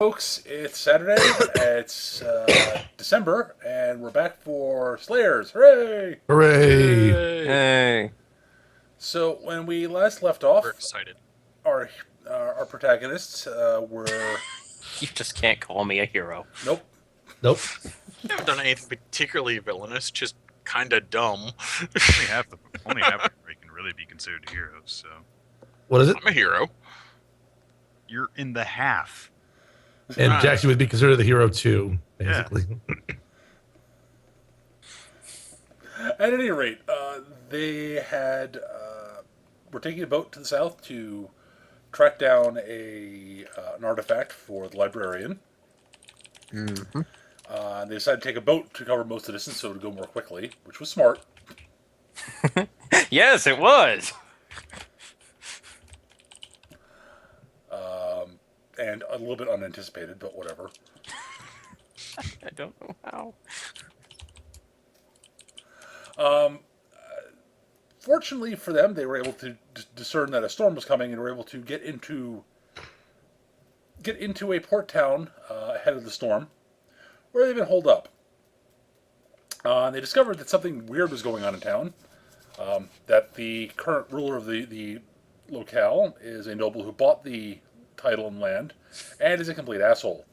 Folks, it's Saturday, it's December, and we're back for Slayers. Hooray! Hooray! Yay! Hey, So, when we last left We're off, excited. our our protagonists were. you just can't call me a hero. Nope. Nope. We haven't done anything particularly villainous, just kind of dumb. Only half the we can really be considered heroes. So What is it? I'm a hero. you're in the half. And Ah. Jackson would be considered the hero too, basically. At any rate, they had were taking a boat to the south to track down an artifact for the librarian. Mm-hmm. They decided to take a boat to cover most of the distance so it would go more quickly, which was smart. Yes, it was. And a little bit unanticipated, but whatever. I don't know how. Fortunately for them, they were able to discern that a storm was coming and were able to get into a port town ahead of the storm, where they've been holed up. They discovered that something weird was going on in town. That the current ruler of the locale is a noble who bought the title and land, and is a complete asshole.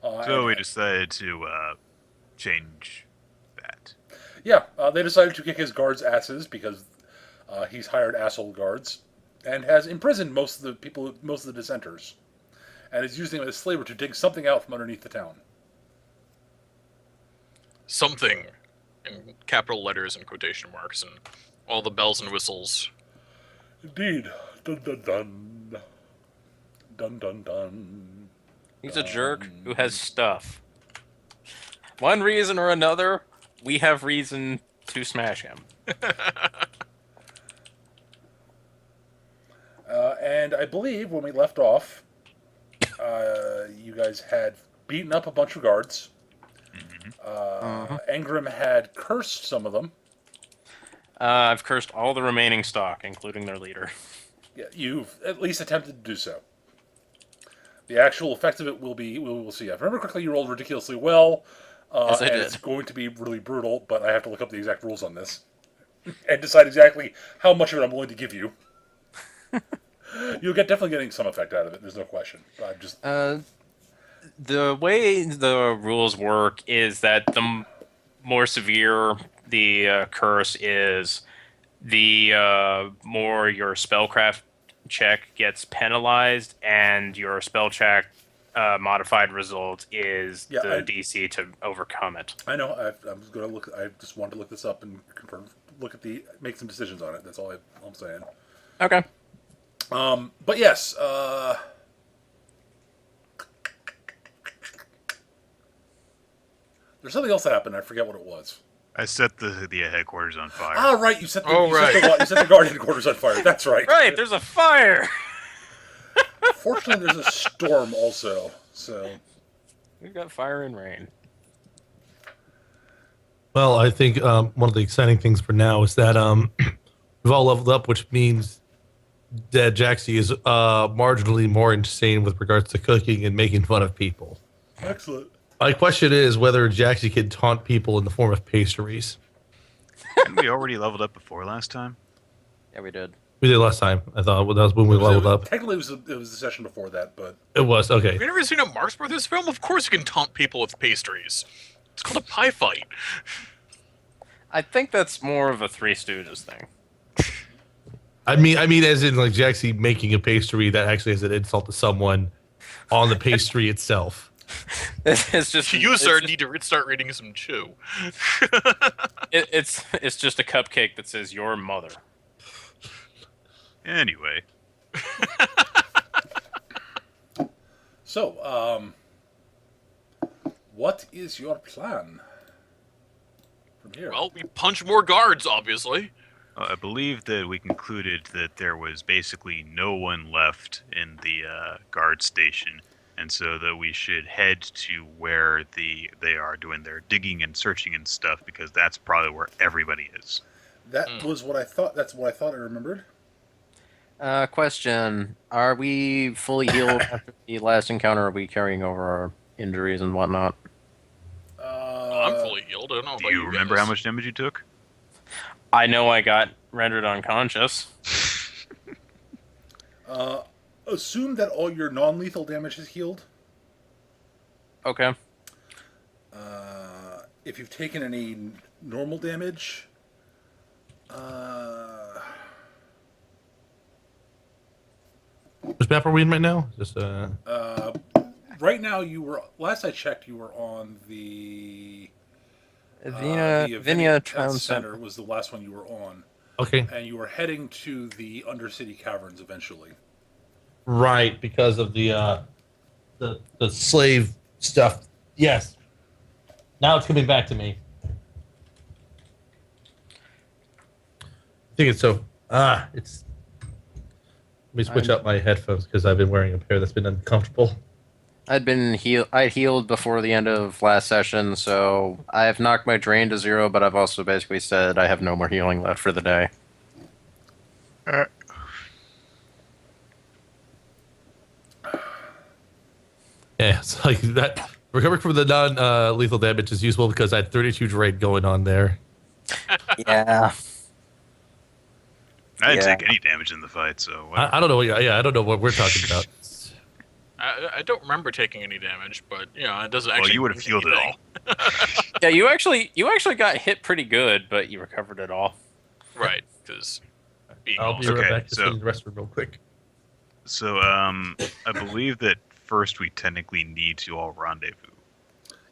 So we decided to change that. Yeah, they decided to kick his guards' asses because he's hired asshole guards and has imprisoned most of the dissenters, and is using them as slaver to dig something out from underneath the town. Something in capital letters and quotation marks and all the bells and whistles. Indeed. Dun dun dun. Dun dun dun. He's a jerk who has stuff. One reason or another, we have reason to smash him. And I believe when we left off, you guys had beaten up a bunch of guards. Angrim had cursed some of them. I've cursed all the remaining stock, including their leader. Yeah, you've at least attempted to do so. The actual effect of it we will see. If I remember correctly, you rolled ridiculously well. Yes, I and did. it's going to be really brutal, but I have to look up the exact rules on this and decide exactly how much of it I'm willing to give you. You'll definitely getting some effect out of it. There's no question. I'm just The way the rules work is that the more severe the curse is, the more your spellcraft check gets penalized, and your spell check modified result is Yeah, the DC to overcome it. I know. I'm going to look. I just wanted to look this up and confirm. Make some decisions on it. That's all I'm saying. Okay. But yes. There's something else that happened. I forget what it was. I set the headquarters on fire. Ah, right. You set the Right. guard headquarters on fire. That's right. Right, there's a fire! Fortunately, there's a storm also. So We've got fire and rain. Well, I think one of the exciting things for now is that we've all leveled up, which means that Jaxie is marginally more insane with regards to cooking and making fun of people. excellent. My question is whether Jaxie can taunt people in the form of pastries. Hadn't we already leveled up before last time? Yeah, we did. We did last time. I thought that was when we leveled up. Technically, it was the session before that, but It was okay. Have you never seen a Marx Brothers film? Of course you can taunt people with pastries. It's called a pie fight. I think that's more of a Three Stooges thing. I mean, as in like Jaxie making a pastry that actually is an insult to someone on the pastry itself. You, sir, need to start reading some Chew. It's just a cupcake that says your mother. Anyway, so what is your plan from here? Well, we punch more guards, obviously. I believe that we concluded that there was basically no one left in the guard station, and so that we should head to where they are doing their digging and searching and stuff, because that's probably where everybody is. That was what I thought. That's what I thought I remembered. Question: Are we fully healed after the last encounter? Or are we carrying over our injuries and whatnot? I'm fully healed. I don't know Do about you you remember guys. how much damage you took? I know I got rendered unconscious. Assume that all your non-lethal damage is healed. Okay. If you've taken any normal damage, uh, Which map are we in right now? Just right now you were. Last I checked, you were on the Vinia Town Town Center Center. was the last one you were on, okay. and you were heading to the Undercity Caverns eventually. Right, because of the slave stuff. Yes. Now it's coming back to me. I think it's so. It's. Let me switch out my headphones because I've been wearing a pair that's been uncomfortable. I'd healed before the end of last session, so I've knocked my drain to 0, but I've also basically said I have no more healing left for the day. Yeah, it's like that. Recovering from the non-lethal damage is useful because I had 32 drain going on there. Yeah. I didn't Yeah. take any damage in the fight, so whatever. I don't know. Yeah, I don't know what we're talking about. I don't remember taking any damage, but you know, it doesn't actually. Well, you would have mean healed it anything. all. Yeah, you actually got hit pretty good, but you recovered it all. Right? Because being I'll be awesome. right Okay, back. Just so- in the restroom real quick. So, I believe that first we technically need to all rendezvous.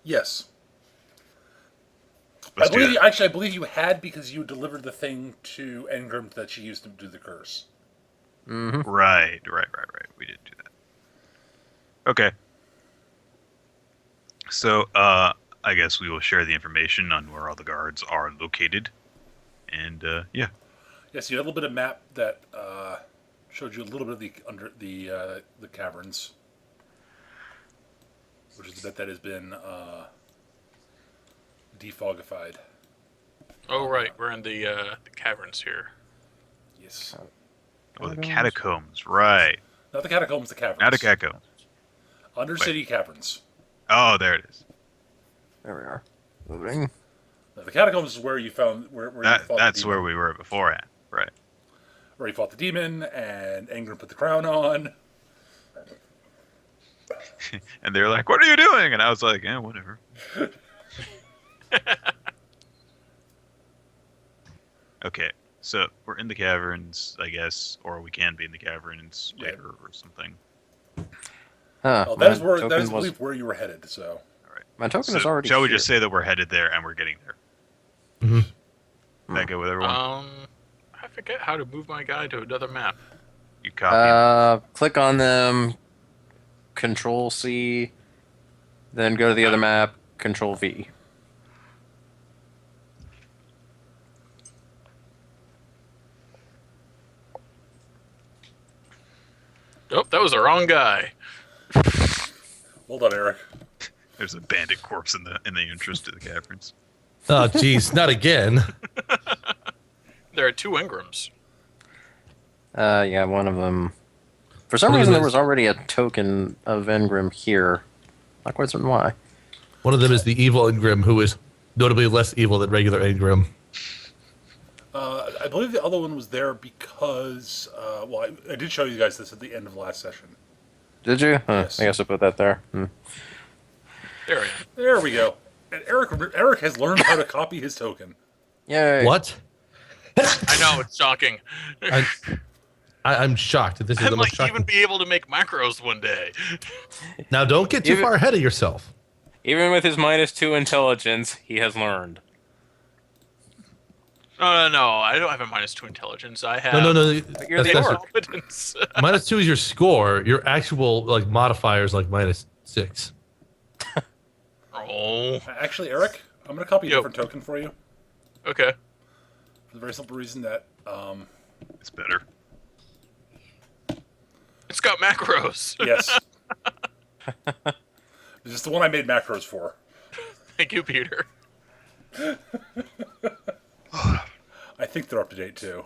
Yes, Let's do that. I believe you had because you delivered the thing to Engram that she used to do the curse. Mm-hmm. Right. We did do that. Okay. So, I guess we will share the information on where all the guards are located. And, yeah. Yes, you had a little bit of map that showed you a little bit of the caverns, which is the bit that has been defogified. Oh right, we're in the caverns here. Yes, Oh, the catacombs. Right. not the catacombs, the caverns. Not a gecko. Undercity caverns. Oh, there it is. There we are. Moving. Now, the catacombs is where you found where you fought That's the where demon. we were beforehand. Right. Where you fought the demon and Engram put the crown on. And they're like, "What are you doing?" And I was like, "Yeah, whatever." Okay, so we're in the caverns, I guess, or we can be in the caverns Yeah. later or something. Huh. Oh, that is my where token that is I was- believe where you were headed. So All right. My token So is already shall we here. just say that we're headed there and we're getting there? Mm-hmm. That go with everyone? I forget how to move my guy to another map. You copy. Click on them, Control C, then go to the other map, Control V. Oh, that was the wrong guy. hold on, Eric. There's a bandit corpse in the entrance to the caverns. Oh, geez, not again. There are 2 Ingrams. Yeah, one of them. For some One of reason, them there is- was already a token of Engram here. Not quite certain why. One of them is the evil Ingram, who is notably less evil than regular Ingram. I believe the other one was there because well, I did show you guys this at the end of the last session. Did you? Huh, Yes. I guess I put that there. Hmm. There I am. There we go. And Eric has learned how to copy his token. Yay. What? I know, it's shocking. I'm shocked that this is I the most might shocking. even be able to make macros one day. Now, don't get too Even- far ahead of yourself. Even with his -2 intelligence, he has learned. No, I don't have a -2 intelligence. I have No. you're the That's orc. competence. -2 is your score. Your actual like modifier is like -6. Oh, Actually, Eric, I'm going to copy a Yo. different token for you okay. for the very simple reason that It's better. It's got macros. yes, this is the one I made macros for. Thank you, Peter. I think they're up to date too.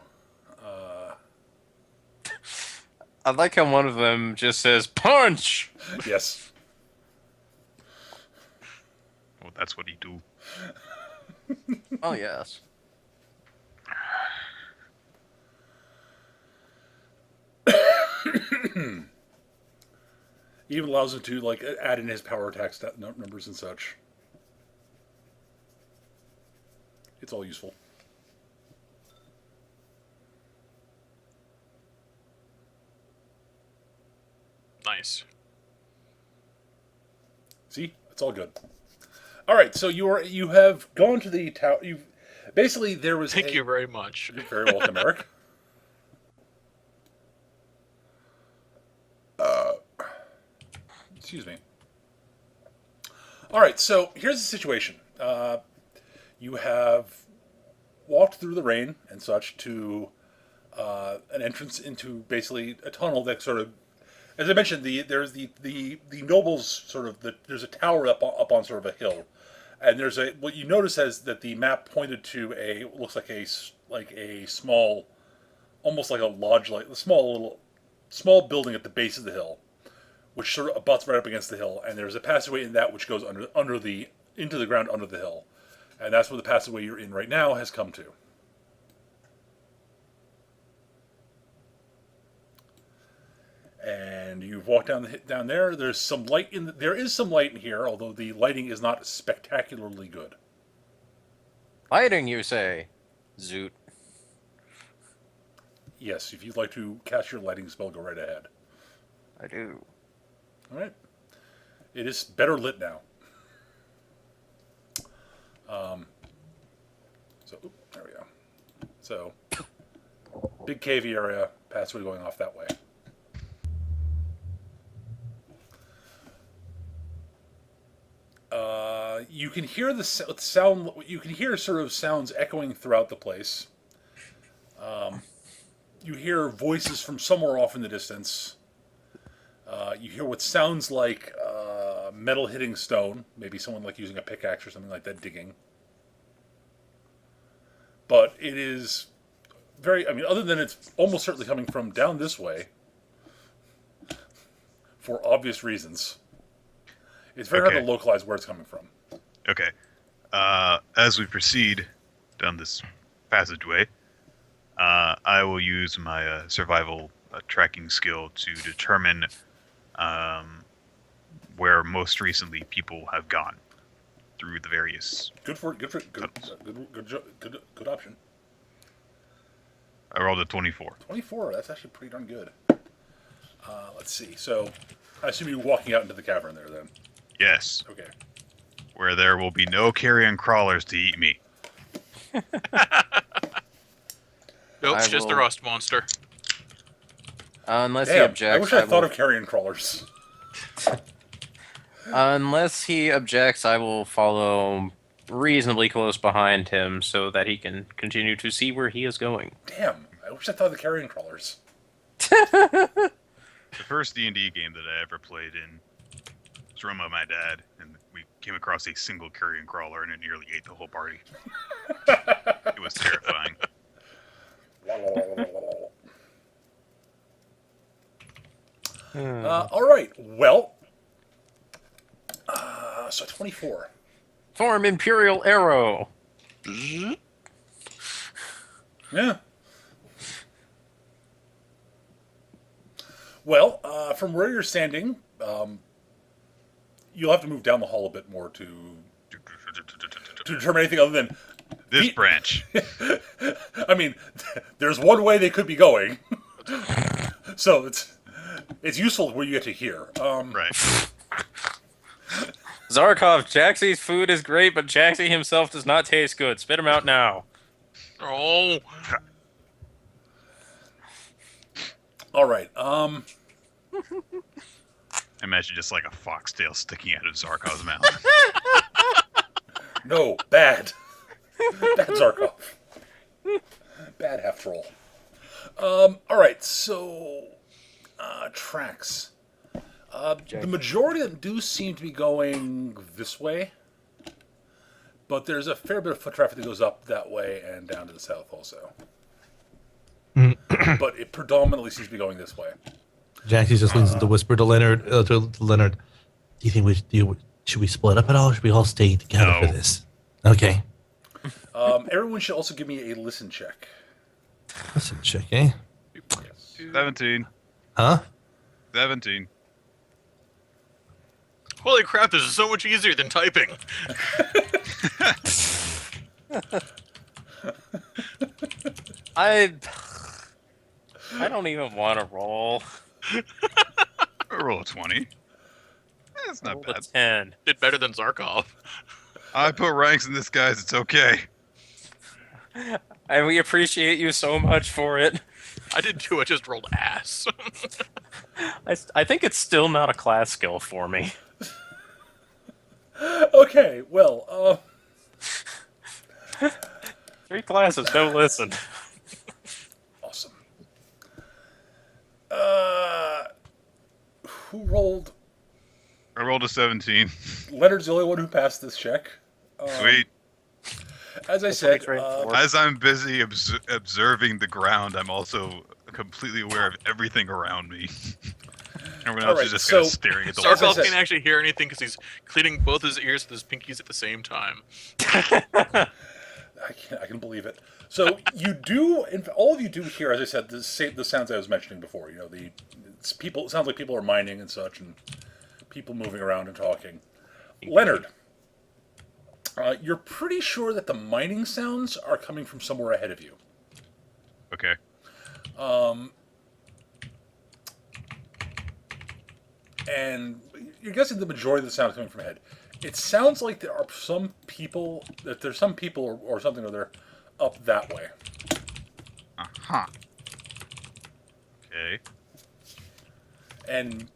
I like how one of them just says punch. Yes. Well, that's what he do. Oh yes. He even allows him to like add in his power attack numbers and such. It's all useful. Nice. See, it's all good. All right, so you have gone to the tower. You basically there was. Thank you very much. You're very welcome, Eric. Excuse me. All right, so here's the situation. You have walked through the rain and such to an entrance into basically a tunnel that sort of, as I mentioned, there's the nobles sort of there's a tower up on sort of a hill, and there's what you notice is that the map pointed to looks like a small, almost like a lodge, like a small building at the base of the hill, which sort of abuts right up against the hill, and there's a passageway in that which goes into the ground under the hill, and that's where the passageway you're in right now has come to. And you've walked down there. There is some light in here, although the lighting is not spectacularly good. Lighting, you say? Zoot. Yes, if you'd like to cast your lighting spell, go right ahead. I do. All right. It is better lit now. There we go. So, big cavey area, passageway going off that way. You can hear the sound. You can hear sort of sounds echoing throughout the place. You hear voices from somewhere off in the distance. You hear what sounds like metal hitting stone. Maybe someone like using a pickaxe or something like that digging. But it is very. I mean, other than it's almost certainly coming from down this way. For obvious reasons. It's very hard to localize where it's coming from. Okay. As we proceed down this passageway, I will use my survival tracking skill to determine where most recently people have gone through the various. Good option. I rolled a 24. 24. That's actually pretty darn good. Let's see. So, I assume you're walking out into the cavern there, then. Yes. Okay. Where there will be no carrion crawlers to eat me. Nope, it's just a rust monster. Unless he Damn, objects. I wish I thought of carrion crawlers. Unless he objects, I will follow reasonably close behind him so that he can continue to see where he is going. Damn, I wish I thought of the carrion crawlers. The first D&D game that I ever played in was run by my dad, and we came across a single carrion crawler, and it nearly ate the whole party. It was terrifying. All right. Well, so 24. Form Imperial Arrow. Yeah. Well, from where you're standing, you'll have to move down the hall a bit more to determine anything other than This branch. I mean, there's one way they could be going, so it's useful where you get to hear. Right. Zarkov, Jaxie's food is great, but Jaxie himself does not taste good. Spit him out now. Oh, All right. Imagine just like a foxtail sticking out of Zarkov's mouth. No, bad. Bad Zarkov. Bad half troll. All right. So, tracks. The majority of them do seem to be going this way, but there's a fair bit of foot traffic that goes up that way and down to the south also. But it predominantly seems to be going this way. Jaxie just leans into whisper to Leonard. To Leonard, do you think should we split up at all? Or should we all stay together No. for this? Okay. Everyone should also give me a listen check. Listen, check, eh? Yes. 17. Huh? 17. Holy crap! This is so much easier than typing. I don't even want to roll. Roll a 20. That's not Roll bad. a 10. Did better than Zarkov. I put ranks in this, guys. It's okay. And we appreciate you so much for it. I did too. I just rolled ass. I think it's still not a class skill for me. Okay, well, 3 classes, no listen. awesome. Who rolled? I rolled a 17. Leonard's the only one who passed this check. Sweet. As I said, right for As I'm busy observing the ground, I'm also completely aware of everything around me. Everyone else Alright, is just so- kind of staring at the As I wall. Zarkov said- can't actually hear anything because he's cleaning both his ears with his pinkies at the same time. I can believe it. So you do, all of you do hear, as I said, the sounds I was mentioning before. You know, it sounds like people are mining and such, and people moving around and talking. Leonard, you're pretty sure that the mining sounds are coming from somewhere ahead of you. Okay. And you're guessing the majority of the sound is coming from ahead. It sounds like there are some people, that there's some people or something or other up that way. Uh-huh. Okay. And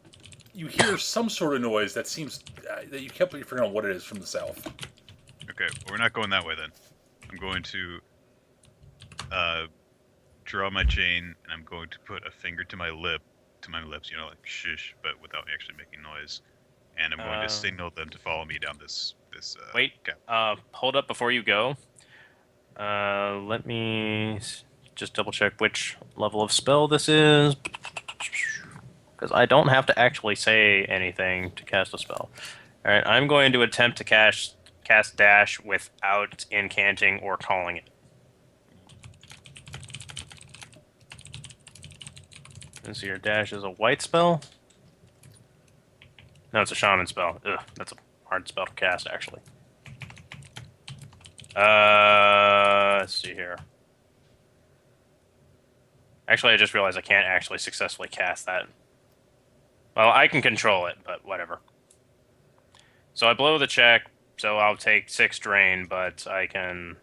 you hear some sort of noise that seems, that you can't put your finger on what it is from the south. Okay, well, we're not going that way then. I'm going to draw my chain, and I'm going to put a finger to my lips, you know, like shush, but without actually making noise. And I'm going to signal them to follow me down this Wait, gap. hold up before you go. Let me just double check which level of spell this is. Because I don't have to actually say anything to cast a spell. Alright, I'm going to attempt to cast Dash without incanting or calling it. And so your Dash is a white spell? No, it's a shaman spell. Ugh, that's a hard spell to cast, actually. Let's see here. Actually, I just realized I can't actually successfully cast that. Well, I can control it, but whatever. So I blow the check, so I'll take 6 drain, but I can...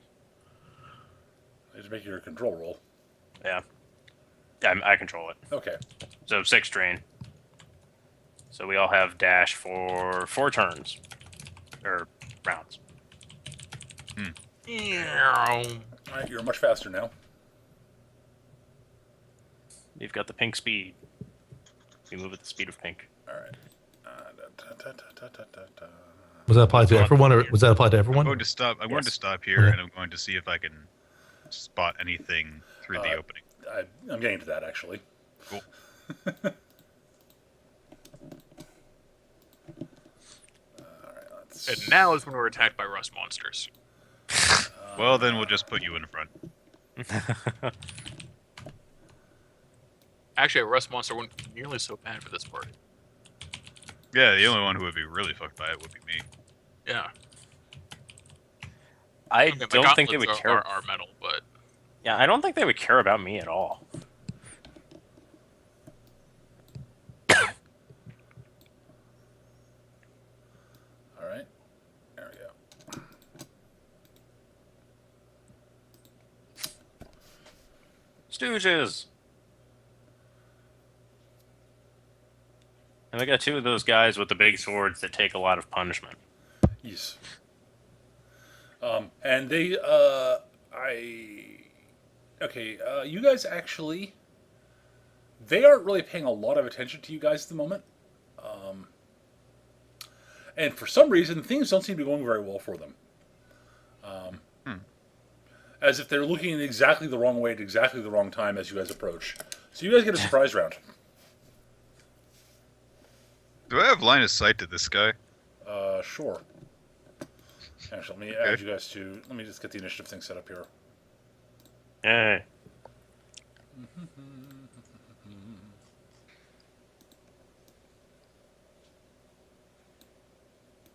Just make your control roll. Yeah. I control it. Okay. So 6 drain. So we all have dash for 4 turns. Or rounds. Alright, you're much faster now. You've got the pink speed. You move at the speed of pink. Alright. Was that applied to everyone, or was that applied to I'm everyone? going to stop. I'm going to Yes. stop here, Okay. and I'm going to see if I can spot anything through the opening. I'm getting to that, actually. Cool. And now is when we're attacked by rust monsters. Well, then we'll just put you in front. Actually, a rust monster wouldn't be nearly so bad for this party. Yeah, the only one who would be really fucked by it would be me. Yeah. I mean, my don't think they would gauntlets care. Are metal, but Yeah, I don't think they would care about me at all. Alright. There we go. Stooges! And I got 2 of those guys with the big swords that take a lot of punishment. Yes. And they, you guys actually, they aren't really paying a lot of attention to you guys at the moment. And for some reason, things don't seem to be going very well for them. As if they're looking in exactly the wrong way at exactly the wrong time as you guys approach. So you guys get a surprise round. Do I have line of sight to this guy? Sure. Actually, let me Okay. add you guys to. Let me just get the initiative thing set up here. Yeah.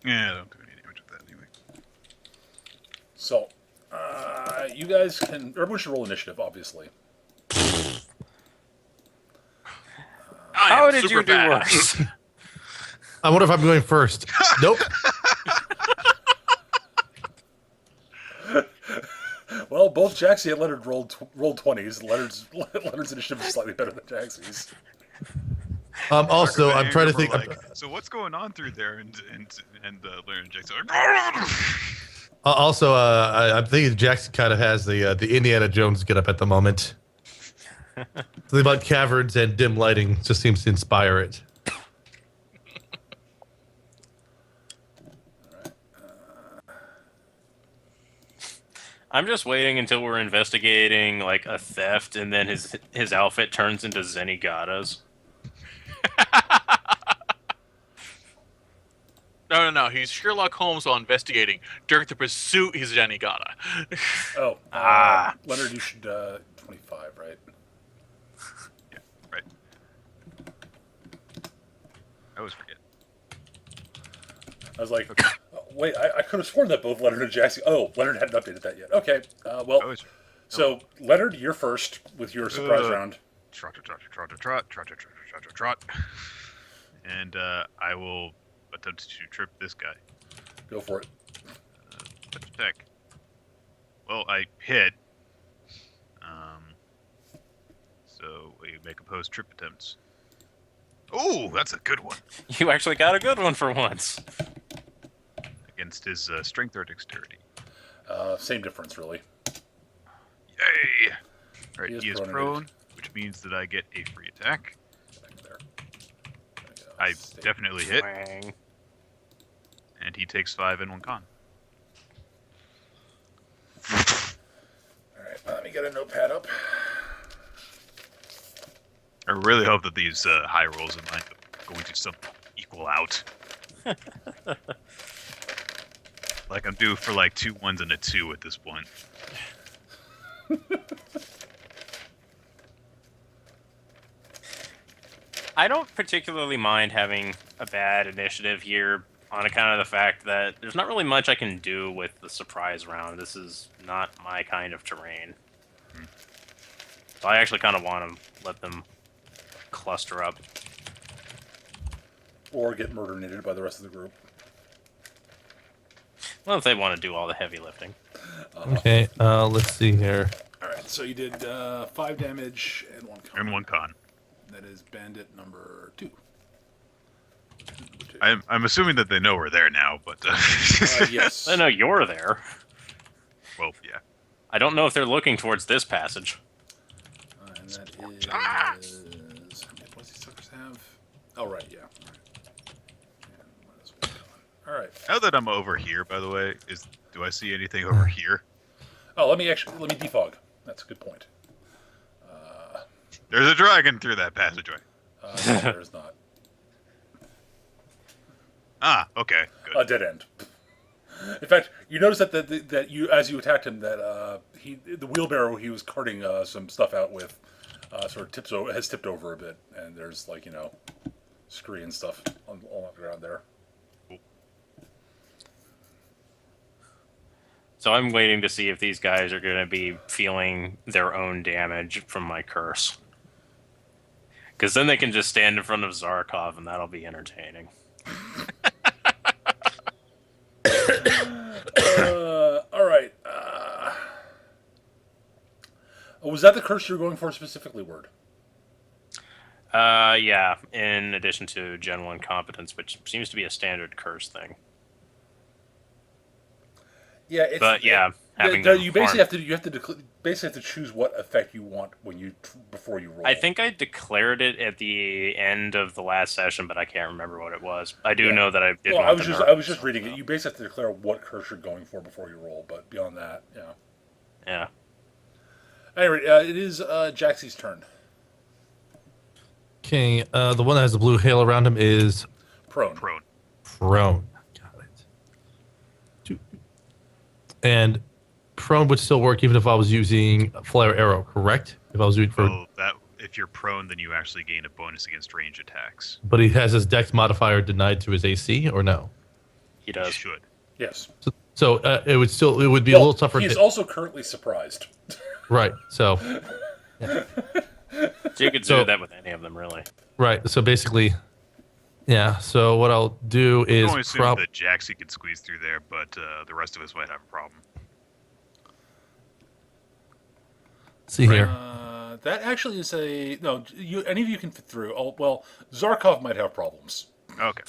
Yeah, I don't do any damage with that anyway. So, you guys can. Everyone should roll initiative, obviously. How did you do fast. worse? I wonder if I'm going first. Nope. Well, both Jaxie and Leonard rolled 20s. Leonard's initiative is slightly better than Jaxie's. Also, I'm trying to think. Like, so what's going on through there? And Larry and Jackson are like, Also, I'm thinking Jackson kind of has the Indiana Jones get up at the moment. Something about caverns and dim lighting just seems to inspire it. I'm just waiting until we're investigating like a theft, and then his outfit turns into Zenigata's. No. He's Sherlock Holmes while investigating. During the pursuit, he's Zenigata. Oh, Ah. Leonard, you should 25, right? yeah, right. I always forget. I was like, oh, wait, I could have sworn that both Leonard and Jaxie. Oh, Leonard hadn't updated that yet. Okay, well, I always so Leonard, you're first with your surprise round. trot. And I will attempt to trip this guy. Go for it. Attack. Well, I hit. So we make opposed trip attempts. Oh, that's a good one. You actually got a good one for once. Against his strength or dexterity. Same difference, really. Yay! Alright, He is he is prone and prone, which means that I get a free attack. Back there. There we go. I Stay. definitely hit, Wang. and he takes 5 and 1 con. All right, let me get a notepad up. I really hope that these high rolls of mine are going to somehow equal out. Like I'm due for like 2 1s and a 2 at this point. I don't particularly mind having a bad initiative here on account of the fact that there's not really much I can do with the surprise round. This is not my kind of terrain. So I actually kind of want to let them cluster up. Or get murder-nated by the rest of the group. Well, if they want to do all the heavy lifting. Okay, let's see here. All right, so you did 5 damage and 1 con. And 1 con. That is bandit number 2. I'm assuming that they know we're there now, but Yes. I know you're there. well, yeah. I don't know if they're looking towards this passage. And that is... How many points these suckers have? Oh, right, yeah. All right. Now that I'm over here, by the way, do I see anything over here? Oh, let me defog. That's a good point. There's a dragon through that passageway. No, there's not. Ah, okay, good. A dead end. In fact, you notice that you, as you attacked him, that the wheelbarrow he was carting some stuff out with, sort of has tipped over a bit, and there's scree and stuff all on the ground there. So I'm waiting to see if these guys are going to be feeling their own damage from my curse. Because then they can just stand in front of Zarkov, and that'll be entertaining. All right. Was that the curse you were going for specifically, Word? Yeah, in addition to general incompetence, which seems to be a standard curse thing. Yeah, having you basically have to choose what effect you want before you roll. I think I declared it at the end of the last session, but I can't remember what it was. I do know that I did. Well, I was just reading it. You basically have to declare what curse you're going for before you roll, but beyond that, yeah. Yeah. Anyway, it is Jaxie's turn. Okay, the one that has the blue hail around him is Prone. Prone. Prone. Got it. And prone would still work even if I was using flare arrow, correct? If I was doing for, Well, that if you're prone, then you actually gain a bonus against range attacks. but he has his dex modifier denied to his AC, or no? He You does. should. Yes. So it would be a little tougher. He is to, also currently surprised. right. So So you could So- do that with any of them, really. right. So basically, yeah. So what I'll do I is only assume that Jaxie could squeeze through there, but the rest of us might have a problem. see here. That actually is a no. Any of you can fit through. Oh well, Zarkov might have problems. Okay.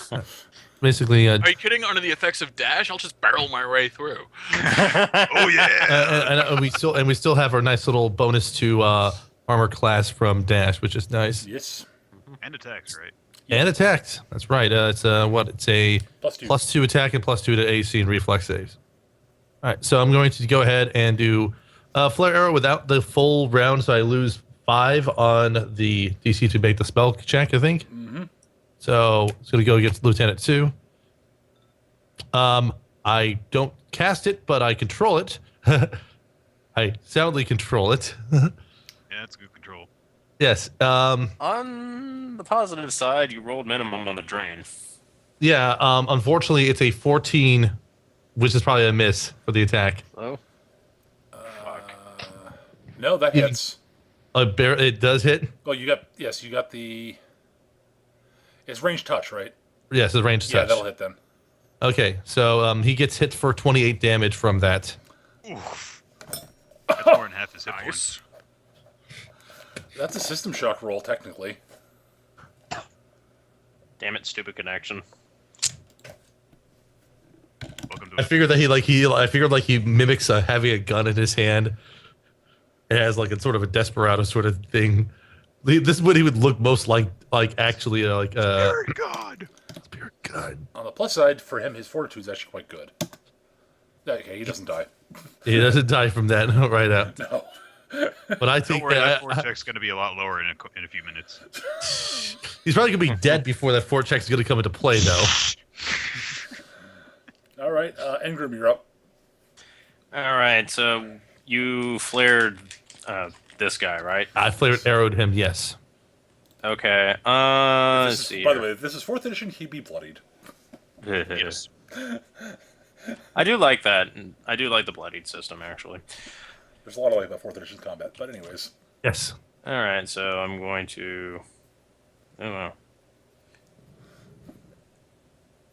Basically, Are you kidding? Under the effects of dash, I'll just barrel my way through. Oh yeah. and we still have our nice little bonus to armor class from dash, which is nice. Yes. And attacks, right? And attacks. That's right. It's It's a +2. +2 attack and +2 to AC and reflex saves. All right, so I'm going to go ahead and do flare arrow without the full round, so I lose 5 on the DC to make the spell check, I think. Mm-hmm. So it's going to go against Lieutenant 2. I don't cast it, but I control it. I soundly control it. Yeah, that's good control. Yes. On the positive side, you rolled minimum on the drain. Yeah. Unfortunately, it's a 14, which is probably a miss for the attack. Oh, No, that hits. It does hit. Oh, you got the. It's range touch, right? Yes, the range Yeah, touch. that'll hit then. Okay, so he gets hit for 28 damage from that. Oof. That's more than half his hit points. That's a system shock roll, technically. damn it! Stupid connection. Welcome to I figured that he mimics having a gun in his hand. It has like a sort of a desperado sort of thing. This is what he would look most like actually Very God. spirit gun. On the plus side, for him, his fortitude is actually quite good. Okay, he doesn't die. He doesn't die from that right out. No. But I Don't think worry, that that force check's going to be a lot lower in a few minutes. he's probably gonna be dead before that fort check's gonna come into play, though. All right, Engrim, you're up. All right, so you flared this guy, right? I flared arrowed him. Yes. Okay. By Let's see. the way, if this is 4th edition, he'd be bloodied. Yes. I do like that. I do like the bloodied system, actually. There's a lot of like about 4th edition combat, but anyways. Yes. All right, so I'm going to. Oh, well.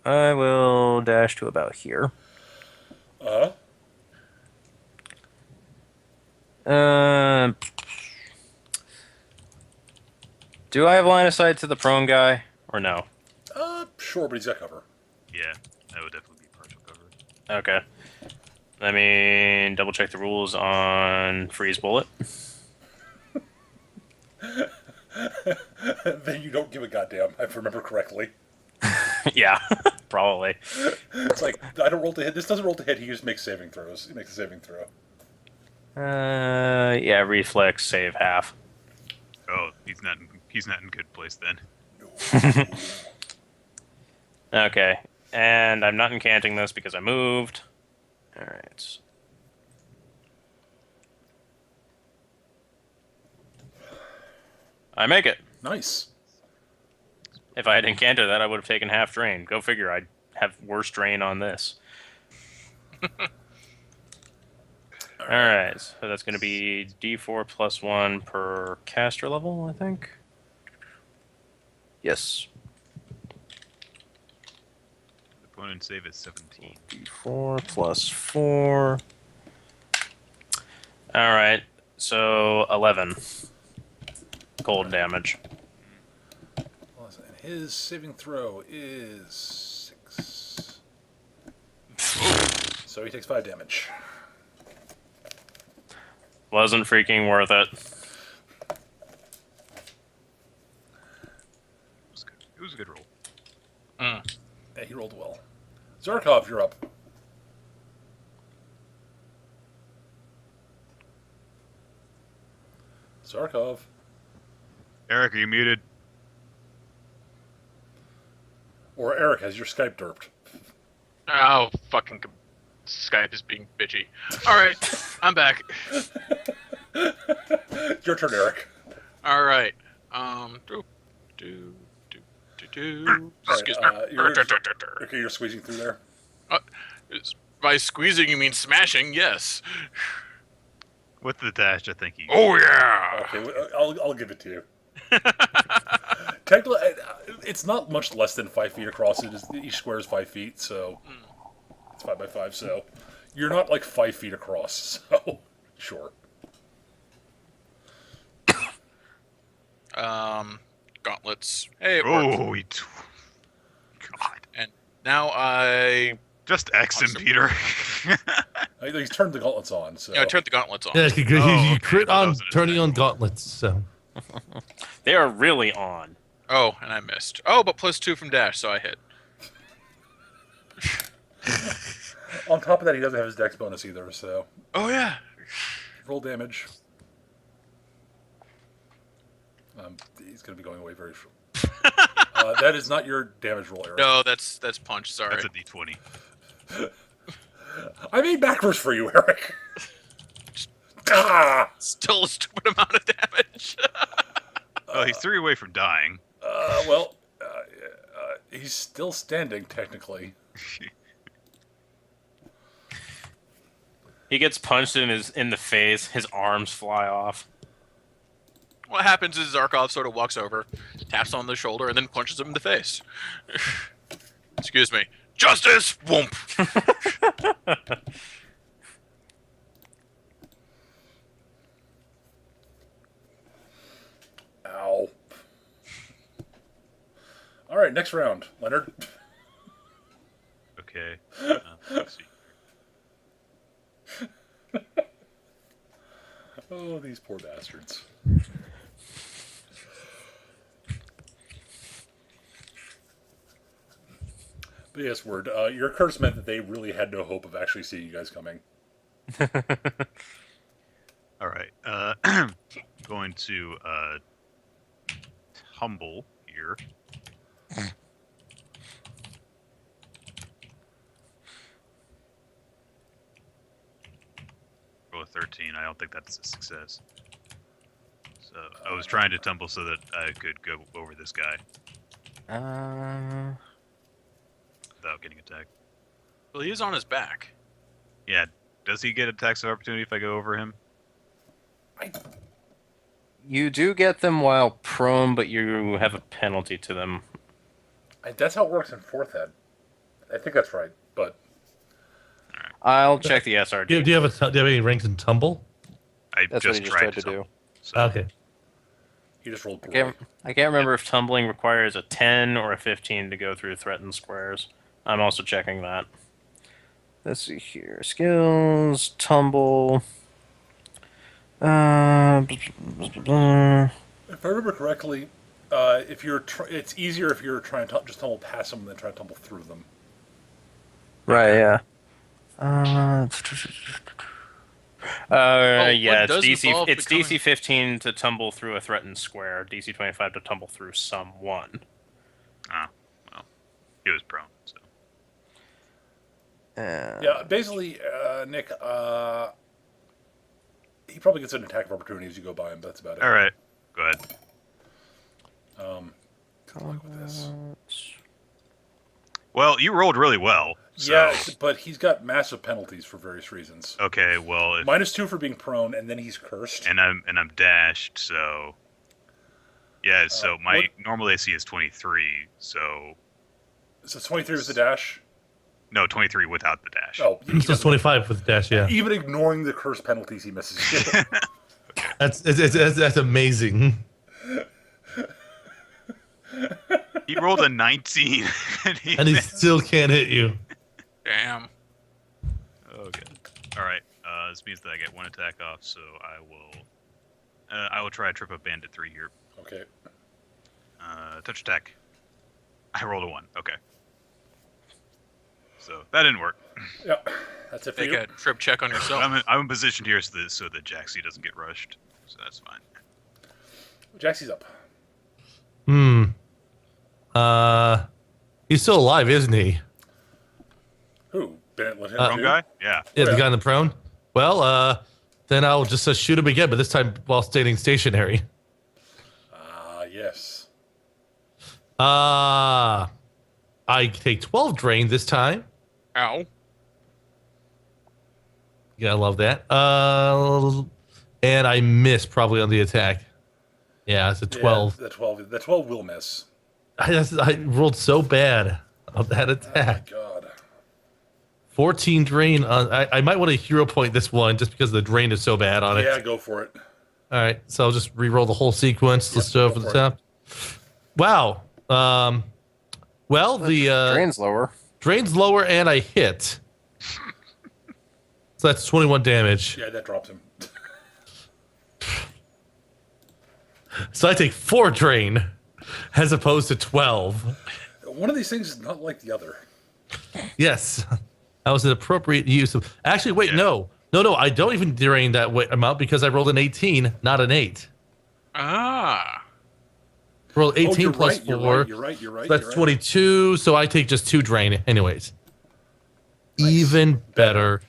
I will dash to about here. Uh-huh. Do I have line of sight to the prone guy or no? Sure, but he's got cover. Yeah, that would definitely be partial cover. Okay. Let me double check the rules on freeze bullet. Then you don't give a goddamn, if I remember correctly. Yeah, probably. It's like, I don't roll to hit. This doesn't roll to hit, he just makes saving throws. He makes a saving throw. Yeah, reflex save half. Oh, he's not in good place then. Okay, and I'm not incanting this because I moved. All right. I make it. Nice. If I had incanted that, I would have taken half drain. Go figure. I'd have worse drain on this. All right, so that's going to be D4 plus 1 per caster level, I think. Yes. Opponent save is 17. D4 plus 4. All right, so 11 cold damage. And his saving throw is 6. So he takes 5 damage. Wasn't freaking worth it. It was a good roll. Yeah, he rolled well. Zarkov, you're up. Zarkov. Eric, are you muted? Or Eric has your Skype derped. Oh, fucking Skype is being bitchy. All right, I'm back. Your turn, Eric. All right. Do. Excuse me. Okay, you're squeezing through there. By squeezing, you mean smashing? Yes. With the dash, I think he. Oh yeah. Okay, I'll give it to you. Technically, it's not much less than 5 feet across. It is, each square is 5 feet, so it's 5 by 5. So you're not like 5 feet across. So sure. Gauntlets. Hey, it worked. Oh, God. And now I Just X him, Peter. He's turned the gauntlets on. So I turned the gauntlets on. Yeah, you okay. crit That on wasn't an turning on attack. gauntlets. So They are really on. Oh, and I missed. Oh, but +2 from dash, so I hit. on top of that, he doesn't have his dex bonus either. So Oh yeah. roll damage. He's going to be going away very short. That is not your damage roll, Eric. No, that's punch. Sorry. That's a D20. I made backwards for you, Eric. Ah! Still a stupid amount of damage. Oh, he's 3 away from dying. He's still standing technically. He gets punched in the face. His arms fly off. What happens is Zarkov sort of walks over, taps on the shoulder, and then punches him in the face. Excuse me. Justice! Whoomp! Ow. All right, next round, Leonard. Okay. Let's see. Oh, these poor bastards. But yes, word. Your curse meant that they really had no hope of actually seeing you guys coming. All right. Going to tumble here. Roll a 13. I don't think that's a success. So I was trying to tumble so that I could go over this guy without getting attacked. Well, he is on his back. Yeah. Does he get attacks of opportunity if I go over him? You do get them while prone, but you have a penalty to them. That's how it works in fourth ed. I think that's right, but I'll check the SRD. do you have any ranks in tumble? I That's just what he just tried tried to tumble, do. So. Okay. he just rolled I poorly. can't remember if tumbling requires a 10 or a 15 to go through threatened squares. I'm also checking that. Let's see here. Skills, tumble. If I remember correctly, if you're it's easier if you're trying to just tumble past them than try to tumble through them. Right, yeah. Oh, Yeah, what it's does DC. involve It's becoming- DC 15 to tumble through a threatened square. DC 25 to tumble through someone. Oh, well. He was prone, so. Yeah, basically, Nick, he probably gets an attack of opportunity as you go by him, but that's about it. All right. Go ahead. Good luck with this. Well, you rolled really well. So. Yeah, but he's got massive penalties for various reasons. Okay, well, if, -2 for being prone, and then he's cursed. and I'm dashed, so yeah. So my what- normal AC is 23. So So 23 was the dash. no, 23 without the dash. Oh, he It's just doesn't- 25 with dash. Yeah, even ignoring the curse penalties, he misses you. that's amazing. He rolled a 19, and And he still can't hit you. Damn. Okay. All right. This means that I get one attack off, so I will try trip up bandit 3 here. Okay. Touch attack. I rolled a 1. Okay. So that didn't work. Yeah, that's it for Take you. a trip check on yourself. I'm positioned here so that Jaxie doesn't get rushed. So that's fine. Jaxie's up. He's still alive, isn't he? Who? Bandit Lieutenant Wrong two? guy? Yeah. Yeah, the yeah. guy in the prone. Well, then I'll just shoot him again, but this time while staying stationary. Ah, yes. I take 12 drain this time. Ow. Yeah, I love that. And I miss probably on the attack. Yeah, it's a 12. Yeah, the 12 will miss. I rolled so bad on that Oh, my attack. God. 14 drain on. I might want to hero point this one just because the drain is so bad on it. Yeah, go for it. All right, so I'll just re-roll the whole sequence. Let's go go for the for top. Wow. Well, the Drain's lower. drain's lower and I hit. So that's 21 damage. Yeah, that drops him. So I take 4 drain as opposed to 12. One of these things is not like the other. Yes. That was an appropriate use of. Actually, wait, Yeah. no. No, I don't even drain that amount because I rolled an 18, not an 8. Ah. Roll 18 you're plus right, 4. You're right. So that's 22, so I take just 2 drain anyways. Nice. Even better.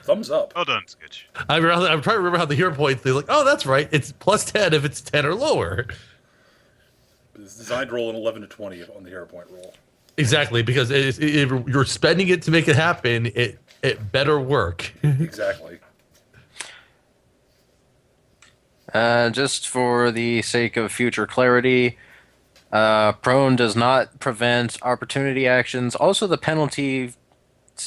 Thumbs up. Well done, Sketch. I'm trying to remember how the hero points. They're like, oh, that's right. It's plus 10 if it's 10 or lower. It's designed to roll an 11 to 20 on the hero point roll. Exactly, because if you're spending it to make it happen, it better work. Exactly. Just for the sake of future clarity, prone does not prevent opportunity actions. Also, the penalty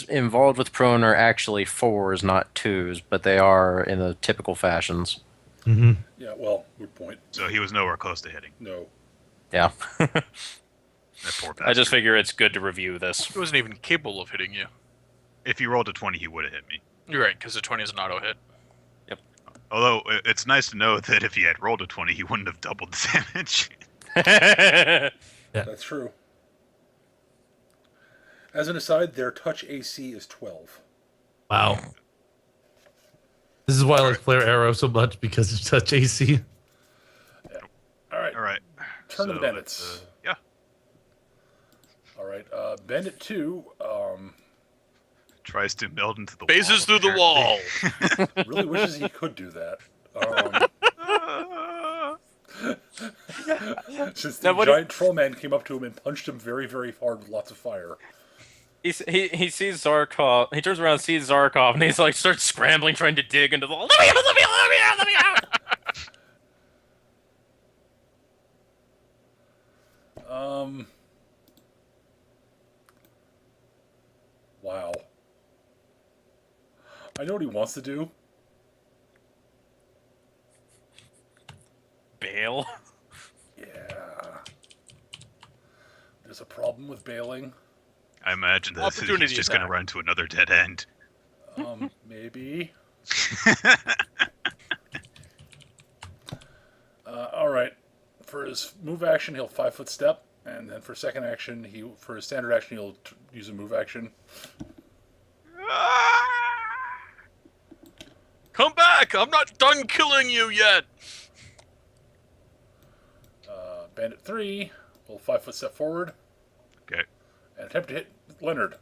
involved with prone are actually 4s, not 2s, but they are in the typical fashions. Mm-hmm. Yeah, well, good point. So he was nowhere close to hitting. No. Yeah. That poor bastard. I just figure it's good to review this. He wasn't even capable of hitting you. If he rolled a 20, he would have hit me. You're right, because the 20 is an auto hit. Although, it's nice to know that if he had rolled a 20, he wouldn't have doubled the damage. That's true. As an aside, their touch AC is 12. Wow. This is why I like Flare Arrow so much, because it's such AC. All right. All right. Turn to the So bandits. let's, yeah. All right. Bandit 2 Tries to meld into the Phases wall. through the wall. really wishes he could do that. Since the Now, what giant troll man came up to him and punched him very, very hard with lots of fire. He sees Zarkov. He turns around and sees Zarkov, and he's like starts scrambling, trying to dig into the wall. Let me out! Wow. I know what he wants to do. Bail. Yeah. There's a problem with bailing. I imagine that Opportunity he's just going to attack. run to another dead end. Maybe. All right. For his move action, he'll 5-foot step, and then for second action, for his standard action, he'll use a move action. Come back! I'm not done killing you yet! Bandit 3 will 5-foot step forward Okay. and attempt to hit Leonard.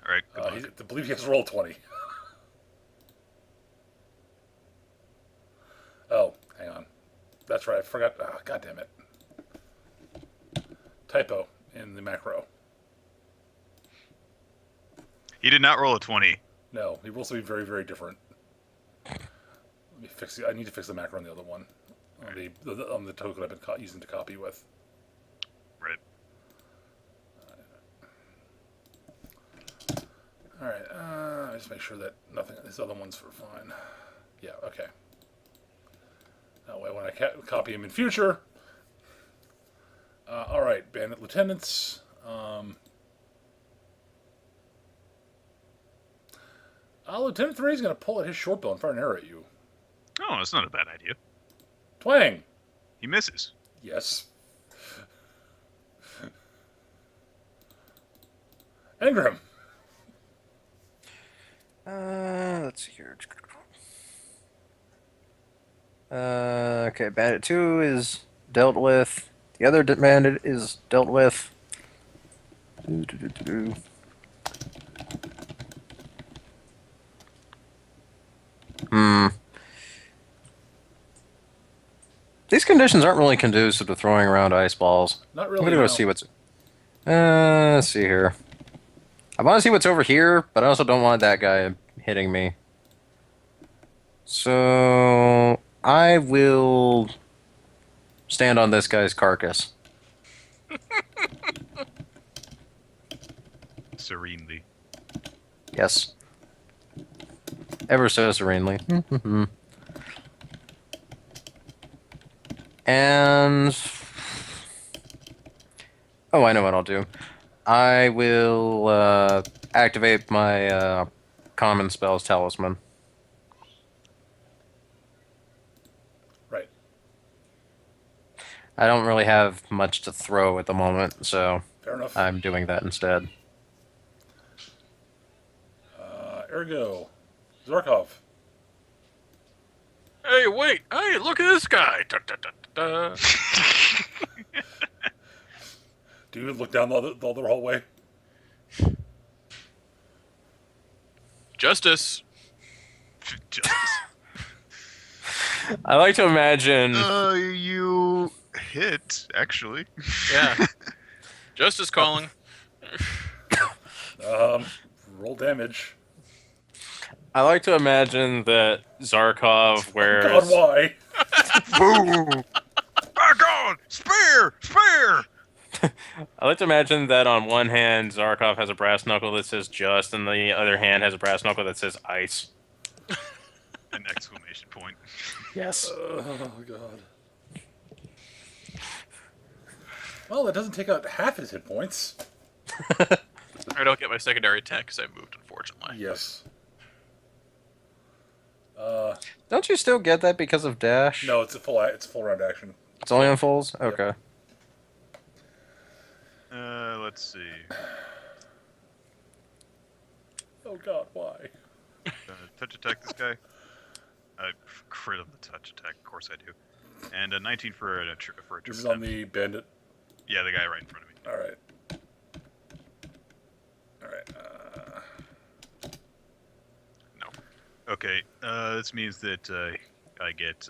All right. Good I luck. believe he has to roll 20. Oh, hang on. That's right. I forgot. Oh, God damn it. Typo in the macro. He did not roll a 20. No, he rolls something very, very different. Let me fix it. I need to fix the macro on the other one. On the token I've been using to copy with. Right. All right. Just make sure that nothing. These other ones are fine. Yeah. Okay. That way, when I copy him in future. All right, bandit lieutenants. Lieutenant 3 is going to pull at his short bow and fire an arrow at you. Oh, that's not a bad idea. Twang. He misses. Yes. Ingram. Let's see here. Okay, Bandit 2 is dealt with. The other bandit is dealt with. Do-do-do-do-do. Hmm. These conditions aren't really conducive to throwing around ice balls. Not I'm really. gonna go No. see what's. Let's see here. I want to see what's over here, but I also don't want that guy hitting me. So I will stand on this guy's carcass. Serenely. Yes. Ever so serenely. And oh, I know what I'll do. I will activate my common spells talisman. Right. I don't really have much to throw at the moment, so Fair enough. I'm doing that instead. Ergo, Zarkov. Hey, wait! Hey, look at this guy! Da, da, da, da, da. Do you look down the other hallway? Justice. Justice. I like to imagine. You hit, actually. Yeah. Justice calling. Roll damage. I like to imagine that Zarkov God, wears. why? Boom! Back on! Spare! Spare! I like to imagine that on one hand Zarkov has a brass knuckle that says "just," and the other hand has a brass knuckle that says "ice." An exclamation point. Yes. Oh, God. Well, that doesn't take out half his hit points. I don't get my secondary attack because I moved, unfortunately. Yes. Don't you still get that because of dash? No, it's a full round action. It's only on fulls? Okay. Let's see. Oh, God, why? Touch attack this guy. Crit on the touch attack, of course I do. And a 19 for a trip This is on attempt. the bandit. Yeah, the guy right in front of me. All right. All right. No. Okay. This means that I get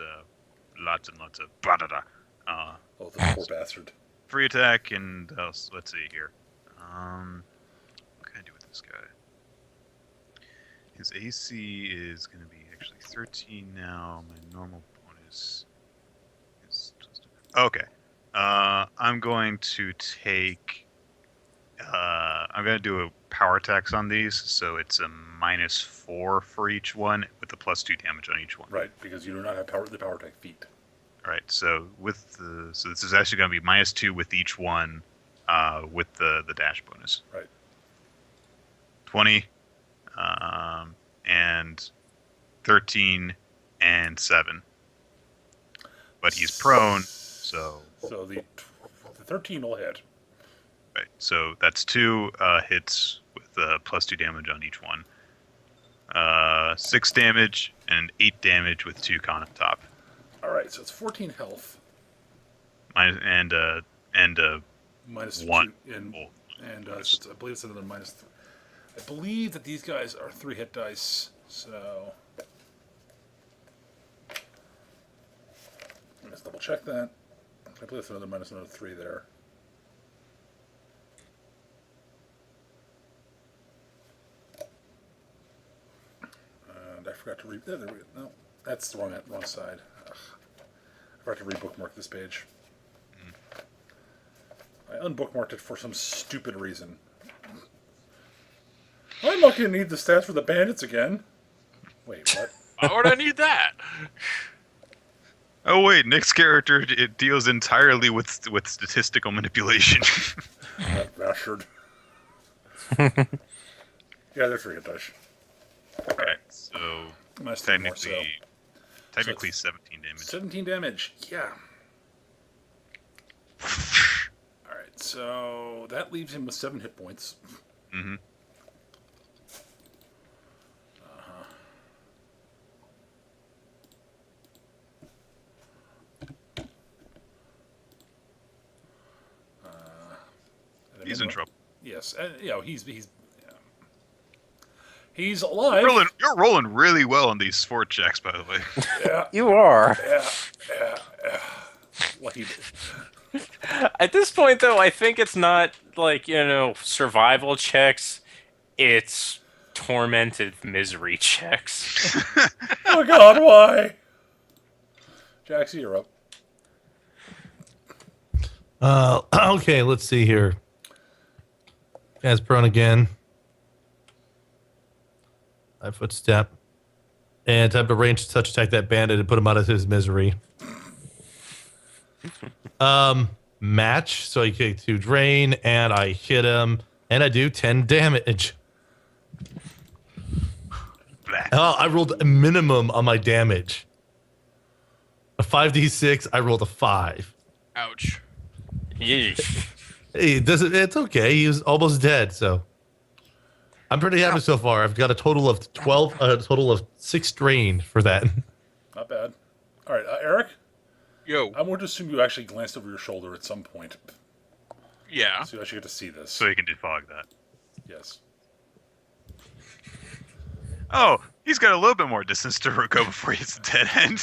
lots and lots of ba-da-da. Oh, the poor bastard. Free attack, and let's see here. What can I do with this guy? His AC is going to be actually 13 now. My normal bonus is okay. I'm going to take. I'm going to do a power tax on these, so it's a -4 for each one, with a +2 damage on each one. Right, because you do not have the power attack feat. All right. So so this is actually going to be -2 with each one, with the dash bonus. Right. 20, and 13 and 7. But he's prone, so So the 13 will hit. right. So that's 2 hits with +2 damage on each one. 6 damage and 8 damage with 2 con on top. All right, so it's 14 health. And Minus 1. 2 in, Oh, and so I believe it's another -3. I believe that these guys are 3 hit dice, so let's double check that. I believe it's another 3 there. And I forgot to read. There we go. No, that's the wrong side. Ugh. I forgot to re-bookmark this page. I unbookmarked it for some stupid reason. I'm not going to need the stats for the bandits again. Wait, what? Why would I need that? oh wait, Nick's character it deals entirely with statistical manipulation. That bastard. Yeah, they're 3 hit dice. Okay, so Minus 3 more, technically it's 17 damage. 17 damage. Yeah. Alright, so that leaves him with 7 hit points. Mm-hmm. He's in trouble. Yes, and he's alive. You're rolling really well on these sport checks, by the way. Yeah, You are. yeah. What he did. At this point, though, I think it's not like, survival checks. It's tormented misery checks. Oh my God, why? Jaxie, you're up. Okay, let's see here. As prone again. 5-foot step. And time to range touch attack that bandit and put him out of his misery. Match. So I kick 2 drain and I hit him and I do 10 damage. Oh, I rolled a minimum on my damage. A 5d6, I rolled a 5. Ouch. Yeesh. Hey, it's okay. He was almost dead, so I'm pretty happy so far. I've got a total of 6 strain for that. Not bad. All right, Eric. Yo. I'm going to assume you actually glanced over your shoulder at some point, Yeah. so you actually get to see this. So you can defog that. Yes. Oh, he's got a little bit more distance to go before he hits the dead end.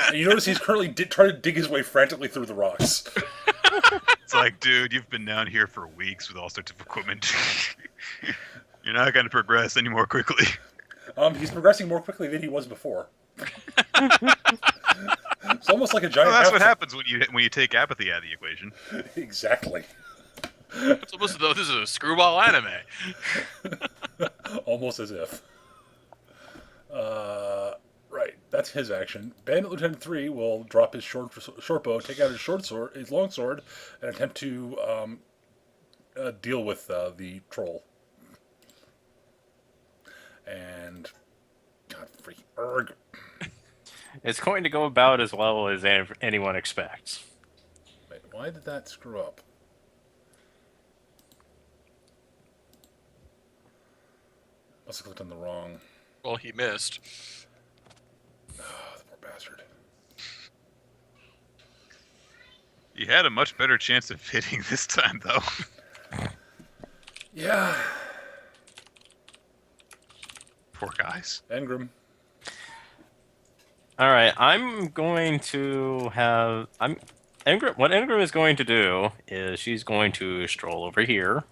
And you notice he's currently trying to dig his way frantically through the rocks. It's like, dude, you've been down here for weeks with all sorts of equipment. You're not going to progress any more quickly. He's progressing more quickly than he was before. It's almost like a giant. Well, that's what half- happens when you take apathy out of the equation. Exactly. It's almost as though this is a screwball anime. Almost as if. Right, that's his action. Bandit Lieutenant 3 will drop his short bow, take out his long sword, and attempt to deal with the troll. And God, freaking erg. It's going to go about as well as anyone expects. Wait, why did that screw up? Must have clicked on the wrong. Well, he missed. Oh, the poor bastard. You had a much better chance of hitting this time, though. Yeah. Poor guys. Engram. All right, I'm going to have Engram. What Engram is going to do is she's going to stroll over here,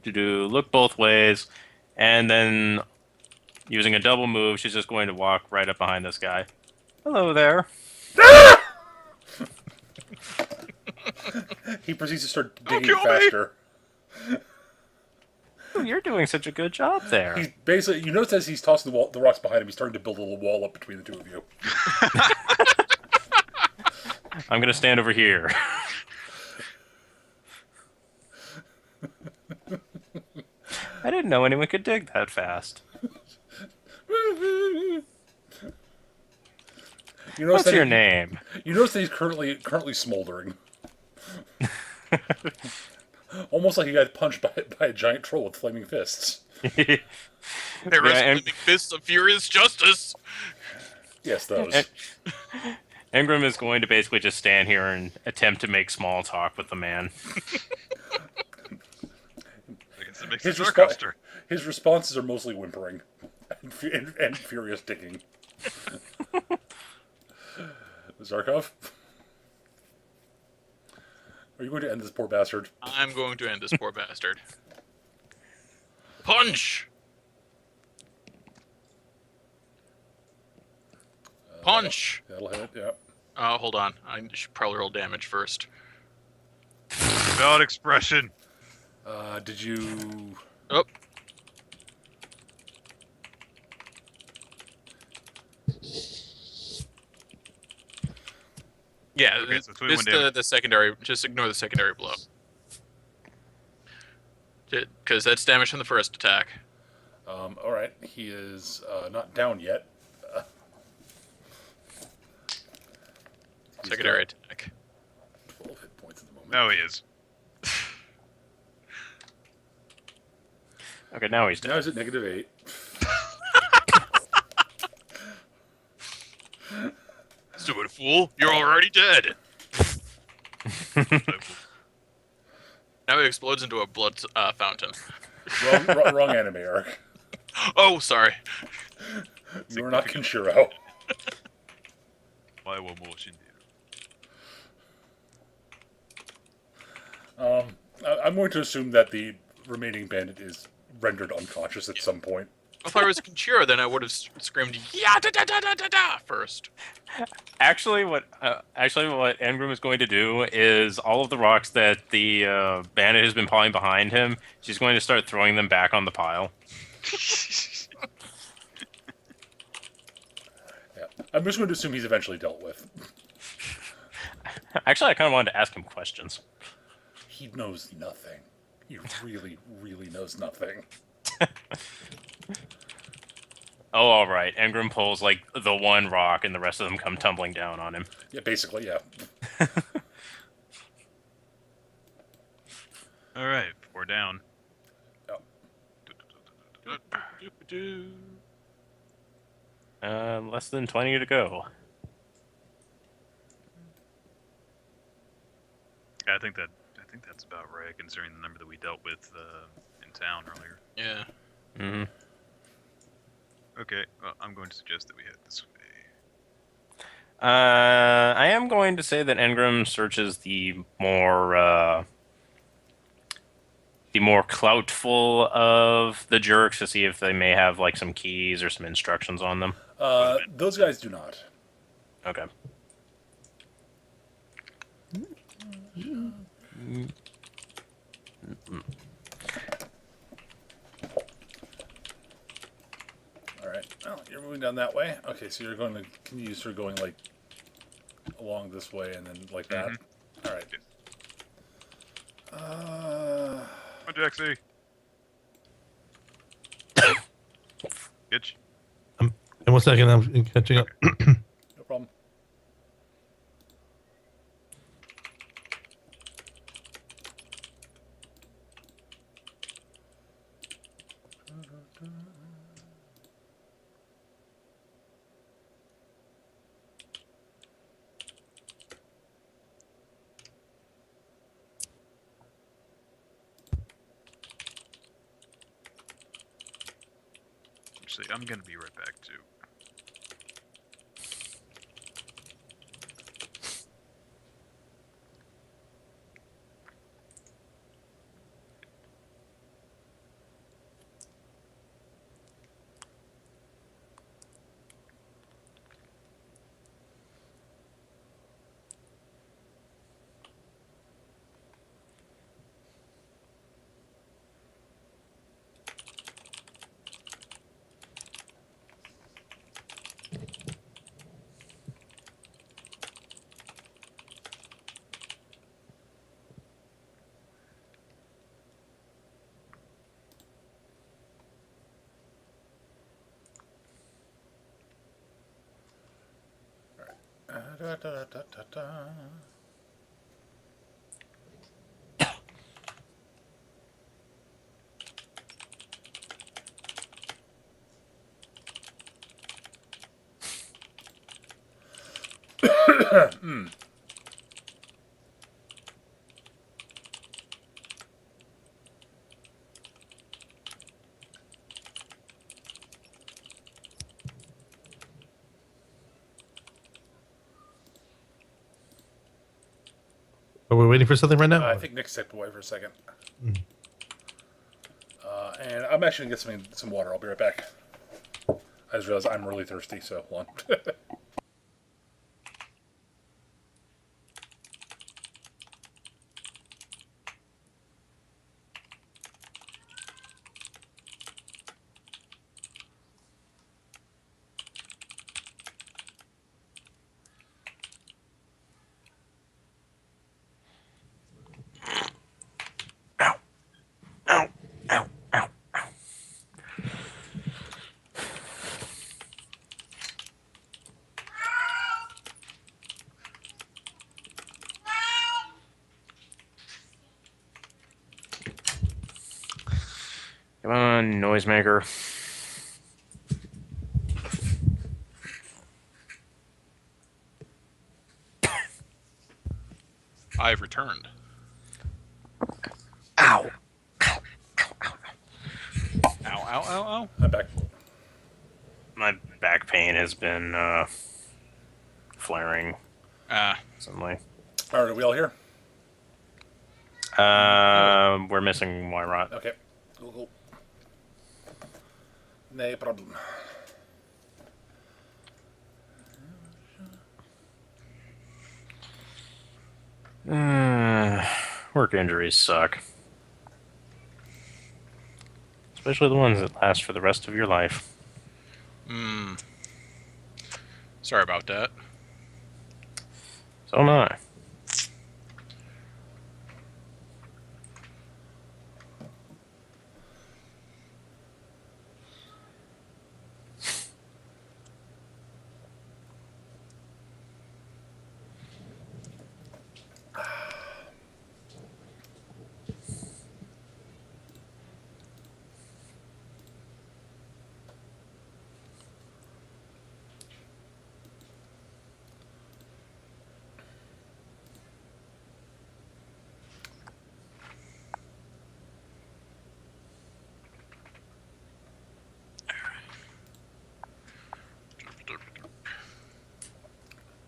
look both ways, and then using a double move, she's just going to walk right up behind this guy. Hello there. He proceeds to start digging kill me! faster. Oh, you're doing such a good job there. He's basically, you notice as he's tossing the rocks behind him, he's starting to build a little wall up between the two of you. I'm going to stand over here. I didn't know anyone could dig that fast. You notice What's your name? You notice that he's currently smoldering. Almost like he got punched by a giant troll with flaming fists. There and- is fists of furious justice. Yes, those. Engram is going to basically just stand here and attempt to make small talk with the man. I guess it makes His, it respo- Zarkoster. his responses are mostly whimpering and furious digging. Zarkov? Are you going to end this poor bastard? I'm going to end this poor bastard. Punch! Punch! That'll hit, yeah. Hold on. I should probably roll damage first. Valid expression. Did you... Oh. Yeah, Okay, so 21 just damage. the secondary. Just ignore the secondary blow. Because that's damage from the first attack. Alright, he is not down yet. He's Secondary got attack. 12 hit points at the moment. No, he is. Okay, now he's dead. Now he's at -8. Stupid fool! You're already dead. Now Now it explodes into a blood fountain. Wrong anime arc. Oh, sorry. You're not Kenshiro. Why will motion I'm going to assume that the remaining bandit is rendered unconscious at some point. If I was Kenshiro, then I would have screamed "Yeah, da da da da da da" first. Actually, what Engram is going to do is all of the rocks that the bandit has been piling behind him, she's going to start throwing them back on the pile. Yeah. I'm just going to assume he's eventually dealt with. Actually, I kind of wanted to ask him questions. He knows nothing. He really, really knows nothing. Oh, all right. Engram pulls like the one rock, and the rest of them come tumbling down on him. Yeah, basically, yeah. All right, 4 down. Less than 20 to go. Yeah, I think that's about right, considering the number that we dealt with in town earlier. Yeah. Mm-hmm. Okay, well, I'm going to suggest that we head this way. I am going to say that Engram searches the more cloutful of the jerks to see if they may have like some keys or some instructions on them. Those guys do not. Okay. All right. Oh, you're moving down that way. Okay, so you're going to continue sort of going like along this way and then like that. All right. Come on, Jaxie. Itch. In 1 second, I'm catching up. No problem. Actually, I'm gonna be right back too. Da, da, da, da, da. Are we waiting for something right now? I think Nick stepped away for a second. And I'm actually going to get some water. I'll be right back. I just realized I'm really thirsty, so hold on. Come on, noisemaker. I've returned. Ow, ow, ow. I'm back. My back pain has been flaring recently. All right, are we all here? We're missing Wyrot. Okay. Cool. No problem. Work injuries suck. Especially the ones that last for the rest of your life. Sorry about that. So am I.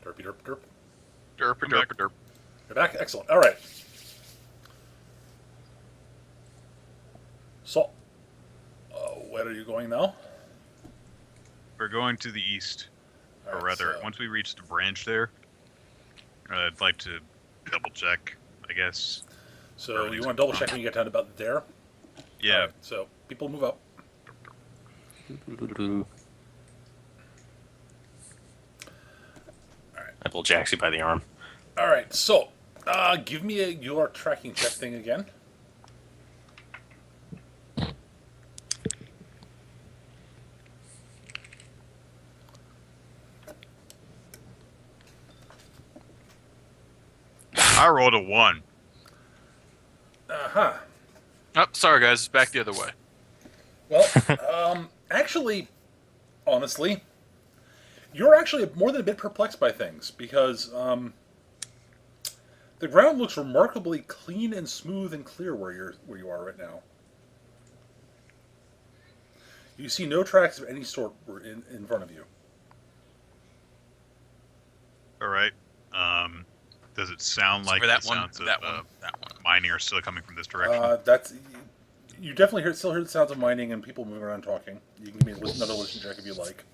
Derpy derp derp. Derp, I'm derp, back. derp. You're back? Excellent. All right. So, where are you going now? We're going to the east, All or right, rather, so- once we reach the branch there, I'd like to double check, I guess. So you Everything's want to double fine. check when you get down to about there? Yeah, All right, so people move up. I pull Jaxie by the arm. All right, so give me your tracking check thing again. I rolled a 1. Uh-huh. Oh, sorry guys, it's back the other way. Well, actually, honestly, you're actually more than a bit perplexed by things because the ground looks remarkably clean and smooth and clear where you are right now. You see no tracks of any sort in front of you. All right. Does it sound like For that the one, sounds that of one, that one. mining are still coming from this direction? That's you definitely still hear the sounds of mining and people moving around talking. You can give me another listen check if you like.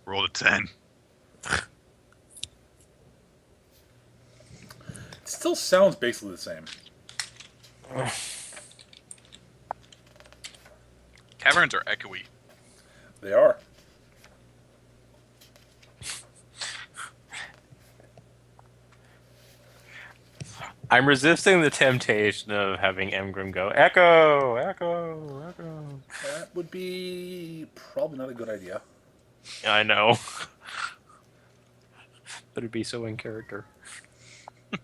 Rolled a 10. It still sounds basically the same. Caverns are echoey. They are. I'm resisting the temptation of having Emgrim go, Echo, Echo, Echo. That would be probably not a good idea. I know. But it'd be so in character.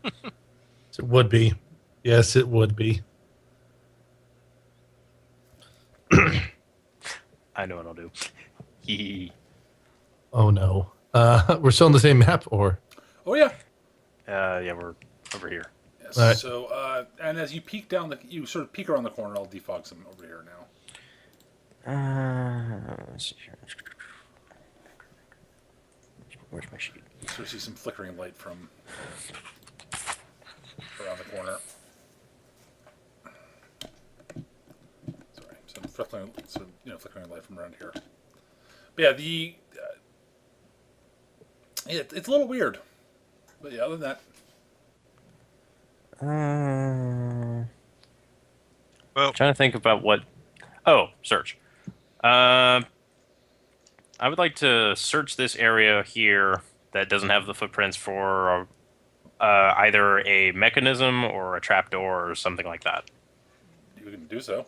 It would be. Yes, it would be. I know what I'll do. Hee Oh no. We're still on the same map, or Oh yeah. Yeah, we're over here. Yes. All right. So and as you peek down you sort of peek around the corner, I'll defog some over here now. Let's see here. Where's my sheet? You sort of see some flickering light from around the corner. Sorry, some flickering light from around here. But yeah, it's a little weird. But yeah, other than that, Well, Trying to think about what. Oh, search. I would like to search this area here that doesn't have the footprints for either a mechanism or a trapdoor or something like that. you can do so.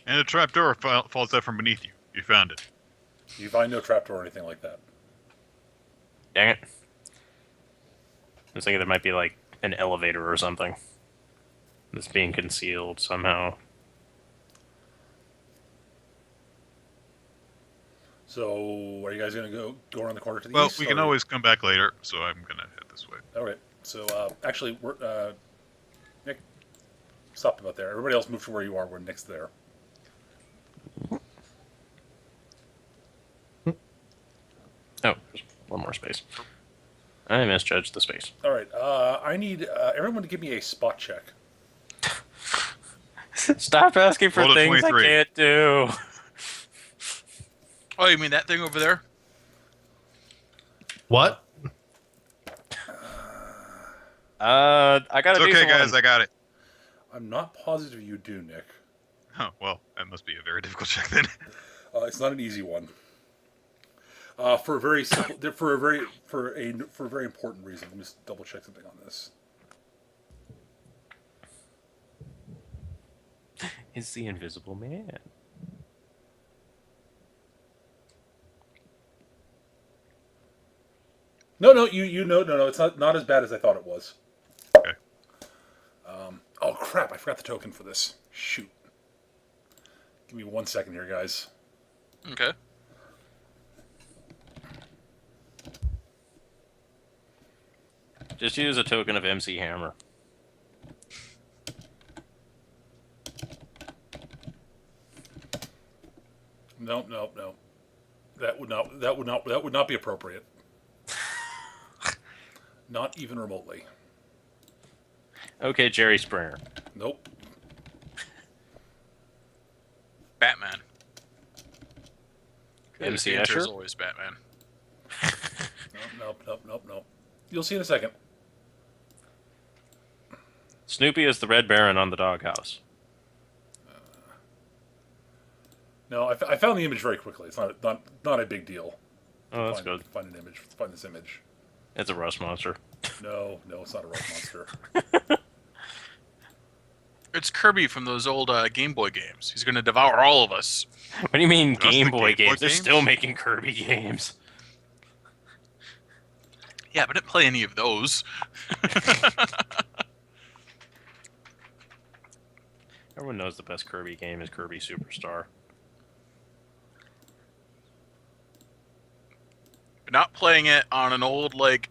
and a trapdoor falls out from beneath you. You found it. You find no trapdoor or anything like that. Dang it. I was thinking there might be like an elevator or something that's being concealed somehow. So, are you guys going to go around the corner to the Well, east? we can or- always come back later, so I'm gonna head this way. Okay. So actually, Nick, stop about there. Everybody else move to where you are. We're next there. Oh, there's one more space. I misjudged the space. All right. I need everyone to give me a spot check. Stop asking for Roll a things I 23. can't do. Oh, you mean that thing over there? What? I got It's a okay, decent guys. one. I got it. I'm not positive you do, Nick. Oh, well, that must be a very difficult check then. It's not an easy one. For a very simple, for a very important reason. Let me just double check something on this. It's the Invisible Man. No, no. It's not as bad as I thought it was. Okay. Oh crap! I forgot the token for this. Shoot. Give me 1 second here, guys. Okay. Just use a token of MC Hammer. No. That would not be appropriate. Not even remotely. Okay, Jerry Springer. Nope. Batman. MC The answer is Escher? always Batman. Nope. You'll see in a second. Snoopy is the Red Baron on the doghouse. No, I found the image very quickly. It's not a big deal. Oh, that's good. Find an image. Find this image. It's a rust monster. No, it's not a rock monster. It's Kirby from those old Game Boy games. He's going to devour all of us. What do you mean Just the Game Boy Game Boy games? They're games? still making Kirby games. Yeah, but I didn't play any of those. Everyone knows the best Kirby game is Kirby Superstar. Not playing it on an old, like,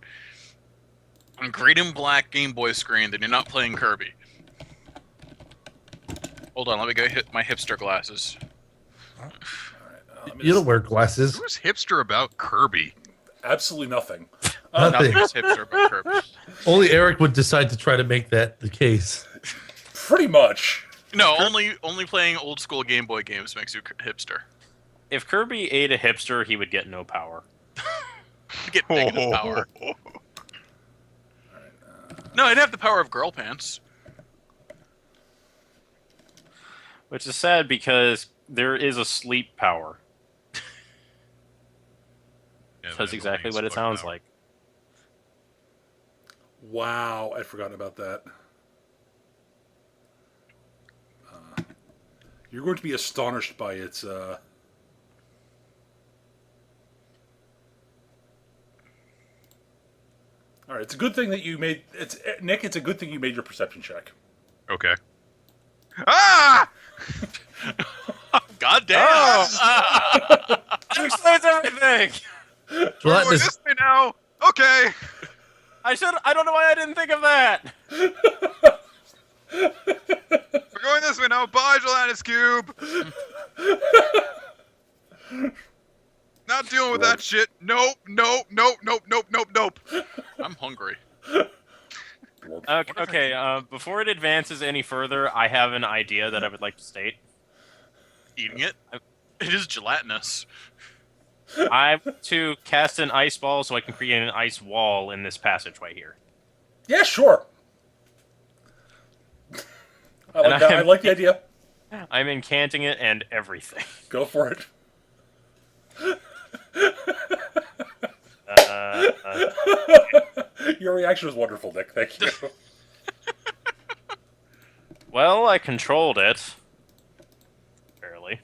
green and black Game Boy screen, then you're not playing Kirby. Hold on, let me go hit my hipster glasses. All right, You don't wear glasses. Who's hipster about Kirby? absolutely nothing. Nothing. Nothing is hipster about Kirby. Only Eric would decide to try to make that the case. Pretty much. No, only playing old school Game Boy games makes you hipster. If Kirby ate a hipster, he would get no power. You get negative power. No, I'd have the power of girl pants. Which is sad because there is a sleep power. Yeah, That's exactly what it sounds like. Wow, I'd forgotten about that. You're going to be astonished by its. All right, it's a good thing that you made. It's Nick. It's a good thing you made your perception check. Okay. Ah! God damn! That explains everything! We're Well, going this way now. Okay. I don't know why I didn't think of that! We're going this way now. Bye, Gelatinous Cube. Not dealing with that shit. Nope. I'm hungry. Okay, before it advances any further, I have an idea that I would like to state. Eating it? It is gelatinous. I want to cast an ice ball so I can create an ice wall in this passageway here. Yeah, sure. I like the idea. I'm incanting it and everything. Go for it. Your reaction was wonderful, Nick. Thank you. Well, I controlled it. Barely.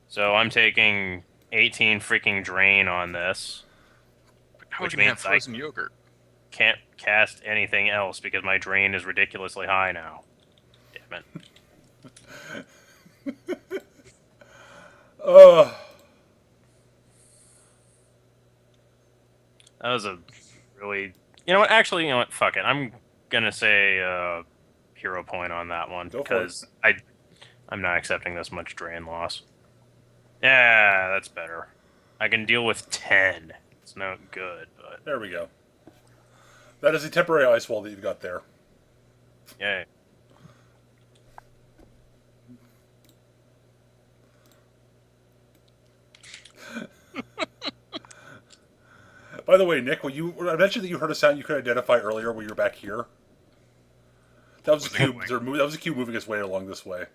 So I'm taking 18 freaking drain on this. How Which would you have means I- frozen yogurt? Can't cast anything else because my drain is ridiculously high now. Damn it. That was a really... You know what? Actually, you know what? Fuck it. I'm gonna say hero point on that one Go for because I'm not accepting this much drain loss. Yeah, that's better. I can deal with 10. It's not good, but There we go. That is a temporary ice wall that you've got there. yay. By the way, Nick, I mentioned that you heard a sound you could identify earlier when you were back here. That was a cube. That was a cube moving its way along this way.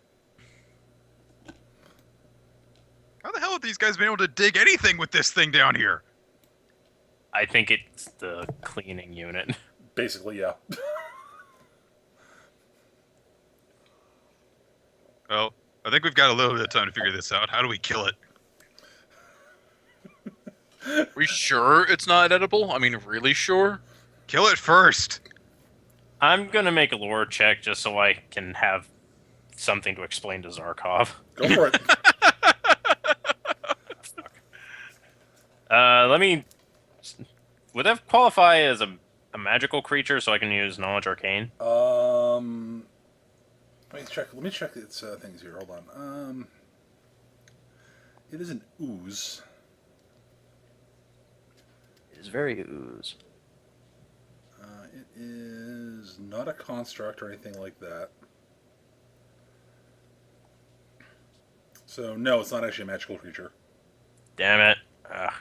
How the hell have these guys been able to dig anything with this thing down here? I think it's the cleaning unit. Basically, yeah. Well, I think we've got a little bit of time to figure this out. How do we kill it? Are we sure it's not edible? I mean, really sure? Kill it first! I'm gonna make a lore check just so I can have something to explain to Zarkov. Go for it. Let me... Would that qualify as a magical creature so I can use Knowledge Arcane? Let me check. Let me check its things here. Hold on. It is an ooze. It is very ooze. It is not a construct or anything like that. So no, it's not actually a magical creature. Damn it. Ugh.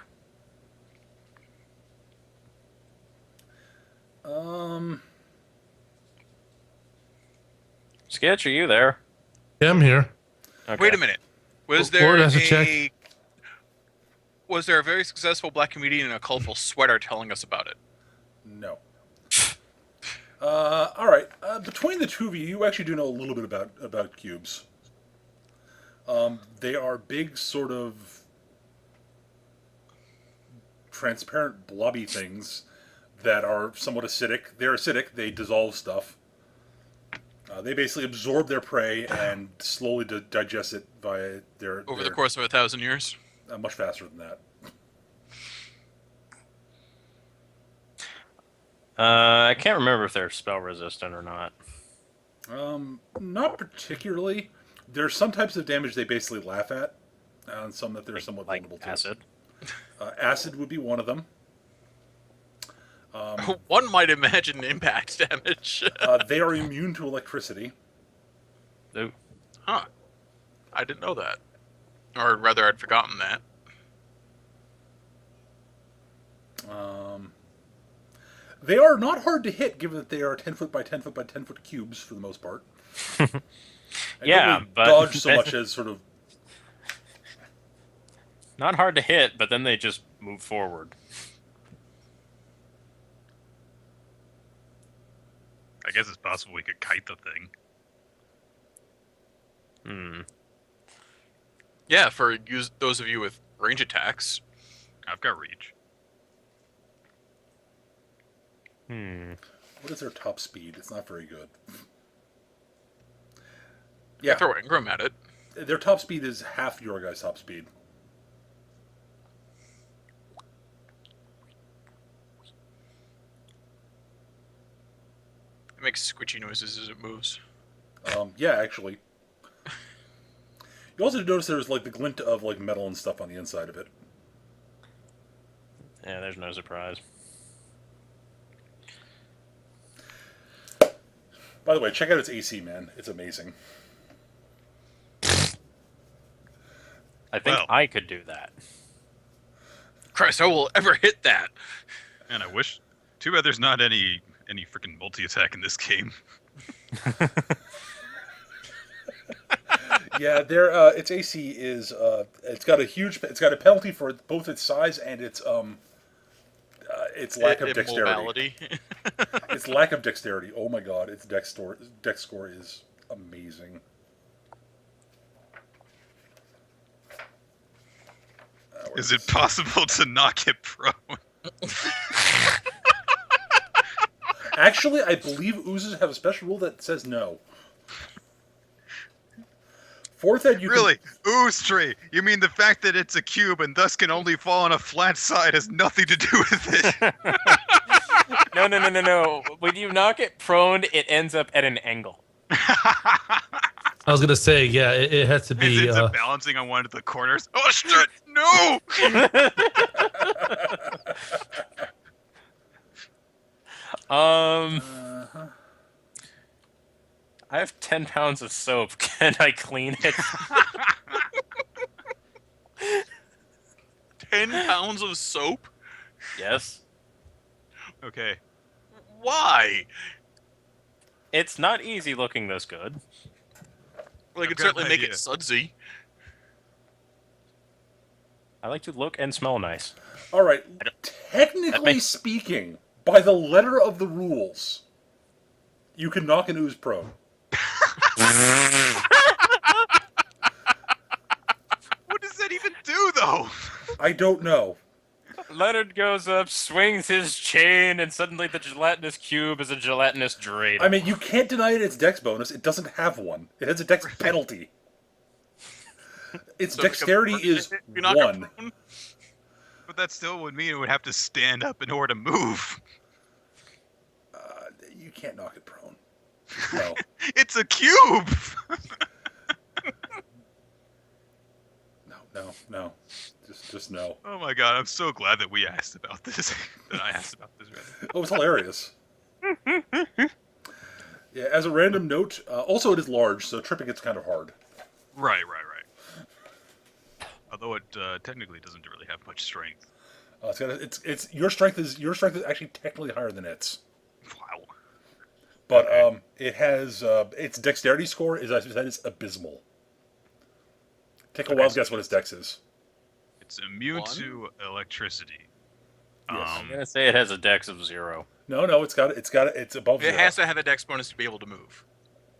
Sketch, are you there? Yeah, I'm here. Okay. Wait a minute. Was Lord there has a check. Was there a very successful black comedian in a colorful sweater telling us about it? No. All right. Between the two of you, you actually do know a little bit about cubes. They are big, sort of transparent, blobby things that are somewhat acidic. They're acidic. They dissolve stuff. They basically absorb their prey and slowly digest it via Over the course of 1,000 years? much faster than that. I can't remember if they're spell resistant or not. Not particularly. There's some types of damage they basically laugh at, and some that they're somewhat Like vulnerable to. acid. Acid would be one of them. One might imagine impact damage. They are immune to electricity. Ooh. Huh. I didn't know that. Or rather, I'd forgotten that. They are not hard to hit, given that they are 10 foot by 10 foot by 10 foot cubes for the most part. And Yeah, don't really but dodge so much as sort of. Not hard to hit, but then they just move forward. I guess it's possible we could kite the thing. Hmm. Yeah, for those of you with range attacks. I've got reach. What is their top speed? It's not very good. Yeah. Yeah, Throw Ingram at it. their top speed is half your guy's top speed. It makes squishy noises as it moves. Yeah, actually. You also notice there's like the glint of like metal and stuff on the inside of it. Yeah, there's no surprise. By the way, check out its AC, man. It's amazing. I think Well. I could do that. Christ, I will ever hit that. And I wish. Too bad there's not any freaking multi-attack in this game. Yeah, its AC is it's got a penalty for both its size and its lack of dexterity. Immobility. Its lack of dexterity. Oh my god, its dex score is amazing. Is it possible to knock it prone? Actually, I believe oozes have a special rule that says no. Fourth ed, you Really? Ooze tree. You mean the fact that it's a cube and thus can only fall on a flat side has nothing to do with it? No. When you knock it prone, it ends up at an angle. I was gonna say, yeah, it has to It be. ends up balancing on one of the corners. Oh shit! No! Uh-huh. I have 10 pounds of soap. Can I clean it? 10 pounds of soap? Yes. Okay. Why? It's not easy looking this good. Well, they I've could got certainly an make idea. it sudsy. I like to look and smell nice. All right. that Technically makes- speaking, by the letter of the rules, you can knock an ooze prone. What does that even do, though? I don't know. Leonard goes up, swings his chain, and suddenly the gelatinous cube is a gelatinous dreidel. I mean, you can't deny it its dex bonus. It doesn't have one. It has a dex penalty. Its So dexterity is you knock it 1. prone? But that still would mean it would have to stand up in order to move. You can't knock it prone. No. It's a cube! No. Just no. Oh my god, I'm so glad that we asked about this. that I asked about this. It was hilarious. Yeah, as a random note, also it is large, so tripping it's kind of hard. Right. Although it technically doesn't really have much strength. It's your strength is actually technically higher than its. Wow. But it has its dexterity score is, as I said, is abysmal. Take a wild guess what its dex is. It's immune 1? to electricity. Yes. I'm gonna say it has a dex of 0. No, it's above It 0. has to have a dex bonus to be able to move.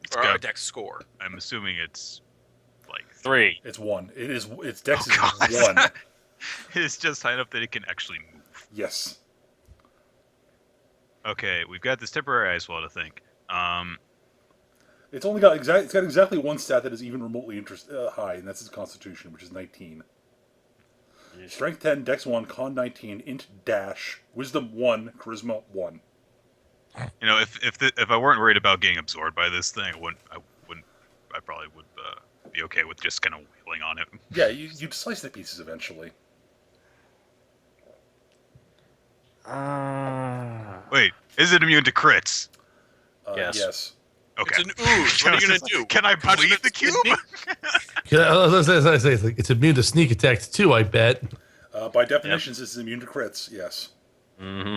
It's Or a got- dex score. I'm assuming it's like 3. It's 1. Its dex Oh, God. is 1. It's just high enough that it can actually move. Yes. Okay, we've got this temporary ice wall to think. It's only got exactly one stat that is even remotely high, and that's its Constitution, which is 19. Strength 10, Dex 1, Con 19, Int dash, Wisdom 1, Charisma 1. You know, if I weren't worried about getting absorbed by this thing, I probably would be okay with just kind of wailing on it. Yeah, you'd slice the pieces eventually. Wait, is it immune to crits? Yes. Yes. Okay. It's an ooze. What are you gonna do? Can I Punch bleed it the in cube? It's immune to sneak attacks too, I bet. By definitions, it's immune to crits, yes. Mm-hmm.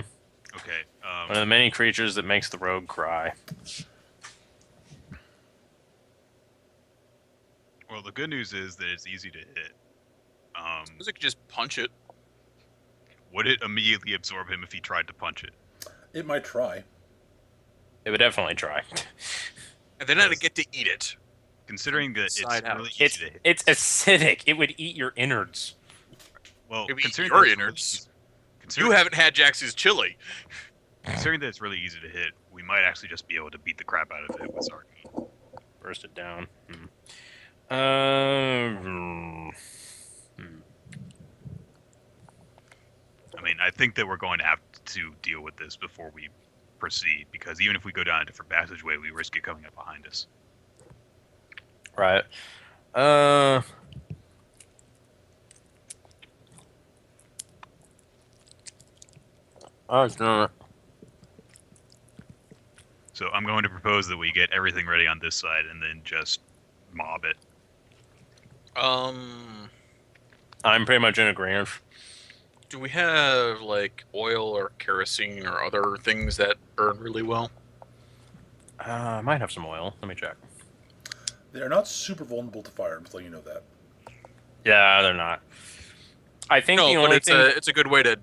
Okay. One of the many creatures that makes the rogue cry. Well, the good news is that it's easy to hit. Suppose I could just punch it. Would it immediately absorb him if he tried to punch it? It might try. It would definitely try. And then I'd get to eat it. Considering that it's Inside out. really easy It's to hit. it's acidic. It would eat your innards. Well, It'd eat considering your that it's innards. considering- You haven't had Jax's chili. Considering that it's really easy to hit, we might actually just be able to beat the crap out of it with Sarky. Burst it down. I mean, I think that we're going to have to deal with this before we proceed, because even if we go down a different passageway, we risk it coming up behind us. Right. Oh, no. So I'm going to propose that we get everything ready on this side and then just mob it. I'm pretty much in agreement. Do we have like oil or kerosene or other things that burn really well? I might have some oil. Let me check. They're not super vulnerable to fire, I'm just letting you know that. Yeah, they're not. I think No, the but only it's thing. it's a good way to.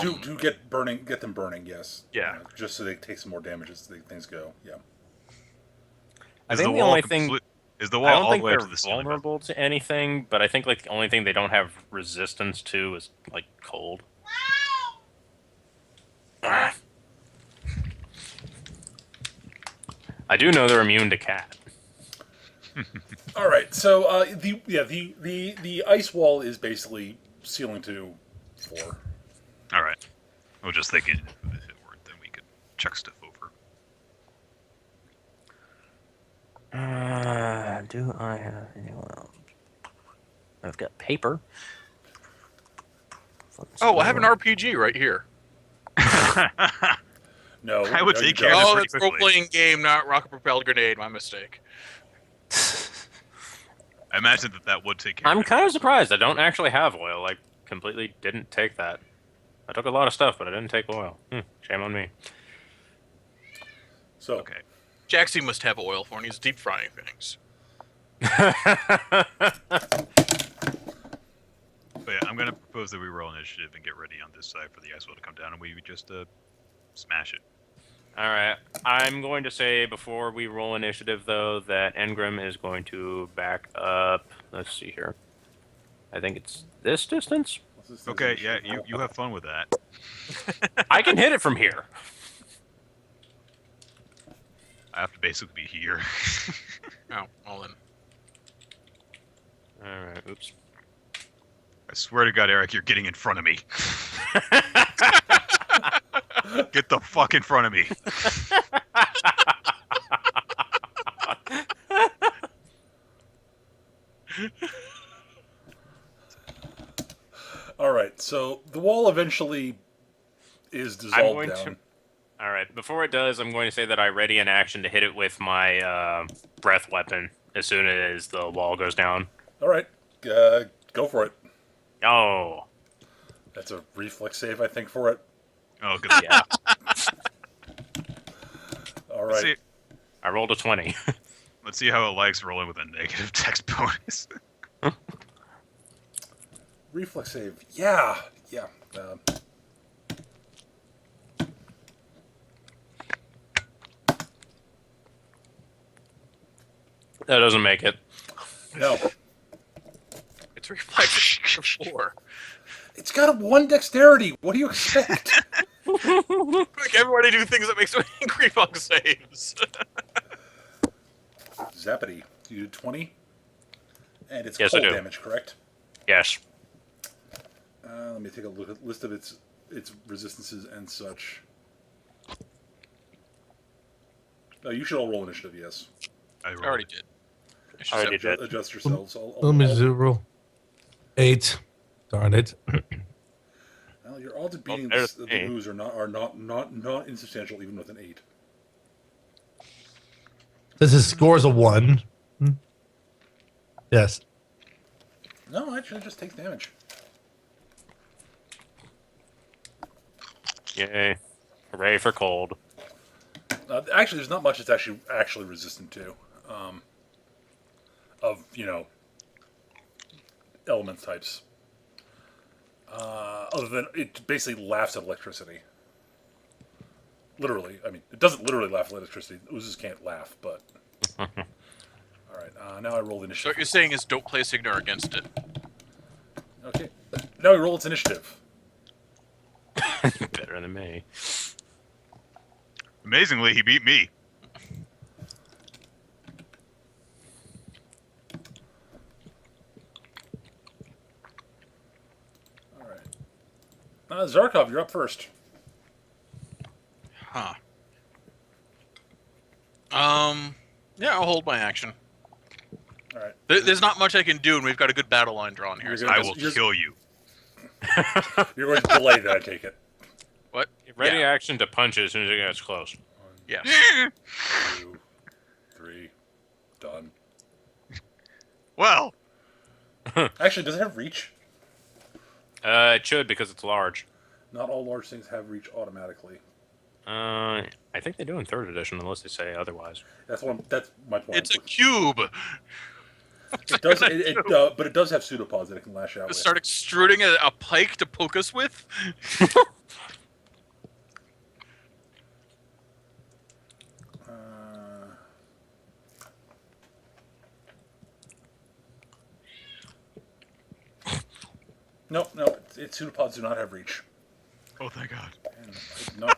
To get them burning, yes. Yeah. Just so they take some more damage as things go, yeah. I Is think the the wall only thing. is the I wall don't all the think way they're up to the ceiling? vulnerable to anything, but I think like the only thing they don't have resistance to is like cold. Ah. I do know they're immune to cat. All right. So the ice wall is basically ceiling to floor. All right. I was just thinking if it weren't, then we could chuck stuff over. Do I have any oil? I've got paper. Oh, I have an RPG right here. No, I would no, take you care don't. of it Oh, pretty that's quickly. role-playing game, not rocket-propelled grenade. My mistake. I imagine that would take care I'm of it. kind of surprised. I don't actually have oil. I completely didn't take that. I took a lot of stuff, but I didn't take oil. Shame on me. So Okay. Jaxie must have oil for when he's deep frying things. But yeah, I'm going to propose that we roll initiative and get ready on this side for the ice wall to come down, and we just smash it. All right. I'm going to say before we roll initiative, though, that Engram is going to back up. Let's see here. I think it's this distance. what's this Okay, initiative yeah, roll? you have fun with that. I can hit it from here. I have to basically be here. Oh, well then. All right. Oops. I swear to God, Eric, you're getting in front of me. Get the fuck in front of me. All right. So the wall eventually is dissolved going down. to- All right. Before it does, I'm going to say that I ready an action to hit it with my breath weapon as soon as the wall goes down. All right. Go for it. Oh. That's a reflex save, I think, for it. Oh, good. Yeah. All Let's right. see, I rolled a 20. let's see how it likes rolling with a negative text bonus. Reflex save. Yeah. Yeah. That doesn't make it. No. It's reflex 4. It's got a 1 dexterity. What do you expect? Like everybody do things that makes reflex saves. Zappity. You did 20? And it's Yes, I cold do. damage, correct? Yes. Let me take a look at list of its resistances and such. Oh, you should all roll initiative, yes. I I already rolled. did. I already did. Adjust yourselves. Let me zero. 8. Darn it. Well, your odds of beating there's the eight. ooze are not insubstantial, even with an 8. This is scores a 1. Yes. No, actually, it just takes damage. Yay. Hooray for cold. Actually, there's not much it's actually resistant to. Of element types. Other than it basically laughs at electricity. Literally, I mean, it doesn't literally laugh at electricity. Oozes can't laugh, but. All right, now I roll the So initiative. what you're saying is don't play Signar against it. Okay, now we roll its initiative. Better than me. Amazingly, he beat me. All right, Zarkov, you're up first. Huh. Yeah, I'll hold my action. All right, There's not much I can do, and we've got a good battle line drawn here. You're So gonna- I will kill you. you're going to delay that. I take it. what? Ready Yeah. action to punch it as soon as it gets close. Yes. 2, 3, done. Well, Actually, does it have reach? It should because it's large. Not all large things have reach automatically. I think they do in 3rd edition unless they say otherwise. That's my point. It's a cube. It does, but it does have pseudopods that it can lash out with. Start extruding a pike to poke us with. No, its pseudopods do not have reach. oh thank God. No.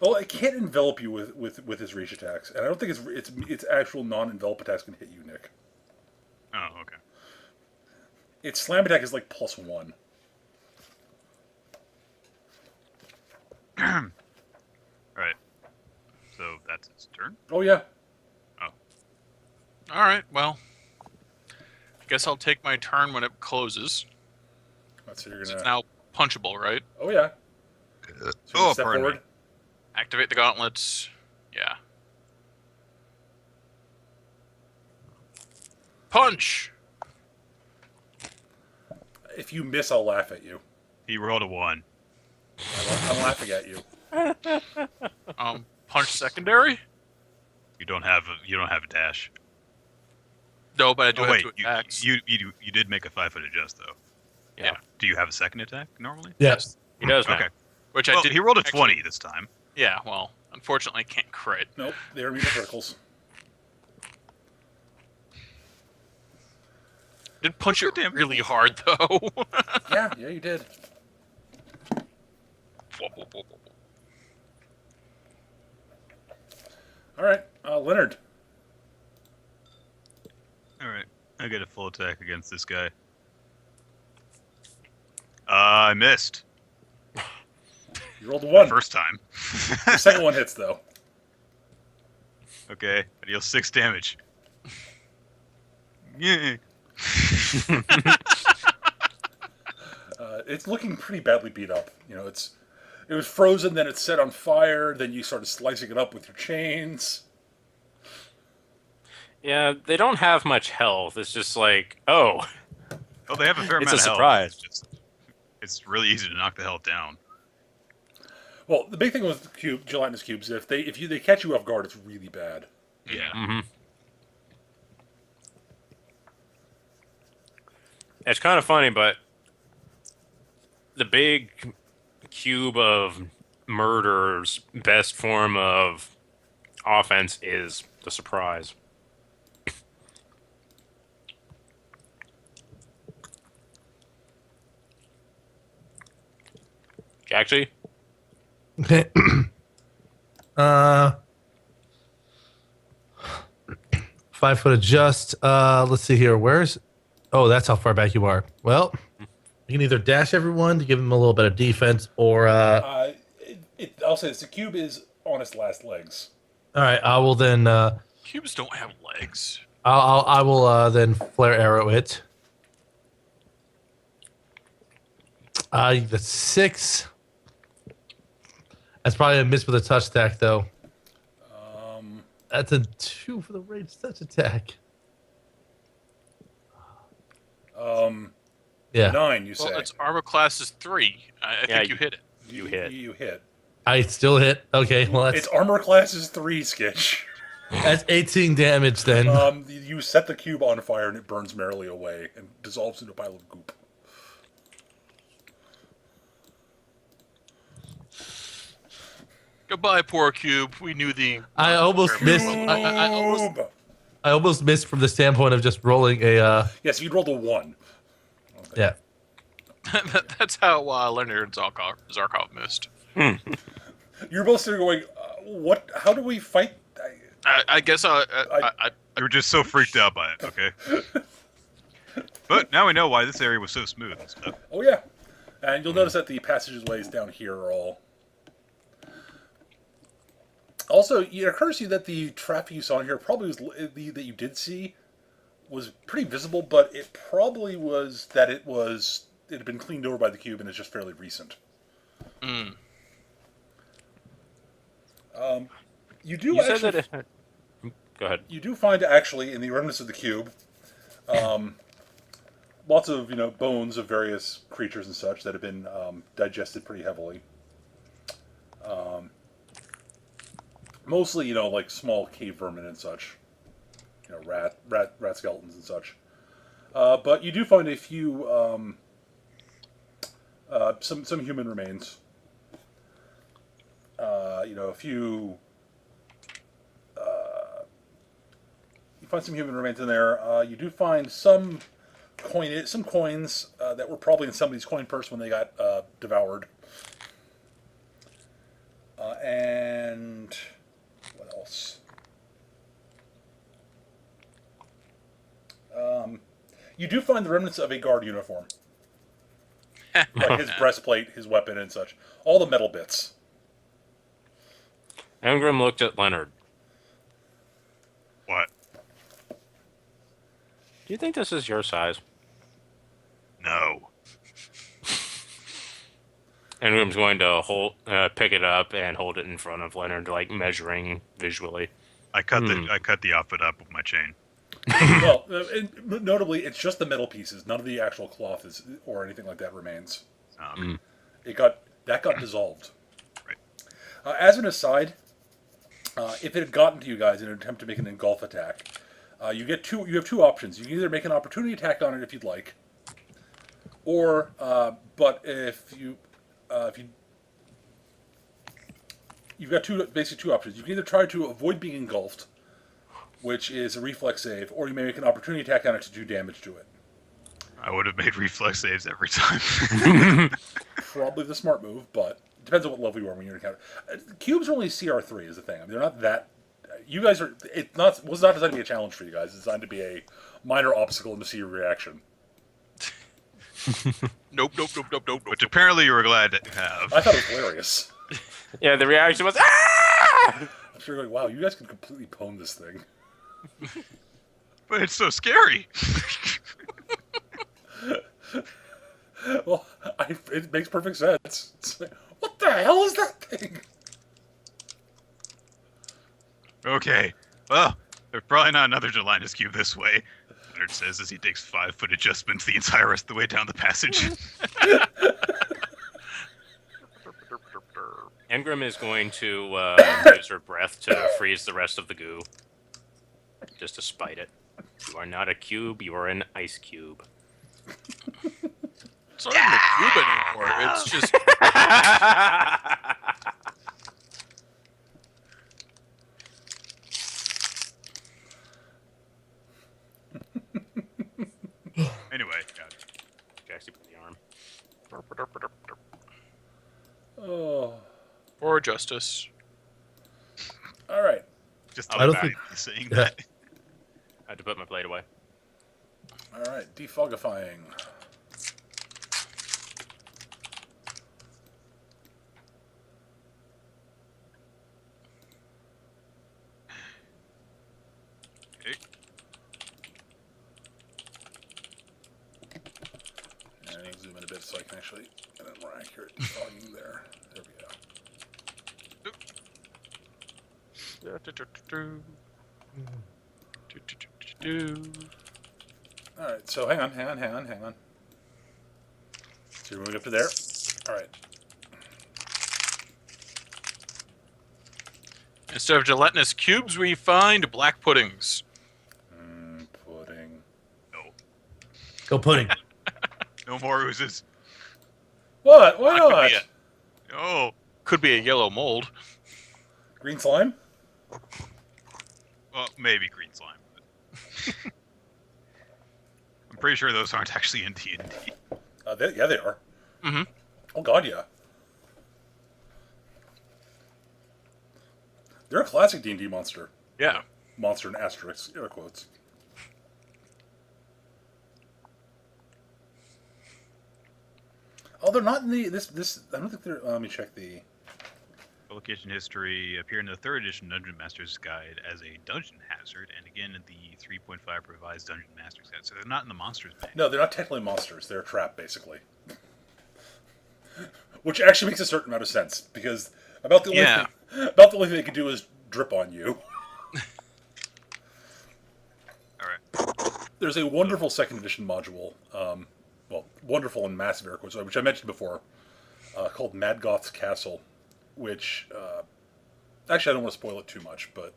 Well, can't envelop you with his reach attacks, and I don't think its actual non-envelop attacks can hit you, Nick. Oh, okay. Its slam attack is like +1. All right. So that's his turn. Oh yeah. Oh, All right. Well, I guess I'll take my turn when it closes. Let's see. You're 'Cause gonna. it's now punchable, right? Oh yeah. So oh, step pardon forward. me. Activate the gauntlets. Yeah. Punch. If you miss, I'll laugh at you. He rolled a 1. I'm laughing at you. Punch secondary. You don't have a dash. No, but I do Oh have wait, two attacks. you did make a 5-foot adjust though. Yeah. Do you have a second attack normally? Yes. He does now. Okay. Which Well, I did. he rolled a actually- 20 this time. Yeah. Well, unfortunately, I can't crit. Nope, they are mutant criticals. Did punch it Damn. really hard though. Yeah, you did. All right, Leonard. All right, I get a full attack against this guy. I missed You rolled a 1. first time. The second one hits though. Okay, I deal 6 damage. Yeah. It's looking pretty badly beat up. You know, it was frozen, then it's set on fire, then you started slicing it up with your chains. Yeah, they don't have much health. It's just like, oh, Oh, they have a fair It's amount a of health. surprise. It's really easy to knock the health down. Well, the big thing with gelatinous cubes, if they catch you off guard, it's really bad. Yeah. mm-hmm. It's kind of funny, but the big cube of murder's best form of offense is the surprise. Jaxie? Okay. 5-foot adjust. Let's see here. Oh, that's how far back you are. Well, you can either dash everyone to give them a little bit of defense, or I'll say this: the cube is on its last legs. all right. I will then. Cubes don't have legs. I will then flare arrow it. That's 6. That's probably a miss with a touch attack, though. That's a 2 for the ranged touch attack. Yeah, 9, you say? Well, its armor class is 3. I Yeah, think you hit it. You hit. You hit. I still hit. Okay, well Its that's armor class is 3, Skitch. 18 damage then. You set the cube on fire and it burns merrily away and dissolves into a pile of goop. Goodbye, poor cube. We knew the. I almost very missed. well. Cube! I almost missed from the standpoint of just rolling a. Yes, you rolled a 1. Yeah. That's how Leonard and Zarkov missed. You're both sitting going, what? How do we fight? I guess You were just so freaked out by it, okay? But now we know why this area was so smooth and stuff. Oh, yeah. And you'll notice that the passageways down here are all... Also, it occurs to you that the traffic you saw in here probably was that you did see was pretty visible, but it probably was that it had been cleaned over by the cube and is just fairly recent. Mm. You do You actually, said that. Go ahead. you do find actually in the remnants of the cube, lots of bones of various creatures and such that have been digested pretty heavily. Mostly, like small cave vermin and such, rat skeletons and such. But you do find a few some human remains. A few. You find some human remains in there. You do find some coins that were probably in somebody's coin purse when they got devoured. And what else? You do find the remnants of a guard uniform. Like his breastplate, his weapon, and such. All the metal bits. Angrim looked at Leonard. What? Do you think this is your size? No. Angrim's going to pick it up and hold it in front of Leonard, like measuring visually. I cut the outfit up with my chain. Well, notably, it's just the metal pieces. None of the actual cloth or anything like that remains. That got dissolved. Right. As an aside, if it had gotten to you guys in an attempt to make an engulf attack, you have two options. You can either make an opportunity attack on it if you'd like, or but if you've got basically two options. You can either try to avoid being engulfed, which is a reflex save, or you may make an opportunity attack on it to do damage to it. I would have made reflex saves every time. Probably the smart move, but it depends on what level you are when you're encounter. Cubes are only CR3 is the thing. I mean, they're not that. You guys are. Was not designed to be a challenge for you guys. It's designed to be a minor obstacle and to see your reaction. Nope. Which apparently you were glad to have. I thought it was hilarious. Yeah, the reaction was, ah! I'm sure you're like, wow, you guys can completely pwn this thing. But it's so scary. Well, it makes perfect sense. It's like, what the hell is that thing? Okay. Well, there's probably not another Gelinus cube this way. Leonard says as he takes 5-foot adjustments the entire rest of the way down the passage. Angrim is going to use her breath to freeze the rest of the goo. Just to spite it. You are not a cube, you are an ice cube. It's not even a cube anymore. It's just. Anyway, God. Jaxie put the arm. Oh. Or justice. All right. Just I don't about think- saying yeah. that. I had to put my plate away. All right. Defogifying. Okay. And I need to zoom in a bit so I can actually get a more accurate defogging there. There we go. All right. So hang on. So you're moving up to there. All right. Instead of gelatinous cubes, we find black puddings. Pudding. No. Go pudding. No more oozes. What? Why Could not? be No. Could be a yellow mold. Green slime? Well, maybe green slime. But I'm pretty sure those aren't actually in D&D. Yeah, they are. Mm-hmm. Oh God, yeah. They're a classic D&D monster. Yeah. Monster in asterisk, air quotes. Oh, they're not in the this. I don't think they're. Let me check the. Publication history appear in the 3rd edition Dungeon Master's Guide as a dungeon hazard, and again in the 3.5 revised Dungeon Master's Guide. So they're not in the monsters manual. No, they're not technically monsters. They're a trap, basically. Which actually makes a certain amount of sense because about the only thing they can do is drip on you. All right. There's a wonderful 2nd edition module, well, wonderful and massive air quotes, which I mentioned before, called Mad Goth's Castle, which, actually I don't want to spoil it too much, but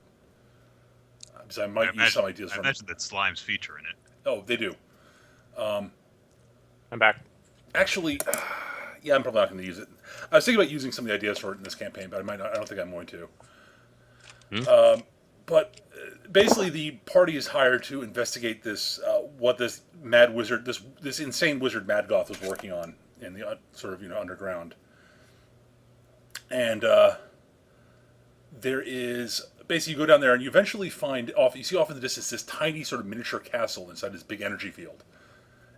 because I might use some ideas I from imagine that slimes feature in it. Oh, they do. I'm back. Actually, yeah, I'm probably not going to use it. I was thinking about using some of the ideas for it in this campaign, but I might not. I don't think I'm going to. But basically, the party is hired to investigate this, what this mad wizard, this insane wizard Mad Goth was working on in the sort of underground. And there is basically you go down there and you eventually find off. You see off in the distance this tiny sort of miniature castle inside this big energy field.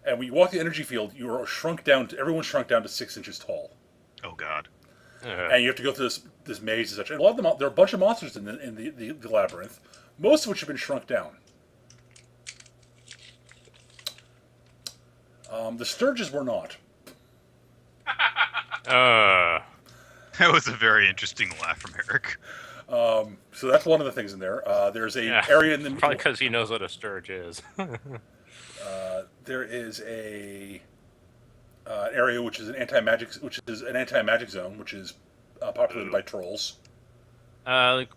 And when you walk the energy field, you are shrunk down. Everyone's shrunk down to 6 inches tall. Oh God. And you have to go through this maze and such. And a lot of them, there are a bunch of monsters in the labyrinth, most of which have been shrunk down. The Sturges were not. That was a very interesting laugh from Eric. So that's one of the things in there. There's a area in the Probably because he knows what a sturge is. there is a area which is an anti-magic zone, which is populated by trolls.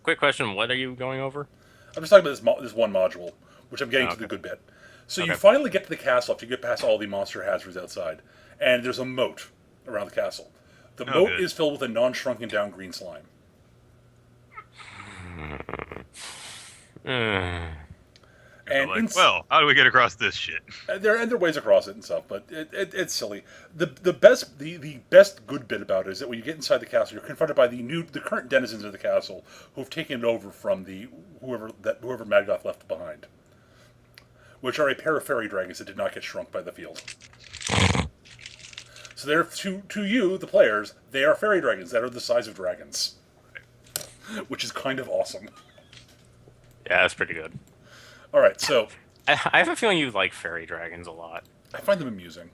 Quick question: what are you going over? I'm just talking about this one module, which I'm getting to the good bit. So you finally get to the castle after you get past all the monster hazards outside, and there's a moat around the castle. The moat is filled with a non-shrunken down green slime. And well, how do we get across this shit? There are ways across it and stuff, but it's silly. The best good bit about it is that when you get inside the castle, you're confronted by the current denizens of the castle who've taken it over from whoever Maggoth left behind, which are a pair of fairy dragons that did not get shrunk by the field. So they're to you, the players, they are fairy dragons that are the size of dragons, which is kind of awesome. Yeah, that's pretty good. All right, so I have a feeling you like fairy dragons a lot. I find them amusing.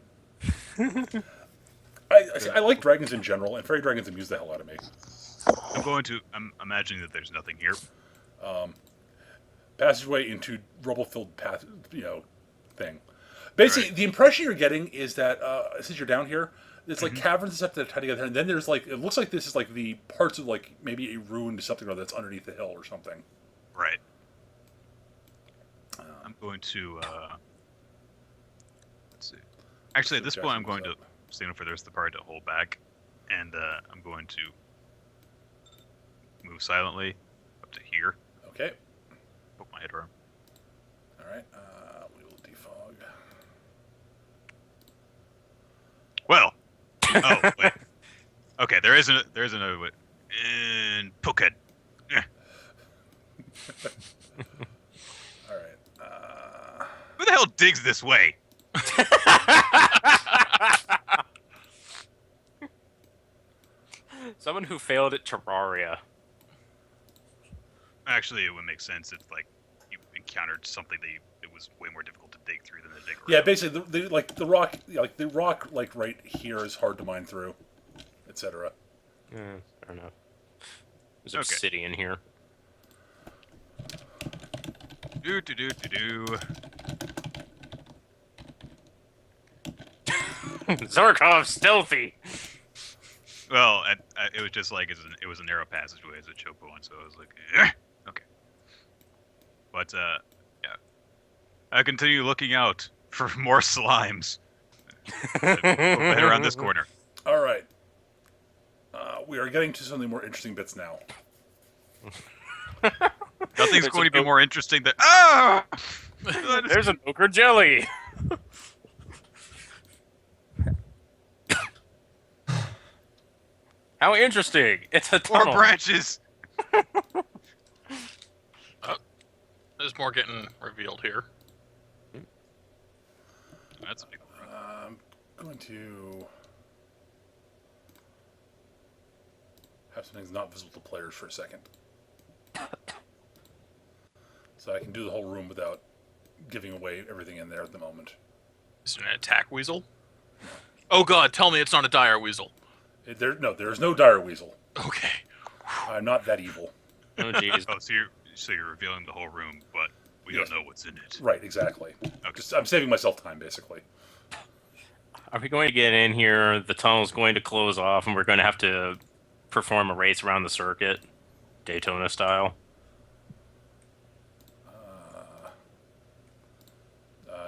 I like dragons in general, and fairy dragons amuse the hell out of me. I'm imagining that there's nothing here. Passageway into rubble-filled path, thing. Basically, the impression you're getting is that since you're down here, it's like caverns and stuff that are tied together, and then there's it looks like this is like the parts of maybe a ruined something or other that's underneath the hill or something. Right. I'm going to let's see. Actually, at this point, I'm going to signal for the rest of the party to hold back, and I'm going to move silently up to here. Okay. Poke my head around. All right. We will defog. Well. Oh wait. Okay, there is another way. And poke head. All right. Who the hell digs this way? Someone who failed at Terraria. Actually, it would make sense if you encountered something that it was way more difficult to dig through than to dig around. Yeah, basically, the rock right here is hard to mine through, etc. Fair enough. There's obsidian here. Do. Zarkov stealthy. Well, it was just it was a narrow passageway as a choke point, so I was like, okay. But yeah, I continue looking out for more slimes. Right around this corner. All right. We are getting to something more interesting bits now. Nothing's going to be more interesting than There's an ochre jelly. How interesting! It's a tunnel. More branches. There's more getting revealed here. That's a big one. I'm going to have some things not visible to players for a second. So I can do the whole room without giving away everything in there at the moment. Is it an attack weasel? Oh god, tell me it's not a dire weasel. There is no dire weasel. Okay. I'm not that evil. Oh jeez. Oh, so you're revealing the whole room, but we don't know what's in it. Right, exactly. I'm saving myself time, basically. Are we going to get in here? The tunnel's going to close off, and we're going to have to perform a race around the circuit, Daytona style.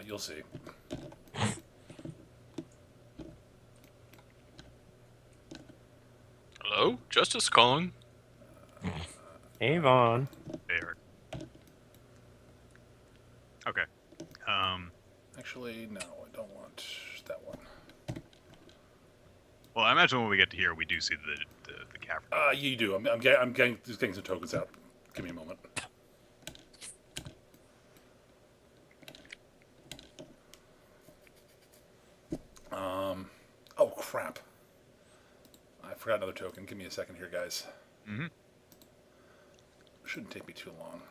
You'll see. Hello? Justice calling. Avon. There. Okay. Actually, no, I don't want that one. Well, I imagine when we get to here, we do see the cavern. You do. I'm getting some tokens out. Give me a moment. Oh crap! I forgot another token. Give me a second here, guys. Mm-hmm. Shouldn't take me too long.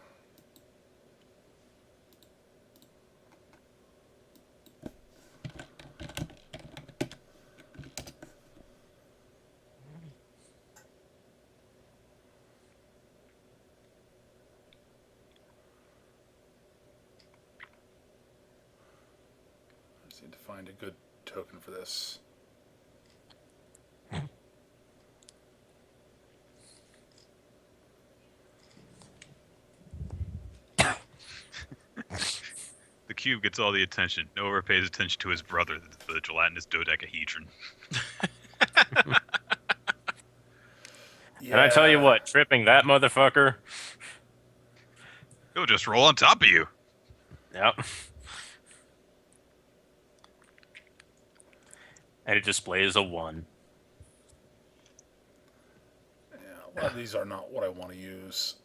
I just need to find a good token for this. The cube gets all the attention. No one pays attention to his brother, the gelatinous dodecahedron. And I tell you what, tripping that motherfucker. He'll just roll on top of you. Yep. And it displays a 1. Yeah, a lot of these are not what I want to use.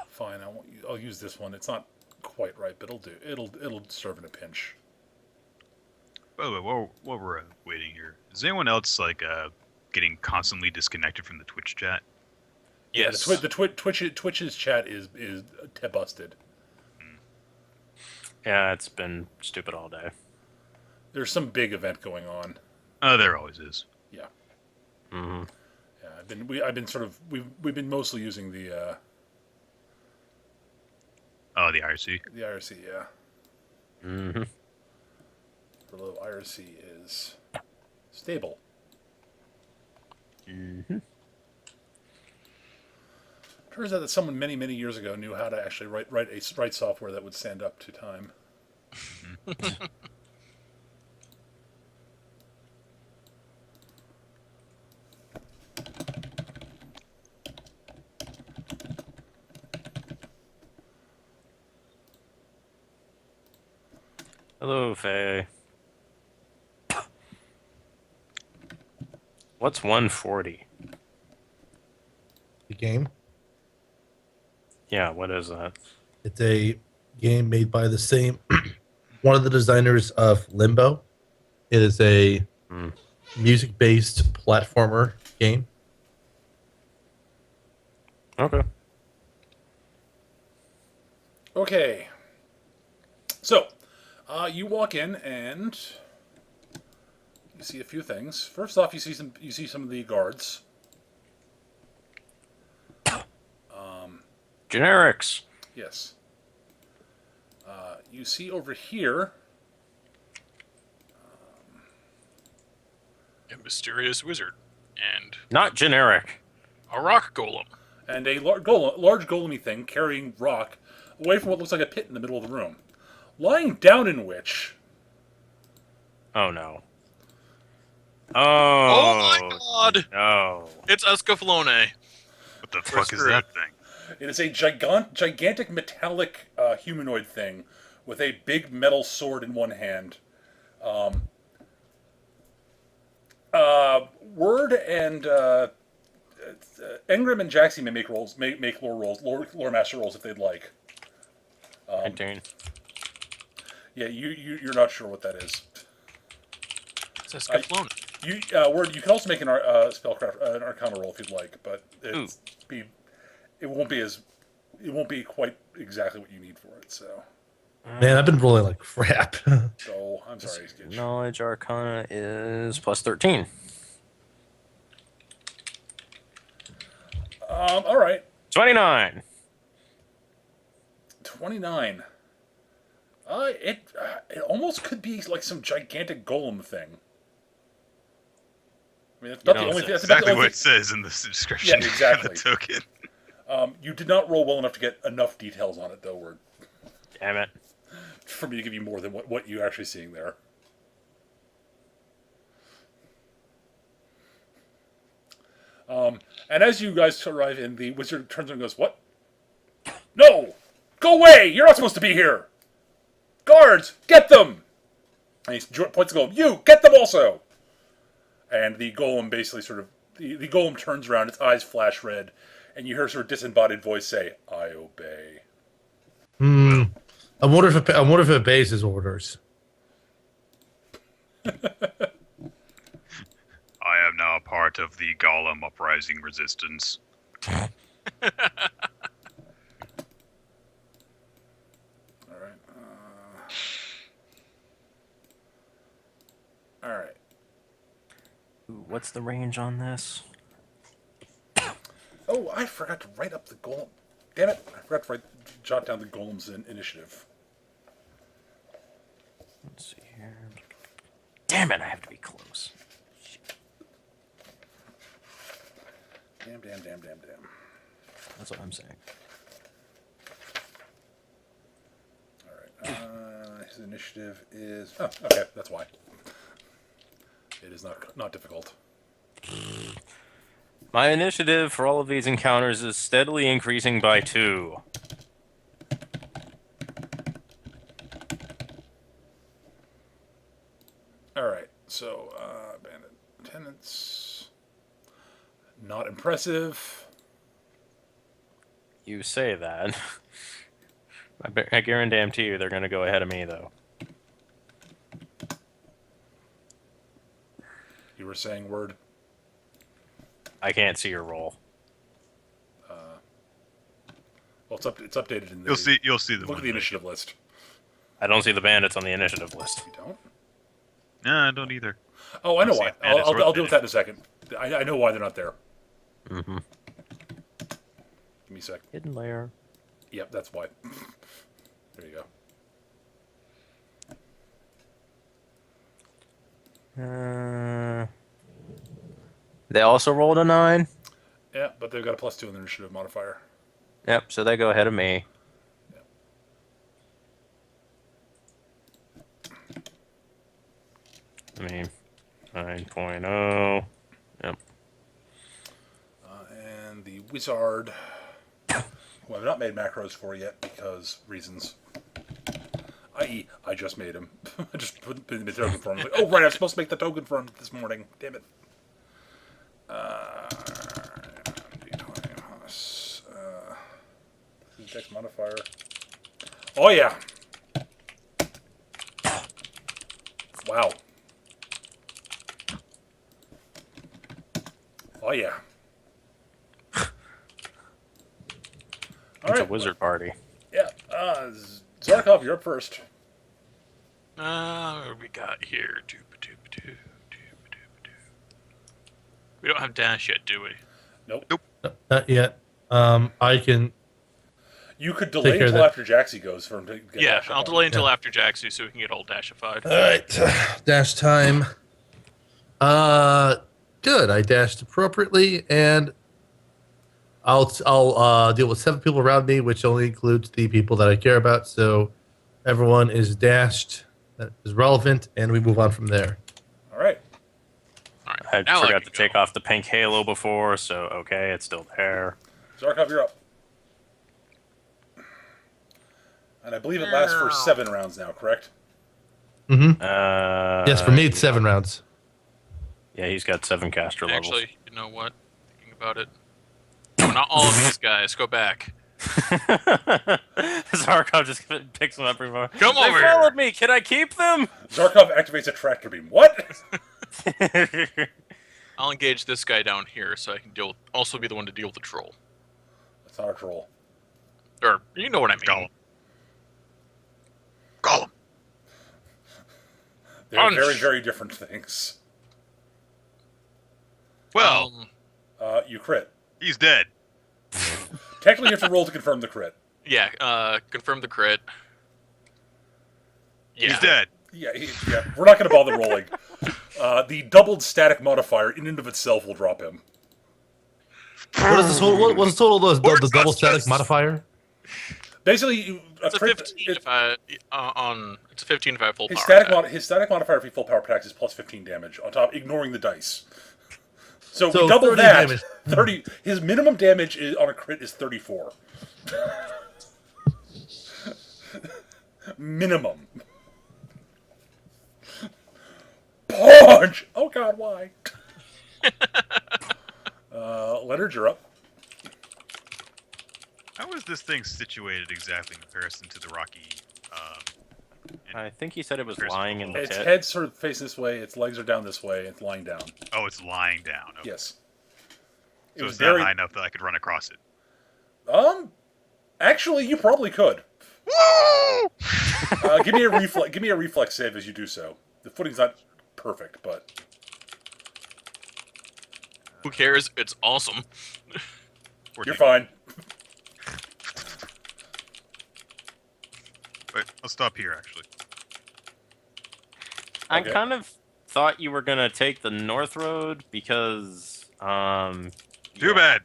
Fine, I'll use this one. It's not quite right, but it'll do. It'll serve in a pinch. By the way, while we're waiting here, is anyone else getting constantly disconnected from the Twitch chat? Yes. Yeah, the Twitch's chat is busted. Yeah, it's been stupid all day. There's some big event going on. There always is. Yeah. Mm-hmm. Yeah, we've been mostly using the Oh, the IRC. the IRC. Yeah. Mm-hmm. Although IRC is stable. Mm-hmm. Turns out that someone many years ago knew how to actually write software that would stand up to time. Hello, Faye. What's 140? The game. Yeah, what is that? It's a game made by the same one of the designers of Limbo. It is a music-based platformer game. Okay. Okay. So, you walk in and you see a few things. First off, you see some of the guards. Generics. Yes. You see over here. A mysterious wizard and Not generic. a rock golem. And a large golemy thing carrying rock away from what looks like a pit in the middle of the room. Lying down in which... Oh, no. Oh, Oh, my god! no. It's Escaflowne. What the fuck is screwed. that thing? It is a gigantic metallic humanoid thing with a big metal sword in one hand. Word and Engram and Jaxie may make rolls, make lore master rolls if they'd like. 19. Yeah, you're not sure what that is. It's Escaflowne. Word, you can also make an spellcraft an Arcana roll if you'd like, but it won't be quite exactly what you need for it. So, Man, I've been rolling like crap. so I'm sorry, Skitch. Knowledge Arcana is plus 13. All right, 29. 29. It almost could be like some gigantic golem thing. I mean, that's about the only thing. That's about Exactly the only what it thing. says in the description Yeah, exactly. of the token. You did not roll well enough to get enough details on it, though, Word, Damn it. for me to give you more than what you're actually seeing there. And as you guys arrive in, the wizard turns and goes, "What? No! Go away! You're not supposed to be here! Guards, get them!" And he points to go, "You, get them also!" And the golem basically the golem turns around, its eyes flash red, and you hear sort of disembodied voice say, "I obey." I wonder if it obeys his orders. I am now part of the Golem Uprising Resistance. All right. All right. Ooh, what's the range on this? Oh, I forgot to write up the golem. Damn it! I forgot to jot down the golem's initiative. Let's see here. Damn it! I have to be close. Shit. Damn. That's what I'm saying. All right. His initiative is. Oh, okay. That's why. It is not difficult. My initiative for all of these encounters is steadily increasing by 2. All right. So, bandit tenants. Not impressive. You say that. I guarantee you they're going to go ahead of me, though. You were saying word. I can't see your roll. Well, it's updated in the. You'll see the Look one at the initiative list. I don't see the bandits on the initiative list. You don't? No, I don't either. Oh, I know Let's see why. if bandits I'll worth deal with that in a second. I know why they're not there. Mm-hmm. Give me a sec. Hidden layer. Yep, that's why. There you go. They also rolled a 9. Yeah, but they've got a +2 in their initiative modifier. Yep, so they go ahead of me. I mean, 9.0. Yep. And the wizard, who I've not made macros for yet because reasons. I.e., I just made him. I just put the token for him. Like, oh, right, I'm supposed to make the token for him this morning. Damn it. D20 plus, dex modifier. Oh, yeah. Wow. Oh, yeah. It's a wizard party. Yeah. Zarkov, you're up first. What do we got here? We don't have dash yet, do we? Nope. Not yet. I can. You could delay care of until that. after Jaxie goes for him to get Yeah, dash up I'll on. delay until after Jaxie so we can get old dashified. All right, dash time. Good. I dashed appropriately, and I'll deal with 7 people around me, which only includes the people that I care about. So everyone is dashed. That is relevant, and we move on from there. All right. All right, I now forgot to can take go. off the pink halo before, so okay, it's still there. Zarkov, you're up. And I believe it lasts for 7 rounds now, correct? Mm-hmm. Yes, for me, it's 7 rounds. Yeah, he's got 7 caster levels. Actually, you know what? Thinking about it. No, not all of these guys. Go back. Zarkov just picks them up everywhere. Come over They here. followed me. Can I keep them? Zarkov activates a tractor beam. What? I'll engage this guy down here so I can also be the one to deal with the troll. That's not a troll. Or, you know what I mean. Golem. They're Punch. very, very different things. Well, You crit. he's dead. Technically, you have to roll to confirm the crit. Yeah, confirm the crit. Yeah. He's dead. Yeah, we're not going to bother rolling. The doubled static modifier in and of itself will drop him. What is the total? What's the total of the double static modifier? Basically, It's a 15 if I it's a 15 if I have full his power. attack. his static modifier if he full power attacks is plus 15 damage on top, ignoring the dice. So So we double 30 that. damage. 30. His minimum damage on a crit is 34. Minimum. Punch! Oh god, why? Leonard, you're up. How is this thing situated exactly in comparison to the rocky? I think he said it was Chris lying in the Its pit. head's sort of facing this way. Its legs are down this way. It's lying down. Oh, it's lying down. Okay. Yes. It So was it's not high enough that I could run across it. Actually, you probably could. Woo! Give me a reflex. Give me a reflex save as you do so. The footing's not perfect, but Who cares? It's awesome. 14. you're fine. Wait, I'll stop here actually. I Okay. kind of thought you were gonna take the north road because Too bad.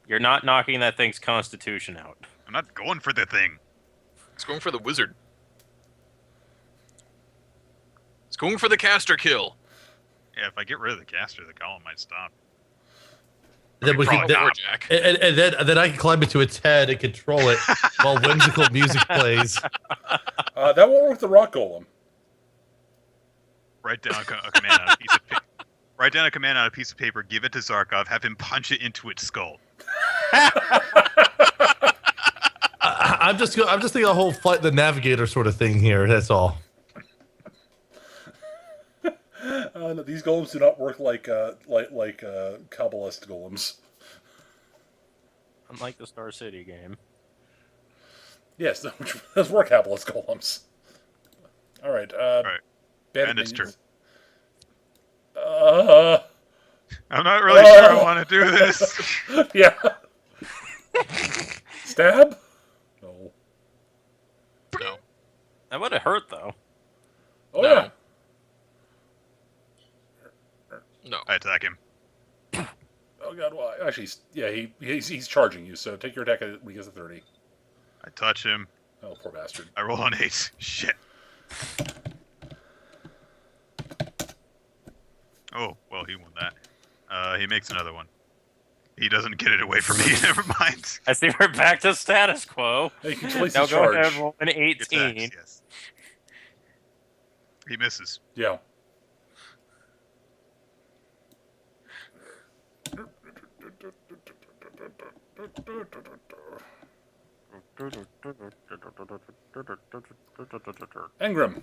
you're not knocking that thing's constitution out. I'm not going for the thing. It's going for the wizard. It's going for the caster kill. Yeah, if I get rid of the caster, the golem might stop. Then we Probably can, more, Jack. and then I can climb into its head and control it while whimsical music plays. That won't work with the rock golem. Write down a command on a piece of paper. Write down a command on a piece of paper. Give it to Zarkov. Have him punch it into its skull. I'm just thinking a whole fight the navigator sort of thing here. That's all. No, these golems do not work like Kabbalist golems. Unlike the Star City game. Yes, those were Kabbalist golems. All right. All right. Bandit Bandit's minions. I'm not really sure I want to do this. Yeah. Stab? No. No. That would have hurt though. Oh No. yeah. No. I attack him. Oh god. Well, actually, he's charging you. So take your attack when he gets to 30. I touch him. Oh, poor bastard. I roll on 8. Shit. Oh, well, he won that. He makes another one. He doesn't get it away from me. Never mind. I see we're back to status quo. Hey, he completes Now his go ahead charge. and roll an 18. Attacks, yes. He misses. Yeah. Engram.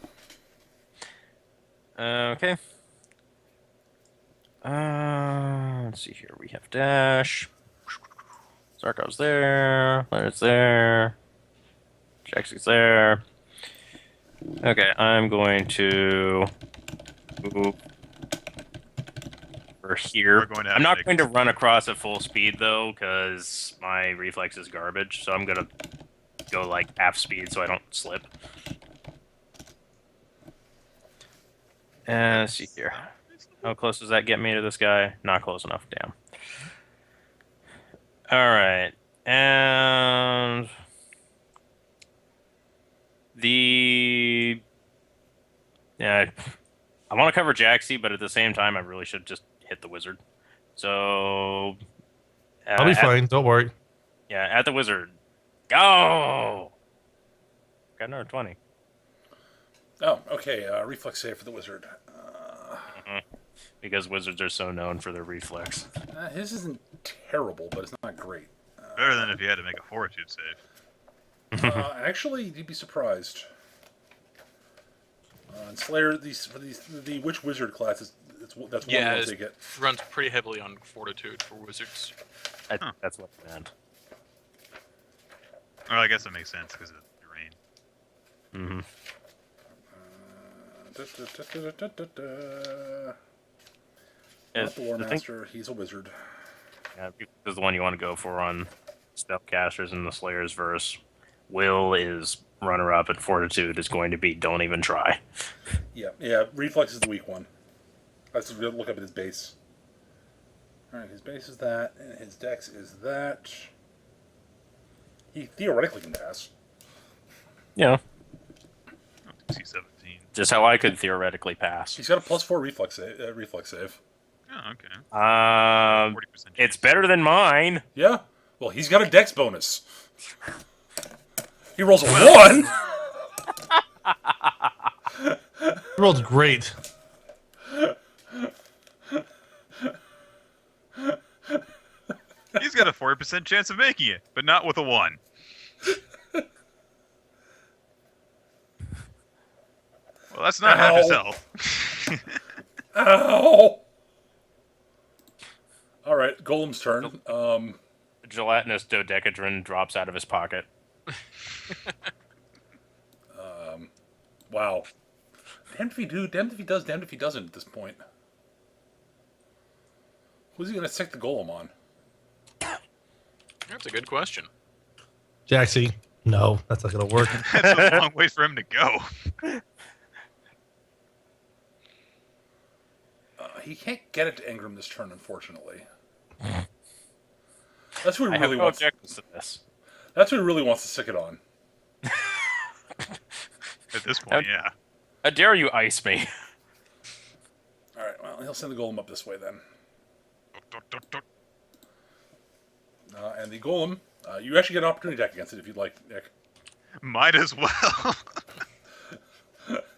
Okay. Let's see here. We have dash. Zarkov's there. Leonard's there. Jaxie's there. Okay, I'm going to move over here. We're going to have I'm to not make going to this- run across at full speed though, because my reflex is garbage. So I'm gonna go like half speed so I don't slip. And let's see here. How close does that get me to this guy? Not close enough. Damn. All right, and I want to cover Jaxie, but at the same time, I really should just hit the wizard. So I'll be fine. Don't worry. Yeah, at the wizard. Go. Got another 20. Oh, okay. Reflex save for the wizard. Because wizards are so known for their reflex. His isn't terrible, but it's not great. Better than if you had to make a fortitude save. Actually, you'd be surprised. And Slayer, the witch wizard class that's one Yeah, of the ones it's- they get. Runs pretty heavily on fortitude for wizards. I think that's what I meant. Well, I guess that makes sense because of the rain. Not the War The thing- Master, he's a wizard. Yeah, this is the one you want to go for on Spellcasters in the Slayer's verse. Will is runner-up, and Fortitude is going to be don't even try. Yeah, reflex is the weak one. Let's look up at his base. Alright, his base is that, and his dex is that. He theoretically can pass. Yeah, DC-17. just how I could theoretically pass. He's got a +4 reflex save. Oh, okay. 40% chance. It's better than mine. Yeah. Well, he's got a dex bonus. He rolls a 1! He rolled great. got a 40% chance of making it, but not with a 1. Well, that's not half his Ow. health. Ow! All right, Golem's turn. Gelatinous dodecadron drops out of his pocket. Wow. Damned if he do, damned if he does, damned if he doesn't at this point. Who's he going to stick the Golem on? That's a good question. Jaxie. No, that's not going to work. That's a long way for him to go. He can't get it to Ingram this turn, unfortunately. That's who he I have really no wants. objections to this. That's who he really wants to stick it on. At this point, yeah. How dare you ice me? All right, well, he'll send the Golem up this way then. And the Golem, you actually get an opportunity attack against it if you'd like, Nick. Might as well.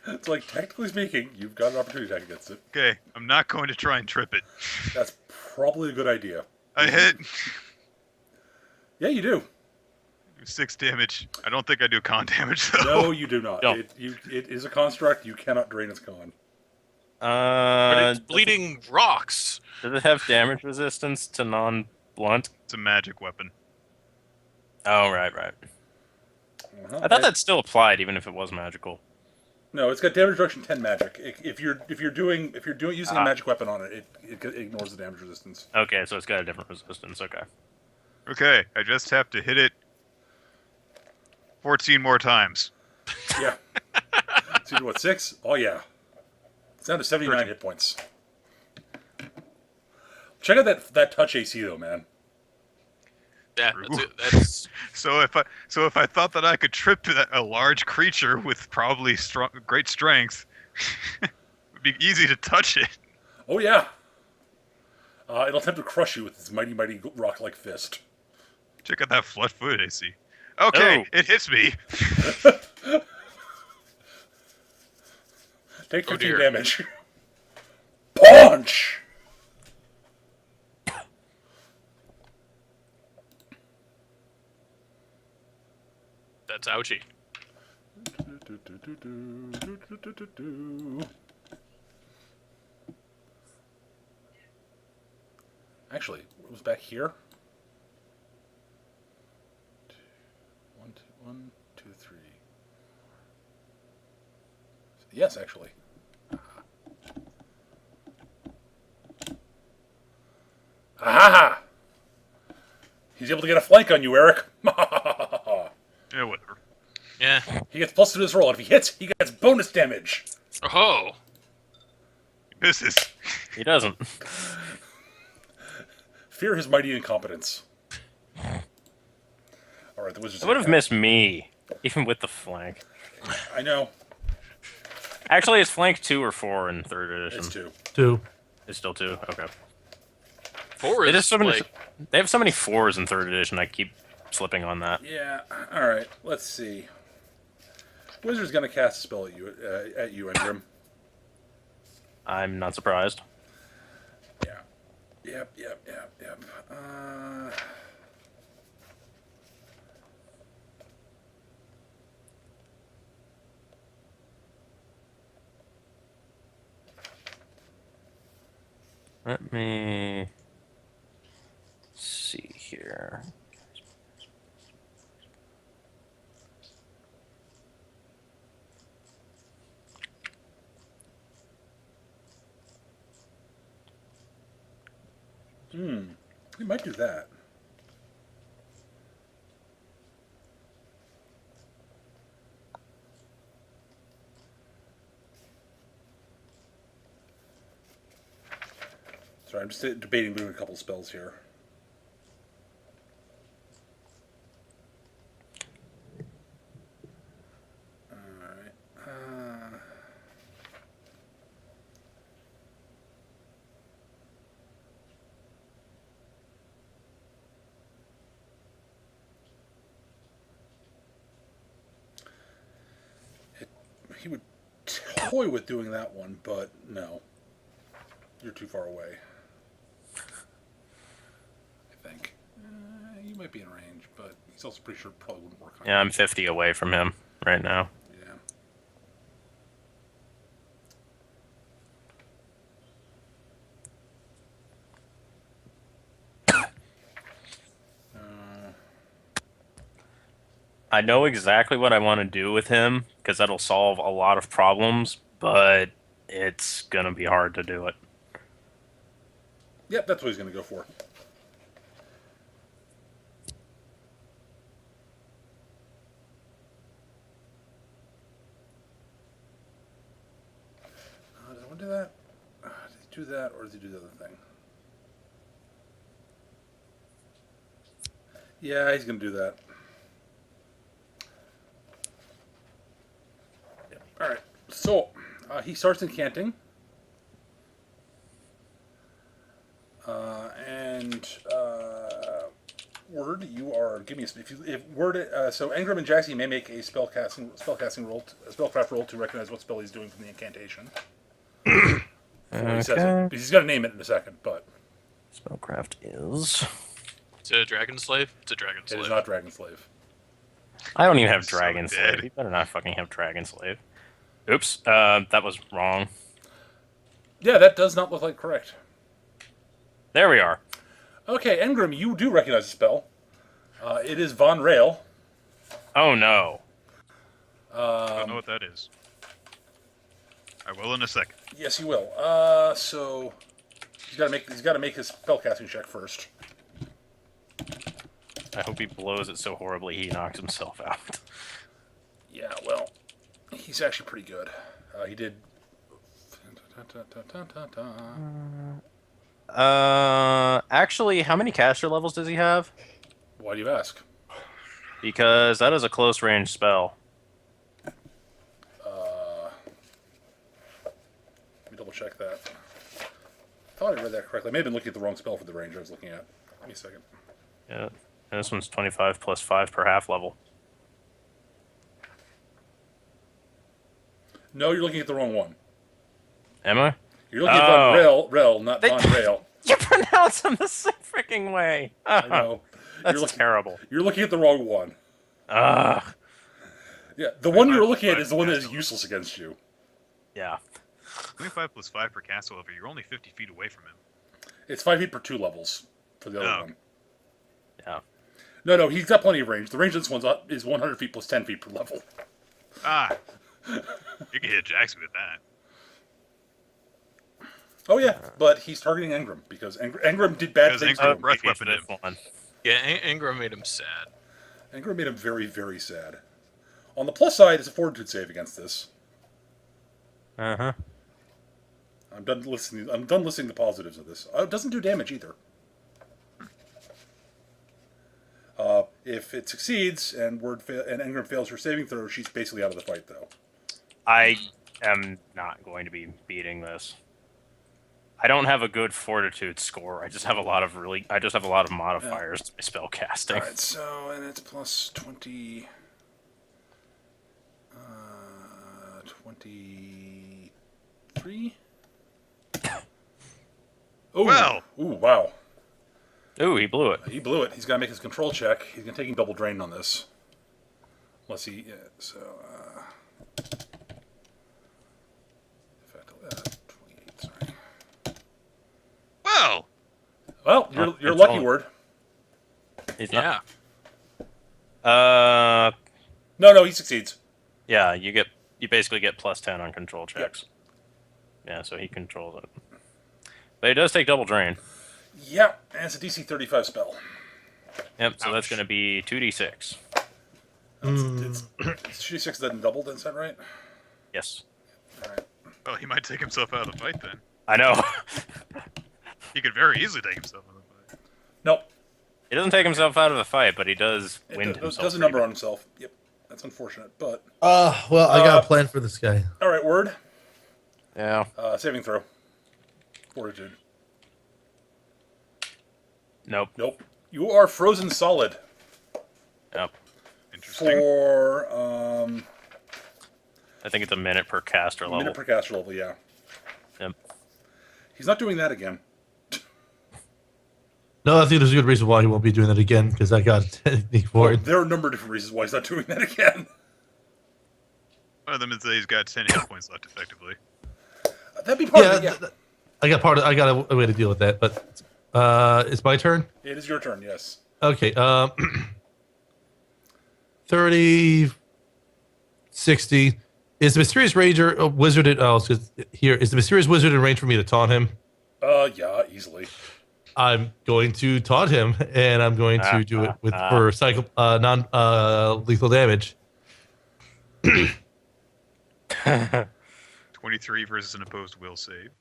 It's like, technically speaking, you've got an opportunity attack against it. Okay, I'm not going to try and trip it. That's probably a good idea. I hit. Yeah, you do. 6 damage. I don't think I do con damage, though. No, you do not. No. It is a construct. You cannot drain its con. But it's bleeding rocks. Does it have damage resistance to non-blunt? It's a magic weapon. Oh, right. Uh-huh. I thought that still applied, even if it was magical. No, it's got damage reduction 10 magic. If you're using a magic weapon on it, it ignores the damage resistance. Okay, so it's got a different resistance. Okay. Okay, I just have to hit it 14 more times. Yeah. So you do what, 6? Oh yeah. It's down to 79 13. hit points. Check out that touch AC though, man. Yeah, that's So if I thought that I could trip a large creature with probably great strength, it would be easy to touch it. Oh yeah. It'll attempt to crush you with its mighty rock-like fist. Check out that flat-footed AC. Okay, Oh. it hits me. Take 15 dear. damage. Punch! that's ouchie. Actually, it was back here. 1, 2, 3. Yes, actually. Aha! He's able to get a flank on you, Eric. Yeah, whatever. Yeah. He gets plus to his roll, and if he hits, he gets bonus damage. Oh. Misses. He doesn't. Fear his mighty incompetence. All right, the wizard's. It would have missed me, even with the flank. I know. Actually, it's flank 2 or 4 in 3rd edition. It's 2. 2. It's still 2? Okay. 4 They, is just so many, like, they have so many 4s in 3rd edition, I keep slipping on that. Yeah. All right. Let's see. Wizard's gonna cast a spell at you, Ingram. I'm not surprised. Yeah. Yep. Let me see here. We might do that. Sorry, I'm just debating doing a couple spells here. Alright. He would toy with doing that one, but no. You're too far away. I think. might be in range, but he's also pretty sure it probably wouldn't work on Yeah, I'm 50 away from him right now. Yeah. I know exactly what I want to do with him because that'll solve a lot of problems, but it's gonna be hard to do it. Yep, that's what he's going to go for. Does he want to do that? Does he do that, or does he do the other thing? Yeah, he's going to do that. Yep. All right. So he starts incanting. Word, you are give me if word. So Engram and Jaxie may make a spellcasting roll, a spellcraft roll to recognize what spell he's doing from the incantation. Before he says it, he's going to name it in a second, but Spellcraft is. It's a dragon slave. It's a dragon it slave. is not Dragon Slave. I don't even have So Dragon dead. Slave. You better not fucking have Dragon Slave. Oops, that was wrong. Yeah, that does not look like correct. There we are. Okay, Engram, you do recognize the spell. It is Von Rail. Oh no. I don't know what that is. I will in a second. Yes, you will. So he's got to make his spellcasting check first. I hope he blows it so horribly he knocks himself out. Yeah, well, he's actually pretty good. He did. Actually, how many caster levels does he have? Why do you ask? Because that is a close range spell. Let me double check that. I thought I read that correctly. I may have been looking at the wrong spell for the range I was looking at. Give me a second. Yeah, and this one's 25 plus 5 per half level. No, you're looking at the wrong one. Am I? You're looking at Oh. Von Rail, not They- Von Rail. You pronounce them the same freaking way. I know. That's terrible. You're looking at the wrong one. Ugh. Yeah, the one you're looking at is the one that is useless against you. Yeah. 25 plus 5 per castle level. You're only 50 feet away from him. It's 5 feet per 2 levels for the other Oh. one. Yeah. No, he's got plenty of range. The range of this one's is 100 feet plus 10 feet per level. Ah! You can hit Jackson with that. Oh yeah, but he's targeting Engram because Engram did bad Because things to Engram- him. breath Maybe it's weapon this one. Yeah, Ingram made him sad. Engram made him very, very sad. On the plus side, it's a fortitude save against this. Uh-huh. I'm done listening to the positives of this. It doesn't do damage either. If it succeeds and and Engram fails her saving throw, she's basically out of the fight, though. I am not going to be beating this. I don't have a good fortitude score. I just have a lot of modifiers to my spell casting. All right, so and it's plus 20. 23. Oh Well. Ooh, wow. Ooh, he blew it. He blew it. He's got to make his control check. He's going to take double drain on this. Unless he... Yeah, so... effect, 28, sorry. Well! Well, Oh, your it's lucky only- word. He's Yeah. not. No, he succeeds. Yeah, you basically get plus 10 on control checks. Yeah, so he controls it. But he does take double drain. Yeah, and it's a DC 35 spell. Yep, so that's Ouch. going to be 2d6. It's 2d6 doesn't double, is that right? Yes. All right. Well, he might take himself out of the fight then. I know. He could very easily take himself out of the fight. Nope. He doesn't take himself out of the fight, but he does It wind does, himself. does a pretty number bad. on himself. Yep. That's unfortunate, but... Well, I got a plan for this guy. All right, word. Yeah. Saving throw. Fortitude. Nope. Nope. You are frozen solid Yep. Interesting. for I think it's a minute per caster a level. minute per caster level, yeah. Yep. He's not doing that again. No, I think there's a good reason why he won't be doing that again, because I got a technique for Well, it. there are a number of different reasons why he's not doing that again. One of them is that he's got 10 hit points left, effectively. That'd be part Yeah, of it, yeah. I got a way to deal with that, but it's my turn? It is your turn, yes. Okay, 30, 60. Is the mysterious ranger wizard here? Is the mysterious wizard in range for me to taunt him? Yeah, easily. I'm going to taunt him, and I'm going to do it for non lethal damage. 23 versus an opposed will save.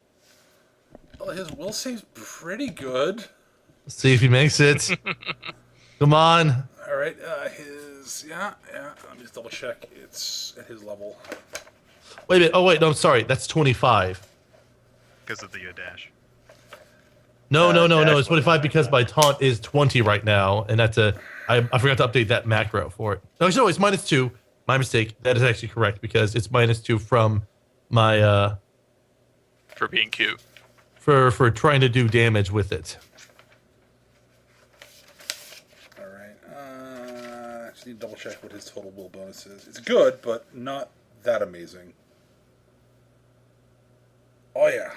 Well, his will save's pretty good. Let's see if he makes it. Come on. All right, yeah. Let me just double check. It's at his level. Wait a minute. Oh wait, no, I'm sorry. That's 25. Because of the dash. No. dash It's 25 because my taunt is 20 right now, and that's I forgot to update that macro for it. No, it's -2. My mistake. That is actually correct because it's -2 from my For being cute. for trying to do damage with it. All right. I just need to double check what his total will bonus is. It's good, but not that amazing. Oh yeah.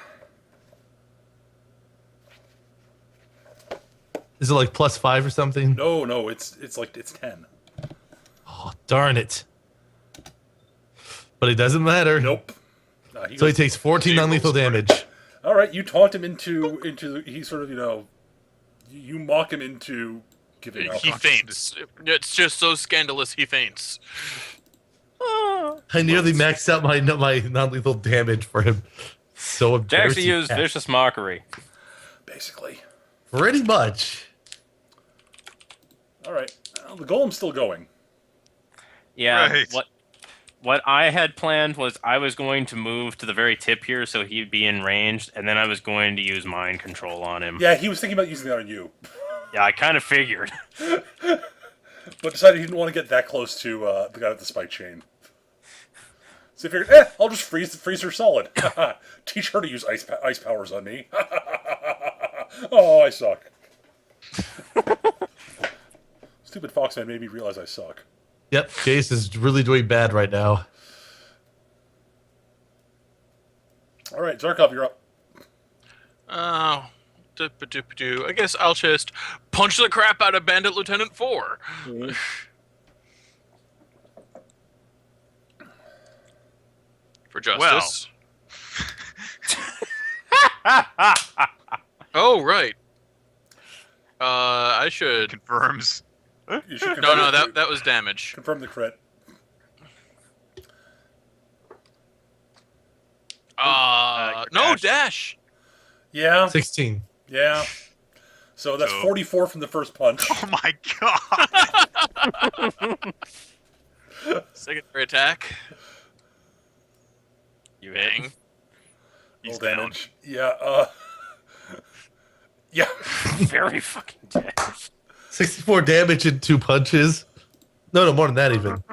Is it like +5 or something? No, it's 10. Oh, darn it. But it doesn't matter. Nope. So he takes 14 non-lethal damage. All right, you taunt him into he sort of you mock him into giving up. He faints. It's just so scandalous. He faints. I nearly maxed out my non-lethal damage for him. So embarrassing. Jaxie used vicious mockery. Basically. Pretty much. All right, well, the golem's still going. Yeah. Right. What I had planned was I was going to move to the very tip here so he'd be in range, and then I was going to use mind control on him. Yeah, he was thinking about using that on you, Yeah, I kind of figured. but decided he didn't want to get that close to the guy with the spike chain. So he figured, I'll just freeze her solid. Teach her to use ice powers on me. Oh, I suck. Stupid Foxman made me realize I suck. Yep, Jace is really doing bad right now. All right, Zarkov, you're up. Oh, doop-a-doop-a-doo. I guess I'll just punch the crap out of Bandit Lieutenant 4. For justice. Oh, right. I should... Confirms. You should No, that was damage. confirm the crit. No, dash. dash. Yeah, 16. yeah. So that's So- 44 from the first punch. Oh my god! Secondary attack. You Bang. hit. He's Roll down. damage. Yeah, yeah. Very fucking dead. 64 damage in 2 punches. No, more than that even.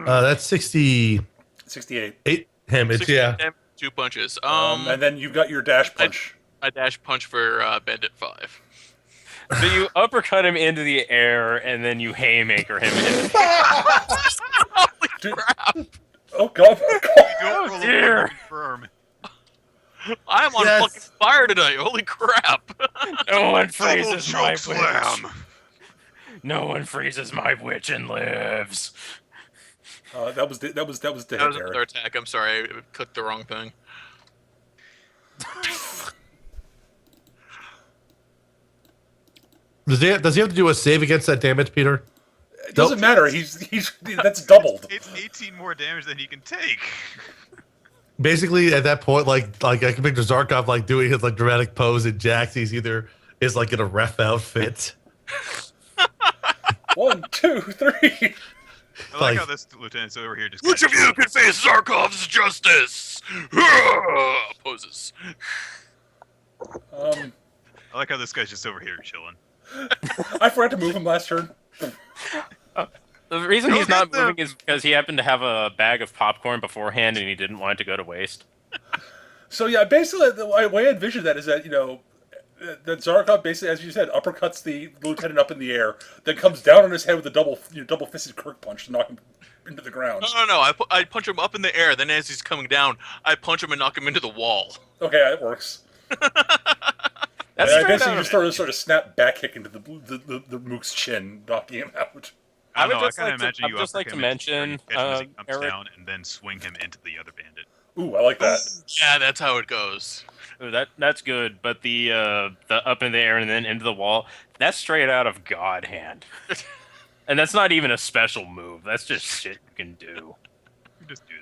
That's 68 68. damage, 60 yeah. damage, 2 punches. And then you've got your dash punch. I dash punch for Bandit 5. So you uppercut him into the air, and then you haymaker him into Dude. Oh god. Don't roll a dear. one to confirm. I'm on Yes. fucking fire tonight. Holy crap. No one Double freezes my choke slam. witch. No one freezes my witch and lives. That was the That hit was there. another attack. I'm sorry. I clicked the wrong thing. Does he have to do a save against that damage, Peter? It doesn't matter. He's that's doubled. It's 18 more damage than he can take. Basically, at that point, like I can picture Zarkov like doing his like dramatic pose, and Jaxie's either is like in a ref outfit. 1, 2, 3. I like Like- how this lieutenant's over here just. Which of you can face Zarkov's justice? Poses. I like how this guy's just over here chilling. I forgot to move him last turn. The reason Go he's not get them. moving is because he happened to have a bag of popcorn beforehand, and he didn't want it to go to waste. So yeah, basically the way I envision that is that that Zarkov basically, as you said, uppercuts the lieutenant up in the air, then comes down on his head with a double fisted Kirk punch to knock him into the ground. No. I punch him up in the air. Then as he's coming down, I punch him and knock him into the wall. Okay, that works. That's I straight basically out just of- sort of snap back kick into the mook's chin, knocking him out. I would don't know, just I kinda like to- imagine I you would just like uppercut to him and mention, catch him as he comes Eric- down, and then swing him into the other bandit. Ooh, I like that. Yeah, that's how it goes. Ooh, that's good, but the up in the air and then into the wall, that's straight out of God Hand. And that's not even a special move. That's just shit you can do. You just do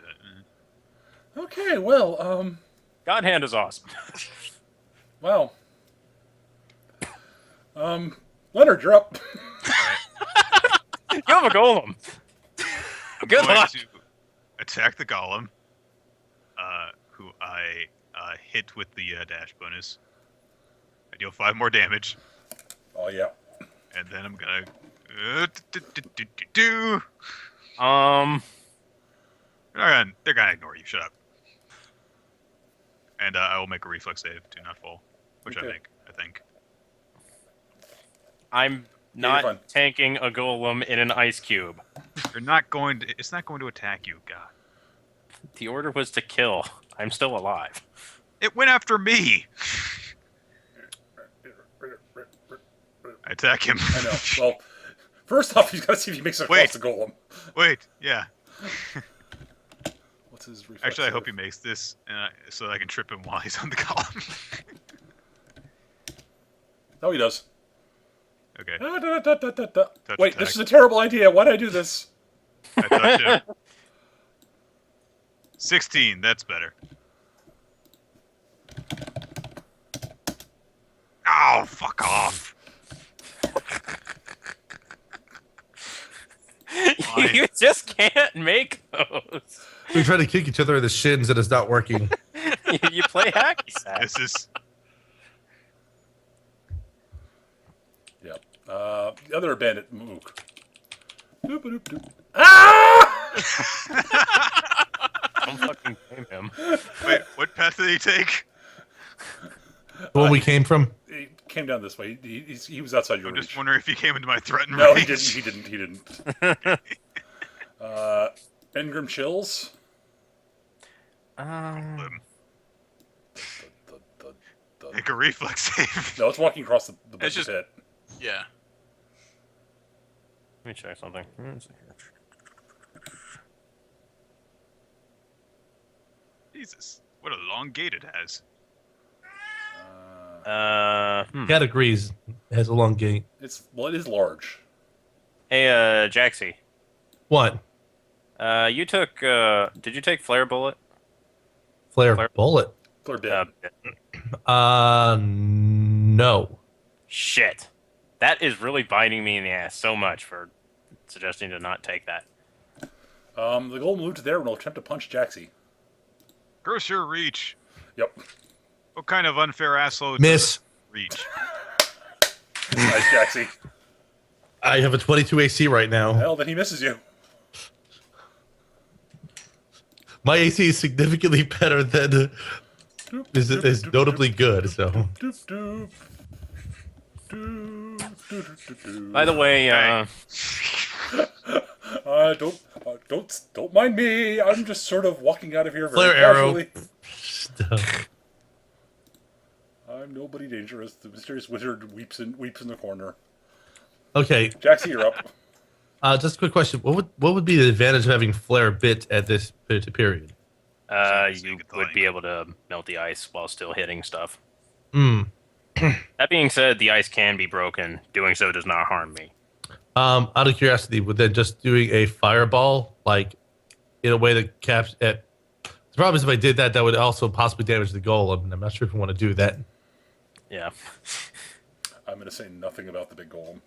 that. Okay, well, God Hand is awesome. wow. Leonard, you're up. You have a golem. Good Going luck. to attack the golem, who I hit with the dash bonus. I deal 5 more damage, Oh yeah. and then I'm gonna they're gonna ignore you. Shut up. And I will make a reflex save. Do not fall, which Okay. I think. I'm Yeah, you're fine. not tanking a golem in an ice cube. You're not going to. It's not going to attack you. God. The order was to kill. I'm still alive. It went after me. I attack him. I know. Well, first off, he's got to see if he makes it Wait. across the golem. Wait. Yeah. What's his reflex? Actually, I hope he save? makes this, so I can trip him while he's on the column. Oh, he does. Okay. Wait, attack. this is a terrible idea. Why did I do this? I touched him. 16. That's better. Ow! Fuck off. You just can't make those. We try to kick each other in the shins and it's not working. You play hacky sack. This is. Yep. The other bandit, Mook. Doop-a-doop-doop. Ah! Don't fucking blame him. Wait, what path did he take? The one we came from? He came down this way. He was outside your I'm reach. just wondering if he came into my threatened No, he range. didn't. He didn't. Engrim chills. Um, The- Make a reflex save. No, it's walking across the It's just- pit. Yeah. Let me check something. Jesus, what a long gait it has. Categories has a long gate. It is large. Hey, Jaxie. What? You took, did you take Flare Bullet? Flare bullet? Clear bit. No. Shit. That is really biting me in the ass so much for suggesting to not take that. The golem moved there and will attempt to punch Jaxie. Gross your reach. Yep. What kind of unfair asshole Miss. reach? Nice, Jaxie. I have a 22 AC right now. Well, then he misses you. My AC is significantly better than is notably good. So Doop, doop. Doop, doop, doop, doop. By the way, Don't mind me. I'm just sort of walking out of here very Flare arrow. casually. I'm nobody dangerous. The mysterious wizard weeps in the corner. Okay, Jaxie, you're up. just a quick question: what would be the advantage of having flare bit at this period? you would be able to melt the ice while still hitting stuff. Hmm. That being said, the ice can be broken. Doing so does not harm me. Out of curiosity, would then just doing a fireball, like in a way that caps at the problem is if I did that, that would also possibly damage the golem, and I'm not sure if I want to do that. Yeah. I'm going to say nothing about the big golem.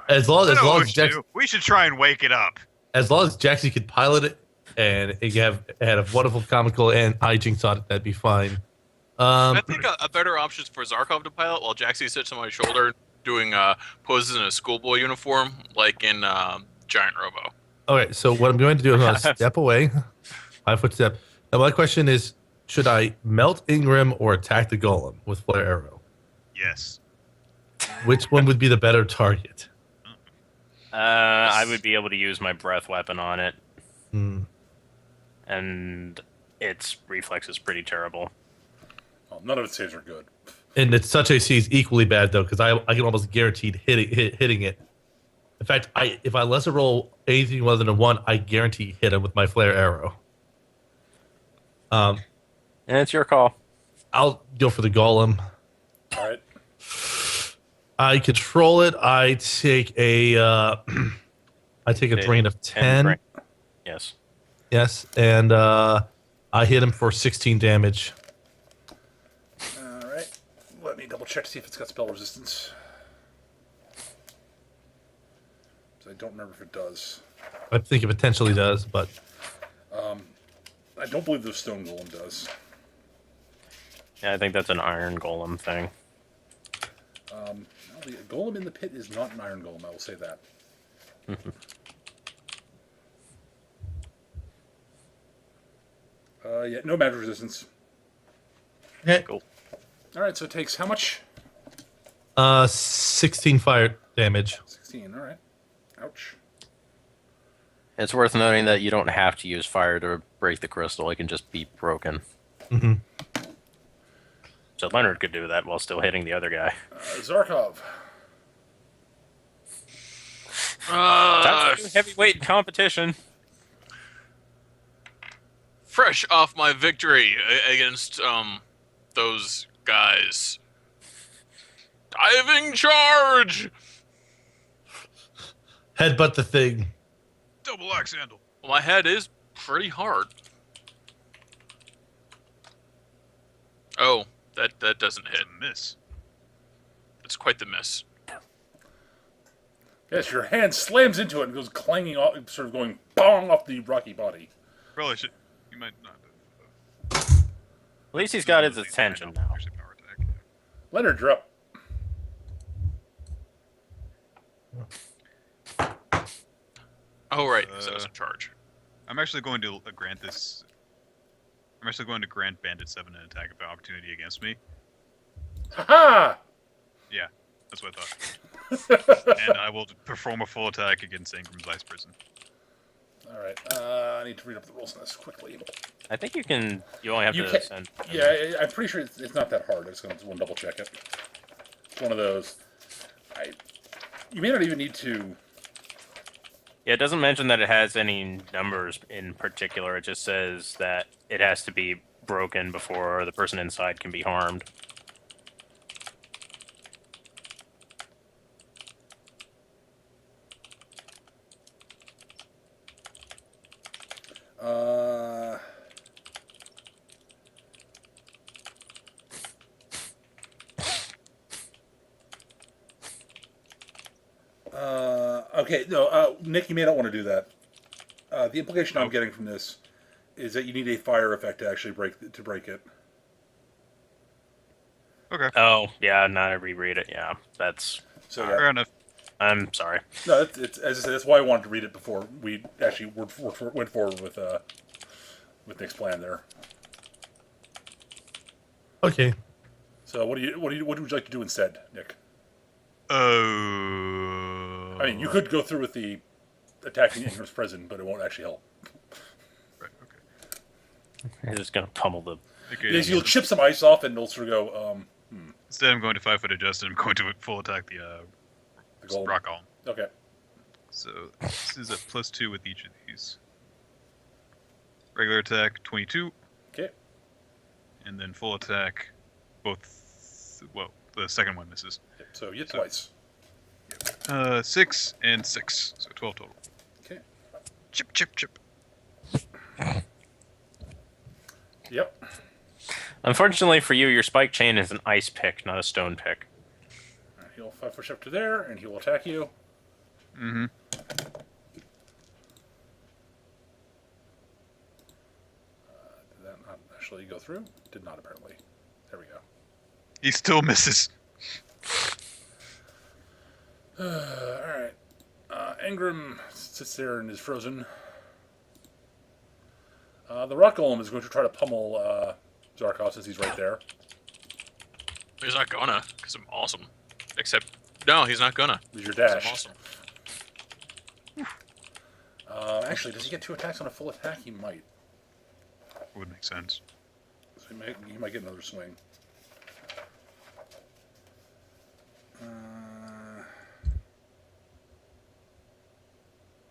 As long I as know long what as we should Jax, do. We should try and wake it up. Jaxie could pilot it, and it had a wonderful comical and hijinks on it, that'd be fine. I think a better option is for Zarkov to pilot while Jaxie sits on my shoulder doing poses in a schoolboy uniform, like in Giant Robo. Okay, so what I'm going to do is I'm going to step away, 5 foot step. Now my question is, should I melt Ingram or attack the golem with flare arrow? Yes. Which one would be the better target? I would be able to use my breath weapon on it, Hmm. and its reflex is pretty terrible. Well, none of its saves are good. And its touch AC is equally bad though, because I can almost guaranteed hitting it. In fact, if I unless I roll anything other than a 1, I guarantee hit him with my flare arrow. And it's your call. I'll go for the golem. All right. I control it. I take a drain of 10. Yes. Yes, and I hit him for 16 damage. All right. Let me double check to see if it's got spell resistance. I don't remember if it does. I think it potentially does, but I don't believe the stone golem does. Yeah, I think that's an iron golem thing. Well, the golem in the pit is not an iron golem. I will say that. Yeah, no magic resistance. okay. Cool. All right, so it takes how much? 16 fire damage. 16. All right. Ouch. It's worth noting that you don't have to use fire to break the crystal. It can just be broken. Mm-hmm. So Leonard could do that while still hitting the other guy. Zarkov. Time to do heavyweight competition. Fresh off my victory against those guys. Diving charge! Headbutt the thing. Double axe handle. Well, my head is pretty hard. Oh, that doesn't It's hit. a miss. It's quite the miss. Yes, your hand slams into it and goes clanging off, sort of going bong off the rocky body. Probably should. You might not. At least he's got his attention now. Actually, power attack. Leonard, you're up. Oh, right, because I was in charge. I'm actually going to grant this. I'm actually going to grant Bandit 7 an attack of opportunity against me. Ha Yeah, that's what I thought. And I will perform a full attack against Ingram's Ice Prison. All right. I need to read up the rules on this quickly. I think you can. You only have You to can- send. Yeah, I'm pretty sure it's not that hard. I just want to double check it. It's one of those. You may not even need to. Yeah, it doesn't mention that it has any numbers in particular. It just says that it has to be broken before the person inside can be harmed. Uh, okay, no, Nick, you may not want to do that. The implication I'm getting from this is that you need a fire effect to actually break it. Okay, Oh, yeah, now I reread it. Yeah, that's. So fair enough. I'm sorry. no, it's as I said, that's why I wanted to read it before we actually went forward with Nick's plan there. Okay. So what would you like to do instead, Nick? I mean, you could go through with the attacking Ingram's prison, but it won't actually help. Right, okay. He's just gonna pummel the. Okay, Yes, you'll chip some ice off, and it'll sort of go. Instead, I'm going to 5-foot adjust, and I'm going to full attack the golem. rock golem. Okay. So this is a +2 with each of these. Regular attack 22, Okay. and then full attack, both. Well, the second one misses. So you hit twice. 6 and 6, so 12 total. Okay. Chip, chip, chip. Yep. Unfortunately for you, your spike chain is an ice pick, not a stone pick. He'll 5-foot step to there, and he will attack you. Mm-hmm. Did that not actually go through? Did not, apparently. There we go. He still misses. Alright. Ingram sits there and is frozen. The rock golem is going to try to pummel Zarkov, since he's right there. He's not gonna, because I'm awesome. Except, no, he's not gonna. Use your 'cause I'm dash. awesome. Actually, does he get 2 attacks on a full attack? He might. Would make sense. So he might get another swing.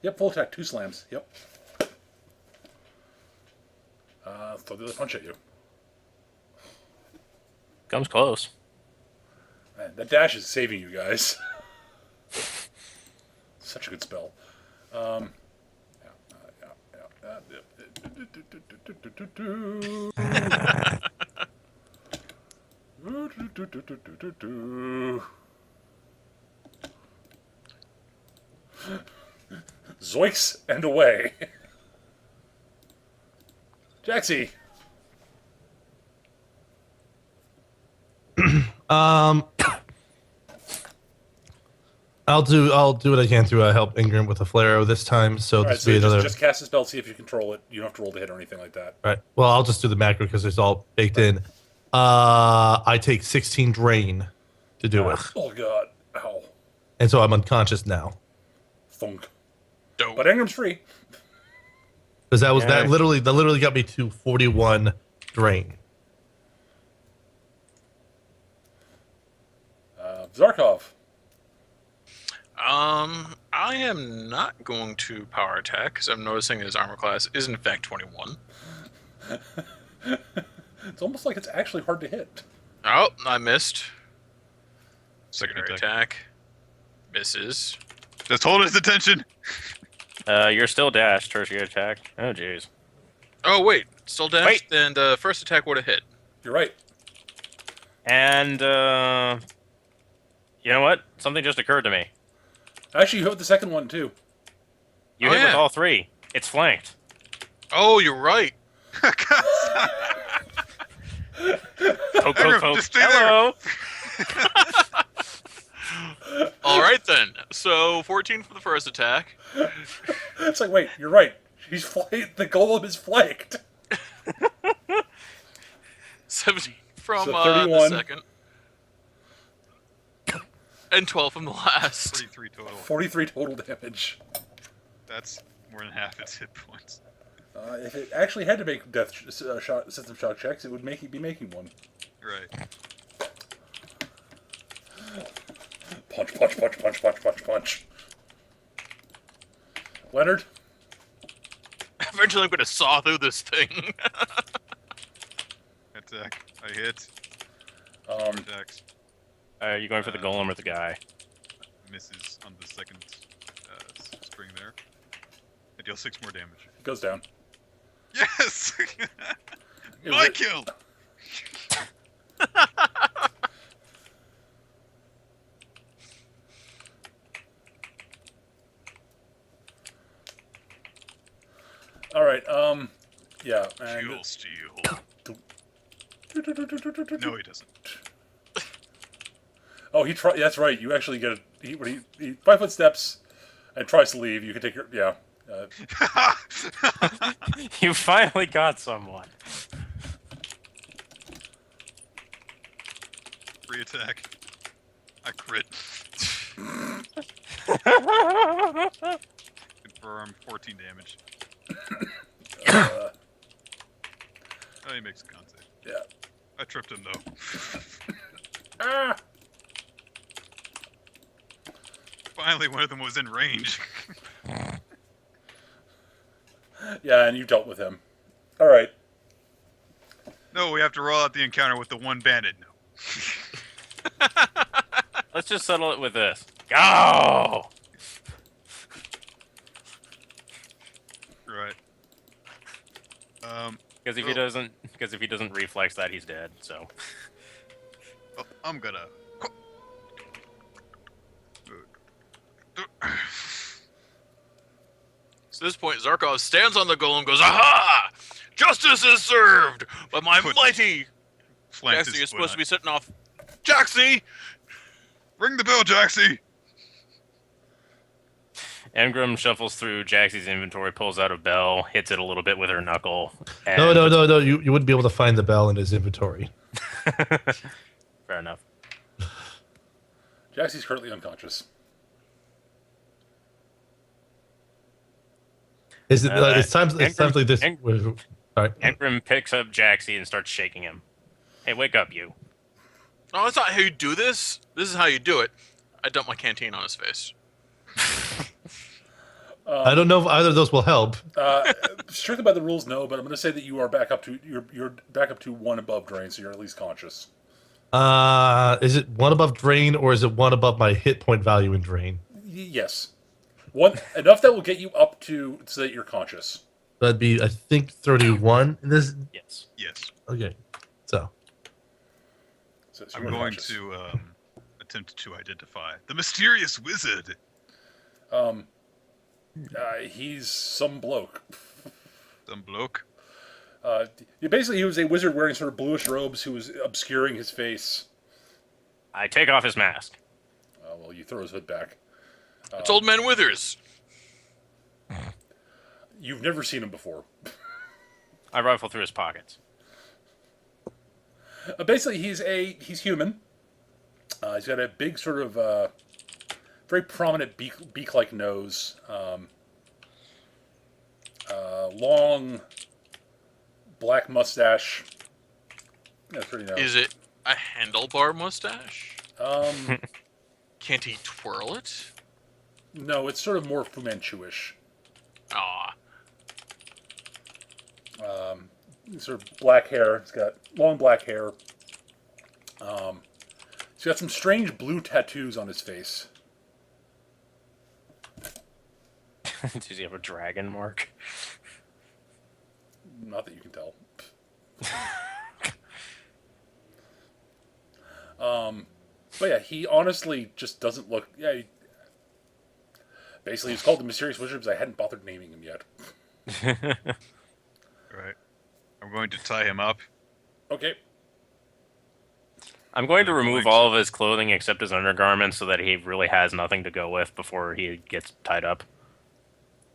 Yep, full attack, 2 slams. Yep. Throw the other punch at you. Comes close. Man, that dash is saving you guys. Such a good spell. Zoinks and away. Jaxie. I'll do what I can to help Ingram with a flare arrow this time. So All right, this so will be another. just cast the spell, see if you control it. You don't have to roll to hit or anything like that. Right. Well, I'll just do the macro because it's all baked in. I take 16 drain to do it, Oh god. Ow. and so I'm unconscious now. Thunk. Dope. But Ingram's free. Because that Yeah. literally got me to 41 drain. Zarkov. I am not going to power attack because I'm noticing his armor class is in fact 21. It's almost like it's actually hard to hit. Oh, I missed. Secondary attack. attack. Misses. Just hold his attention. You're still dashed. Tertiary attack. Oh, jeez. Oh, wait. Still dashed? Wait. And first attack would have hit. You're right. And, you know what? Something just occurred to me. Actually, you hit with the second one, too. You Oh, hit with yeah. all 3. It's flanked. Oh, you're right. Poke, poke, Ingram, poke. just stay there. Hello. All right, then. So 14 for the first attack. It's like, wait, you're right. He's the golem is flanked. 17 from So the 31. second. And 12 from the last. 43 total. 43 total damage. That's more than half its hit points. If it actually had to make death system shock checks, it would be making one. Right. Punch, punch, punch, punch, punch, punch, punch. Leonard? Eventually, I'm going to saw through this thing. Attack. I hit. Um, Attacks. Are you going for the golem or the guy? Misses on the second string there. I deal 6 more damage. it goes down. Yes! It My ri- kill! All right. Yeah. And Kill steal. No, he doesn't. oh, he try. That's right. You actually get when he 5 foot steps and tries to leave. You can take your yeah. You finally got someone. Free attack. I crit. Confirm 14 damage. Oh, he makes a con save. Yeah. I tripped him though. Ah. Finally, one of them was in range. Yeah, and you dealt with him. All right. No, we have to roll out the encounter with the one bandit. No. Let's just settle it with this. Go! Right. Because if he doesn't reflex that, he's dead. So Oh, I'm gonna. So at this point, Zarkov stands on the golem and goes, "Aha! Justice is served by my Foot. mighty." Flanked Jaxie his is foot supposed to on- be sitting off. Jaxie! Ring the bell, Jaxie! Engram shuffles through Jaxie's inventory, pulls out a bell, hits it a little bit with her knuckle. And No. You wouldn't be able to find the bell in his inventory. Fair enough. Jaxie's currently unconscious. Is it? It sounds like this. All right. Engram picks up Jaxie and starts shaking him. Hey, wake up, you. No, that's not how you do this. This is how you do it. I dump my canteen on his face. I don't know if either of those will help. Strictly by the rules, no. But I'm going to say that you are back up to you're back up to 1 above drain, so you're at least conscious. Is it 1 above drain or is it 1 above my hit point value in drain? Yes, one enough that will get you up to so that you're conscious. That'd be, I think, 31. In this. Yes. Yes. Okay. So. So I'm you're going conscious. to attempt to identify the mysterious wizard. He's some bloke. Some bloke. Basically, he was a wizard wearing sort of bluish robes who was obscuring his face. I take off his mask. Well, you throw his hood back. It's Old Man Withers. You've never seen him before. I rifle through his pockets. Basically, he's human. He's got a big sort of very prominent beak-like nose. Long black mustache. That's pretty nice. Is it a handlebar mustache? Um, Can't he twirl it? no, it's sort of more Fu Manchu-ish. Aw. Sort of black hair. It's got long black hair. He's got some strange blue tattoos on his face. Does he have a dragon mark? Not that you can tell. But yeah, he honestly just doesn't look. Yeah, basically, he's called the Mysterious Wizard because I hadn't bothered naming him yet. Right. I'm going to tie him up. Okay. I'm going to remove all of his clothing except his undergarments so that he really has nothing to go with before he gets tied up.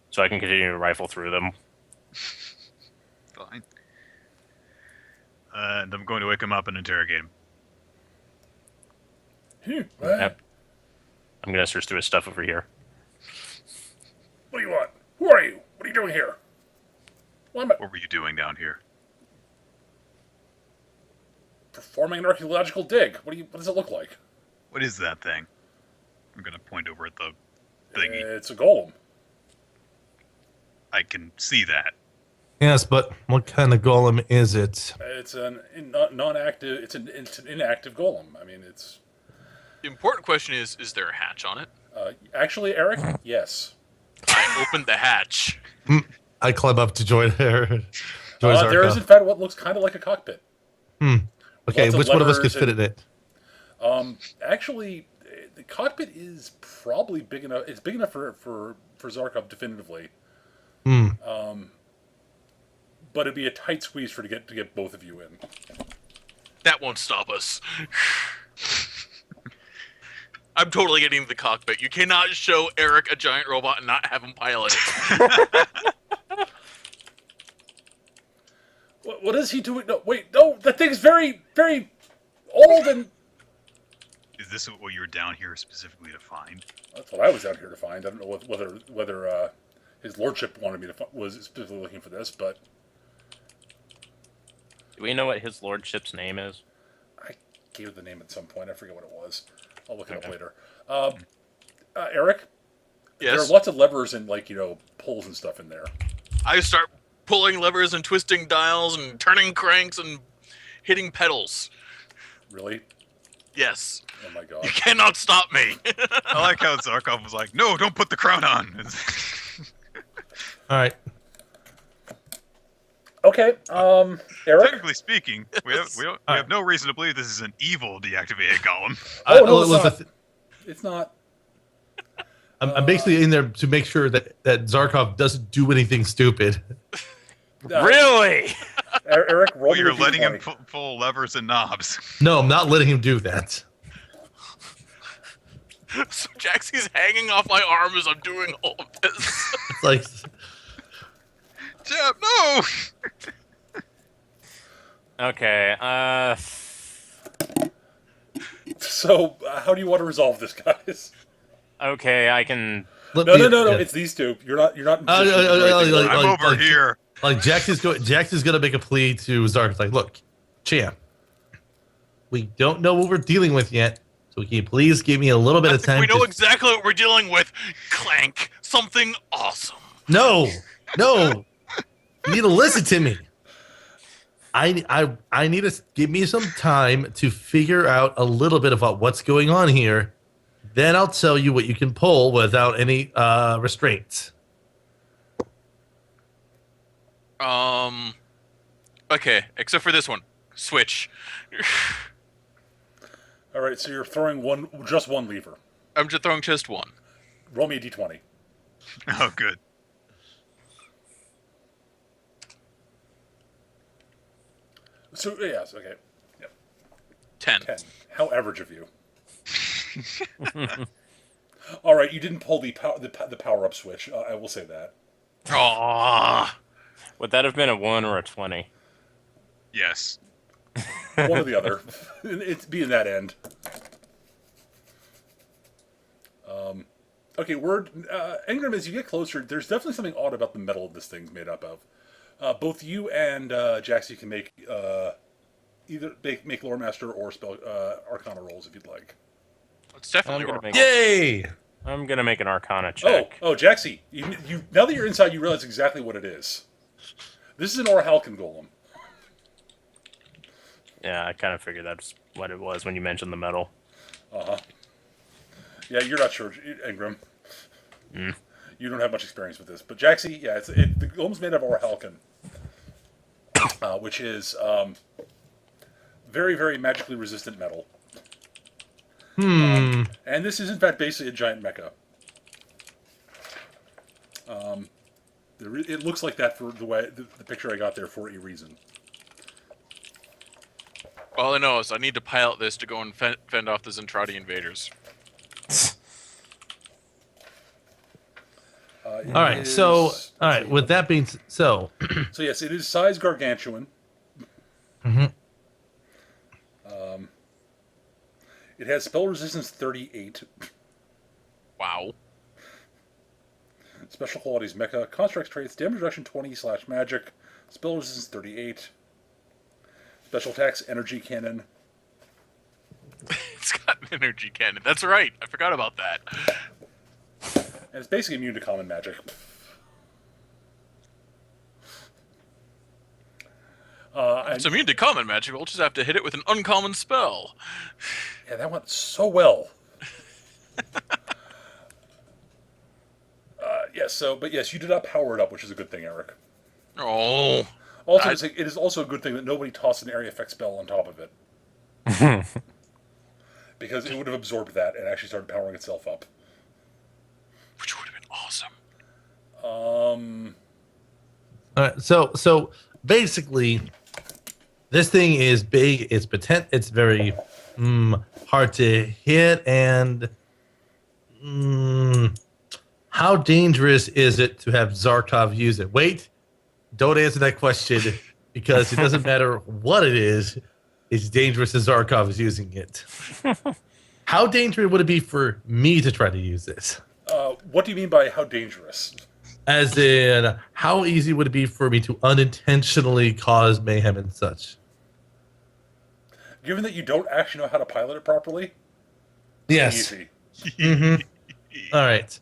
So I can continue to rifle through them. Fine. And I'm going to wake him up and interrogate him. Yep. I'm going to search through his stuff over here. What do you want? Who are you? What are you doing here? Why am I What were you doing down here? performing an archaeological dig? What does it look like? What is that thing? I'm going to point over at the thingy. It's a golem. I can see that. Yes, but what kind of golem is it? It's an non-active. It's an inactive golem. I mean, it's The important question is there a hatch on it? actually Eric. Yes. I opened the hatch. I climb up to join her. There is in fact what looks kind of like a cockpit. Okay, lots of which one of us could levers fit in it? Actually, the cockpit is probably big enough. It's big enough for Zarkov definitively. But it'd be a tight squeeze to get both of you in. That won't stop us. I'm totally getting the cockpit. You cannot show Eric a giant robot and not have him pilot it. What is he doing? No, wait, no, that thing's very, very old and. Is this what you're down here specifically to find? That's what I was out here to find. I don't know whether his lordship wanted me to was specifically looking for this, but Do we know what his lordship's name is? I gave the name at some point. I forget what it was. I'll look it up later. Eric, there are Yes. lots of levers and pulls and stuff in there. I start pulling levers and twisting dials and turning cranks and hitting pedals. Really? Yes. Oh my god. You cannot stop me. I like how Zarkov was like, "No, don't put the crown on." All right. Okay. Eric. Technically speaking, we have no reason to believe this is an evil deactivated golem. No, it's not. Elizabeth, It's not. I'm basically in there to make sure that Zarkov doesn't do anything stupid. Really? Eric, roll me You're a letting him D20. pull levers and knobs. No, I'm not letting him do that. So Jaxie's hanging off my arm as I'm doing all of this. It's like, Jeb, no! Okay. So, how do you want to resolve this, guys? Okay, I can. No. It's these two. You're not in position to do anything like- about it. I'm over here. like Jax is gonna make a plea to Zark. It's like, look, champ, we don't know what we're dealing with yet, so can you please give me a little bit I of think time? we know to- exactly what we're dealing with. Clank. Something awesome. No. You need to listen to me. I need to give me some time to figure out a little bit about what's going on here. Then I'll tell you what you can pull without any restraints. Okay, except for this one. Switch. All right, so you're throwing just one lever. I'm just throwing just one. Roll me a d20. Oh, good. So, yes, okay. 10. 10. How average of you. All right, you didn't pull the power-up switch. I will say that. Aww. Would that have been a 1 or a 20? Yes. One or the other. It's being that end. Okay, Ingram, as you get closer, there's definitely something odd about the metal this thing's made up of. Both you and Jaxie can make either make Lore Master or spell Arcana rolls if you'd like. It's definitely I'm gonna wrong. make- Yay! I'm gonna make an Arcana check. Oh, Jaxie, you now that you're inside, you realize exactly what it is. This is an Orhalkan golem. Yeah, I kind of figured that's what it was when you mentioned the metal. Yeah, you're not sure, Ingram. You don't have much experience with this, but Jaxie, yeah, the golem's made of Orhalkan, which is very, very magically resistant metal. And this is in fact basically a giant mecha. It looks like that for the picture I got there for a reason. All I know is I need to pilot this to go and fend off the Zentradi invaders. All right, so with that being so, So yes, it is size gargantuan. It has spell resistance 38. Wow. Special qualities mecha. Constructs traits. Damage reduction 20/magic. Spell resistance 38. Special attacks energy cannon. It's got an energy cannon. That's right. I forgot about that. And it's basically immune to common magic. It's immune to common magic. We'll just have to hit it with an uncommon spell. Yeah, that went so well. But yes, you did not power it up, which is a good thing, Eric. Oh. Also, it is also a good thing that nobody tossed an area effect spell on top of it. Because it would have absorbed that and actually started powering itself up. Which would have been awesome. all right, so basically, this thing is big. It's potent. It's very hard to hit. And how dangerous is it to have Zarkov use it? Wait, don't answer that question because it doesn't matter what it is. It's dangerous as Zarkov is using it. How dangerous would it be for me to try to use this? What do you mean by how dangerous? As in, how easy would it be for me to unintentionally cause mayhem and such? Given that you don't actually know how to pilot it properly, Yes. easy. All right.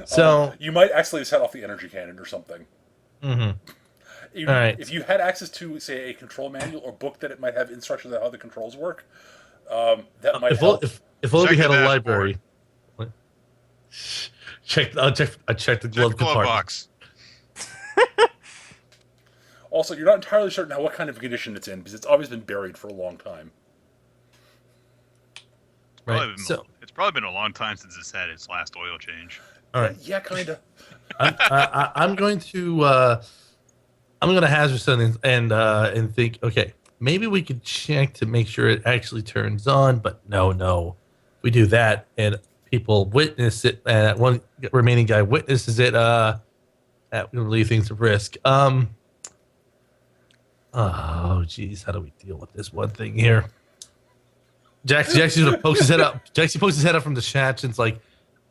So, You might accidentally set off the energy cannon or something. All right. If you had access to, say, a control manual or book that it might have instructions on how the controls work, that might help. If only we Check had the a dashboard. library. What? I checked the glove Check the glove compartment. box. Also, you're not entirely certain now what kind of condition it's in because it's always been buried for a long time. Right. So, It's probably been a long time since it's had its last oil change. all right. Yeah, kinda. I'm going to hazard something and think. Okay, maybe we could check to make sure it actually turns on. But no. We do that, and people witness it, and one remaining guy witnesses it, that will leave things at risk. Oh, geez, how do we deal with this one thing here? Jackson sort of pokes his head up. Jackson pokes his head up from the chat, and it's like,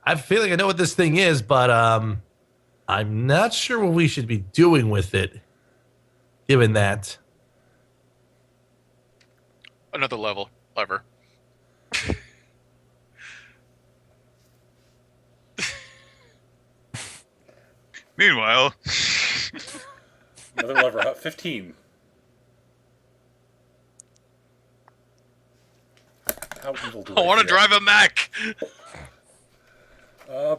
I have a feeling I know what this thing is, but I'm not sure what we should be doing with it, given that. Another lever. Meanwhile, Another lever. 15. How evil do I want to feel? drive a mech.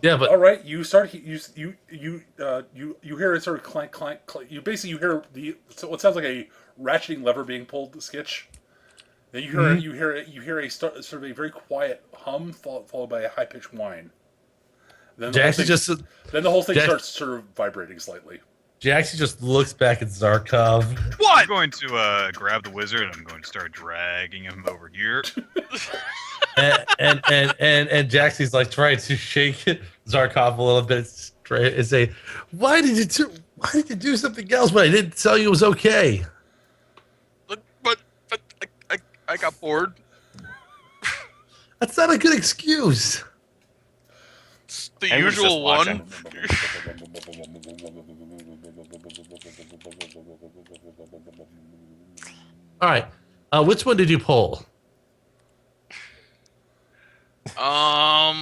Yeah, but All right, you start. You hear it sort of clank, clank, clank. You hear what sounds like a ratcheting lever being pulled. Skitch. Then you hear a sort of a very quiet hum followed by a high pitched whine. Then the whole thing starts sort of vibrating slightly. Jackson just looks back at Zarkov. What? I'm going to grab the wizard and I'm going to start dragging him over here. and Jackson's like trying to shake Zarkov a little bit straight and say, why did you do something else when I didn't tell you it was okay? But I got bored. That's not a good excuse. It's the Angram's just usual one. watching. All right. Which one did you pull? Was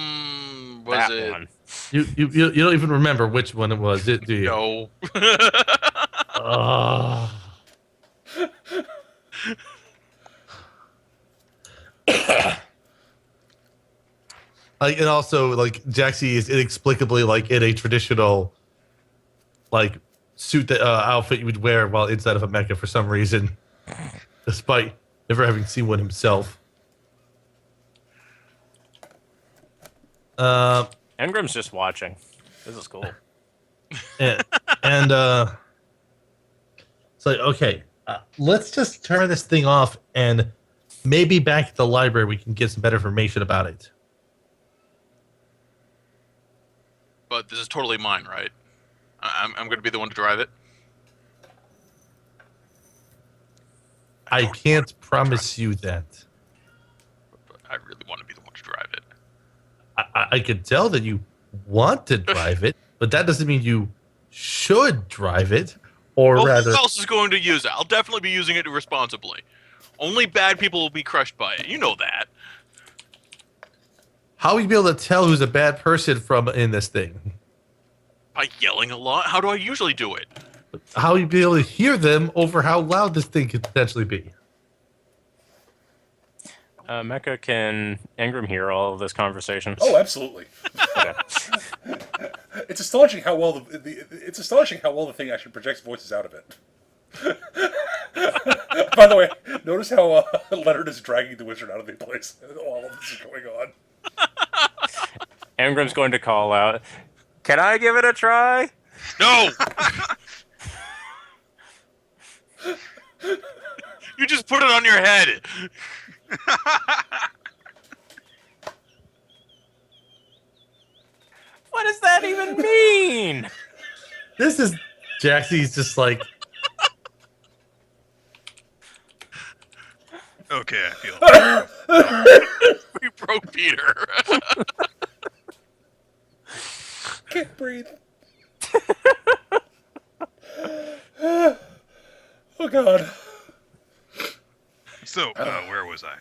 That it? one. You don't even remember which one it was, do you? No. Oh. Like, and also, like, Jaxie is inexplicably like in a traditional, like, suit that outfit you would wear while inside of a mecha for some reason, despite never having seen one himself. Engram's just watching. This is cool. and it's like, okay, let's just turn this thing off, and maybe back at the library we can get some better information about it. But this is totally mine, right? I'm going to be the one to drive it. I can't promise you that. But I really want to be the one to drive it. I could tell that you want to drive it, but that doesn't mean you should drive it, or Well, rather, who else is going to use it? I'll definitely be using it responsibly. Only bad people will be crushed by it. You know that. how will you be able to tell who's a bad person from in this thing? By yelling a lot? How do I usually do it? How will you be able to hear them over how loud this thing could potentially be? Mecha, can Engram hear all of this conversation? Oh, absolutely. Okay. It's astonishing how well the thing actually projects voices out of it. By the way, notice how Leonard is dragging the wizard out of the place while all of this is going on. Engram's going to call out, "Can I give it a try?" No! You just put it on your head. What does that even mean? This is Jaxie's just like, Okay, I feel We broke Peter. Can't breathe. Oh God. So, where was I?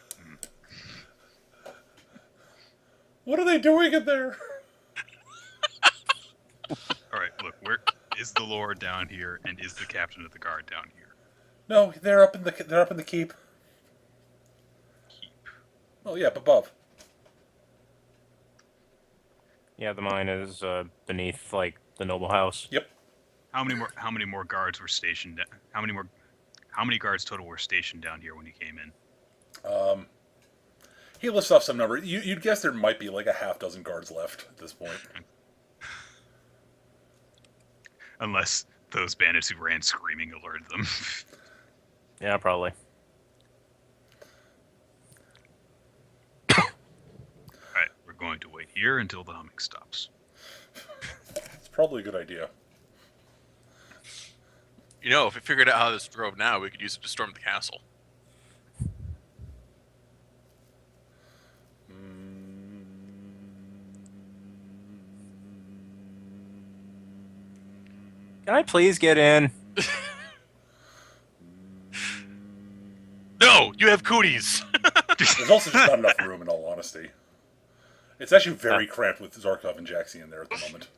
What are they doing in there? All right, look, where is the lord down here, and is the captain of the guard down here? No, they're up in the keep. Keep. Oh yeah, up above. Yeah, the mine is beneath, like, the noble house. Yep. How many more guards were stationed? How many guards total were stationed down here when you came in? He lists off some number. You'd guess there might be like a half dozen guards left at this point. Unless those bandits who ran screaming alerted them. Yeah, probably. Alright, we're going to wait here until the humming stops. It's probably a good idea. You know, if we figured out how this drove now, we could use it to storm the castle. Can I please get in? No, you have cooties. There's also just not enough room, in all honesty. It's actually very cramped with Zarkov and Jaxie in there at the moment.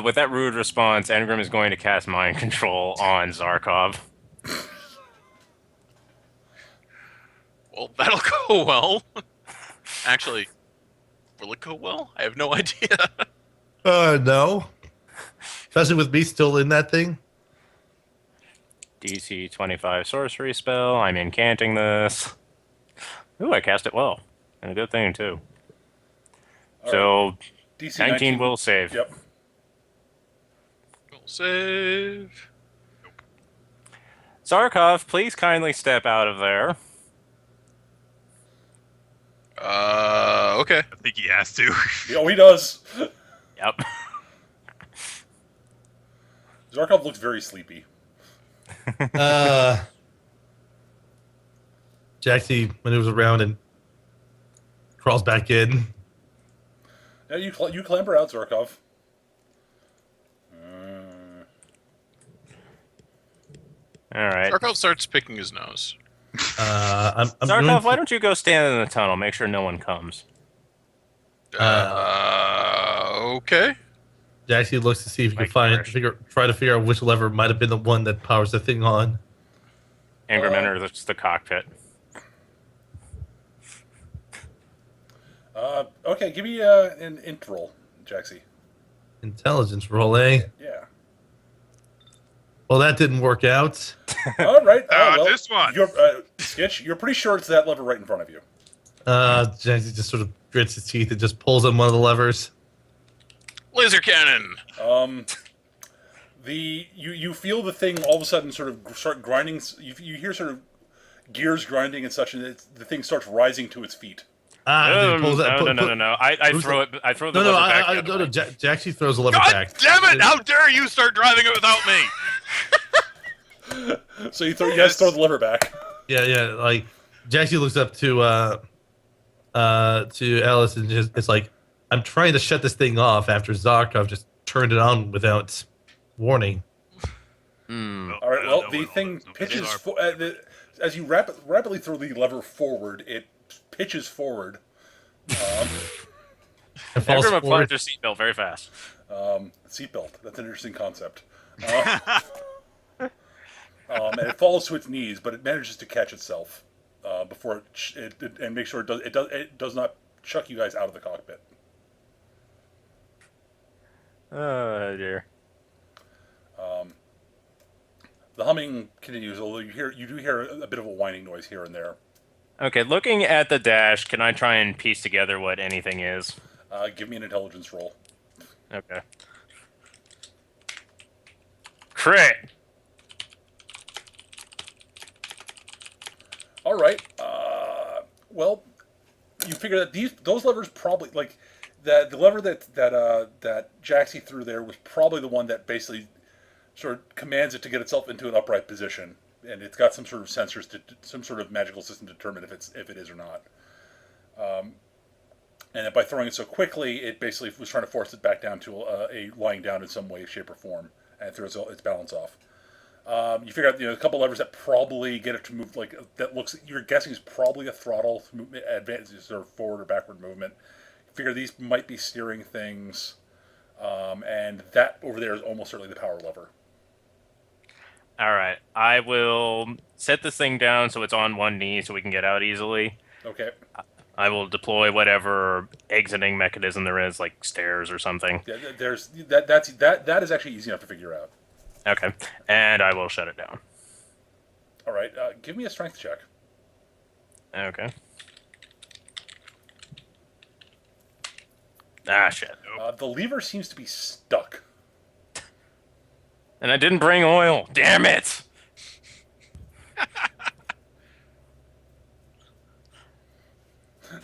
With that rude response, Engram is going to cast Mind Control on Zarkov. Well, that'll go well. Actually, will it go well? I have no idea. No. Especially with me still in that thing. DC 25 sorcery spell. I'm incanting this. Ooh, I cast it well. And a good thing, too. So, DC 19 will save. Yep. We'll save. Zarkov, please kindly step out of there. Okay. I think he has to. Oh, he does. Yep. Zarkov looks very sleepy. Jaxie maneuvers around and crawls back in. Yeah, you clamber out, Zarkov. All right. Zarkov starts picking his nose. I'm Zarkov, why don't you go stand in the tunnel? Make sure no one comes. Okay. Jaxie looks to see if he can Like try to figure out which lever might have been the one that powers the thing on. Engram enters the cockpit. Okay, give me an int roll, Jaxie. Intelligence roll, eh? Yeah. Well, that didn't work out. All right. Well, this one. You're, Skitch, you're pretty sure it's that lever right in front of you. Jaxie just sort of grits his teeth and just pulls on one of the levers. Laser cannon. You feel the thing all of a sudden sort of start grinding. You hear sort of gears grinding and such, and the thing starts rising to its feet. No. I throw it. I throw the lever back. No. Jaxie throws the lever God back. damn it! How dare you start driving it without me? So you guys throw the lever back. Yeah. Like Jaxie looks up to Alice and it's like, I'm trying to shut this thing off after Zarkov just turned it on without warning. All right. Well, the thing pitches as you rapidly throw the lever forward. It pitches forward. And falls Engram applies forward. their seatbelt very fast. Seatbelt. That's an interesting concept. And it falls to its knees, but it manages to catch itself before it and make sure it does not chuck you guys out of the cockpit. Oh dear. The humming continues, although you do hear a bit of a whining noise here and there. Okay, looking at the dash, can I try and piece together what anything is? Give me an intelligence roll. Okay. Crit! All right. Well, you figure that those levers probably like the lever that Jaxie threw there was probably the one that basically sort of commands it to get itself into an upright position, and it's got some sort of sensors some sort of magical system to determine if it is or not. And by throwing it so quickly, it basically was trying to force it back down to a lying down in some way, shape, or form, and it throws its balance off. You figure out a couple levers that probably get it to move you're guessing is probably a throttle advances or forward or backward movement. You figure these might be steering things, and that over there is almost certainly the power lever. All right, I will set this thing down so it's on one knee so we can get out easily. Okay. I will deploy whatever exiting mechanism there is, like stairs or something. Yeah, that is actually easy enough to figure out. Okay, and I will shut it down. All right, give me a strength check. Okay. Ah, shit. The lever seems to be stuck. And I didn't bring oil. Damn it!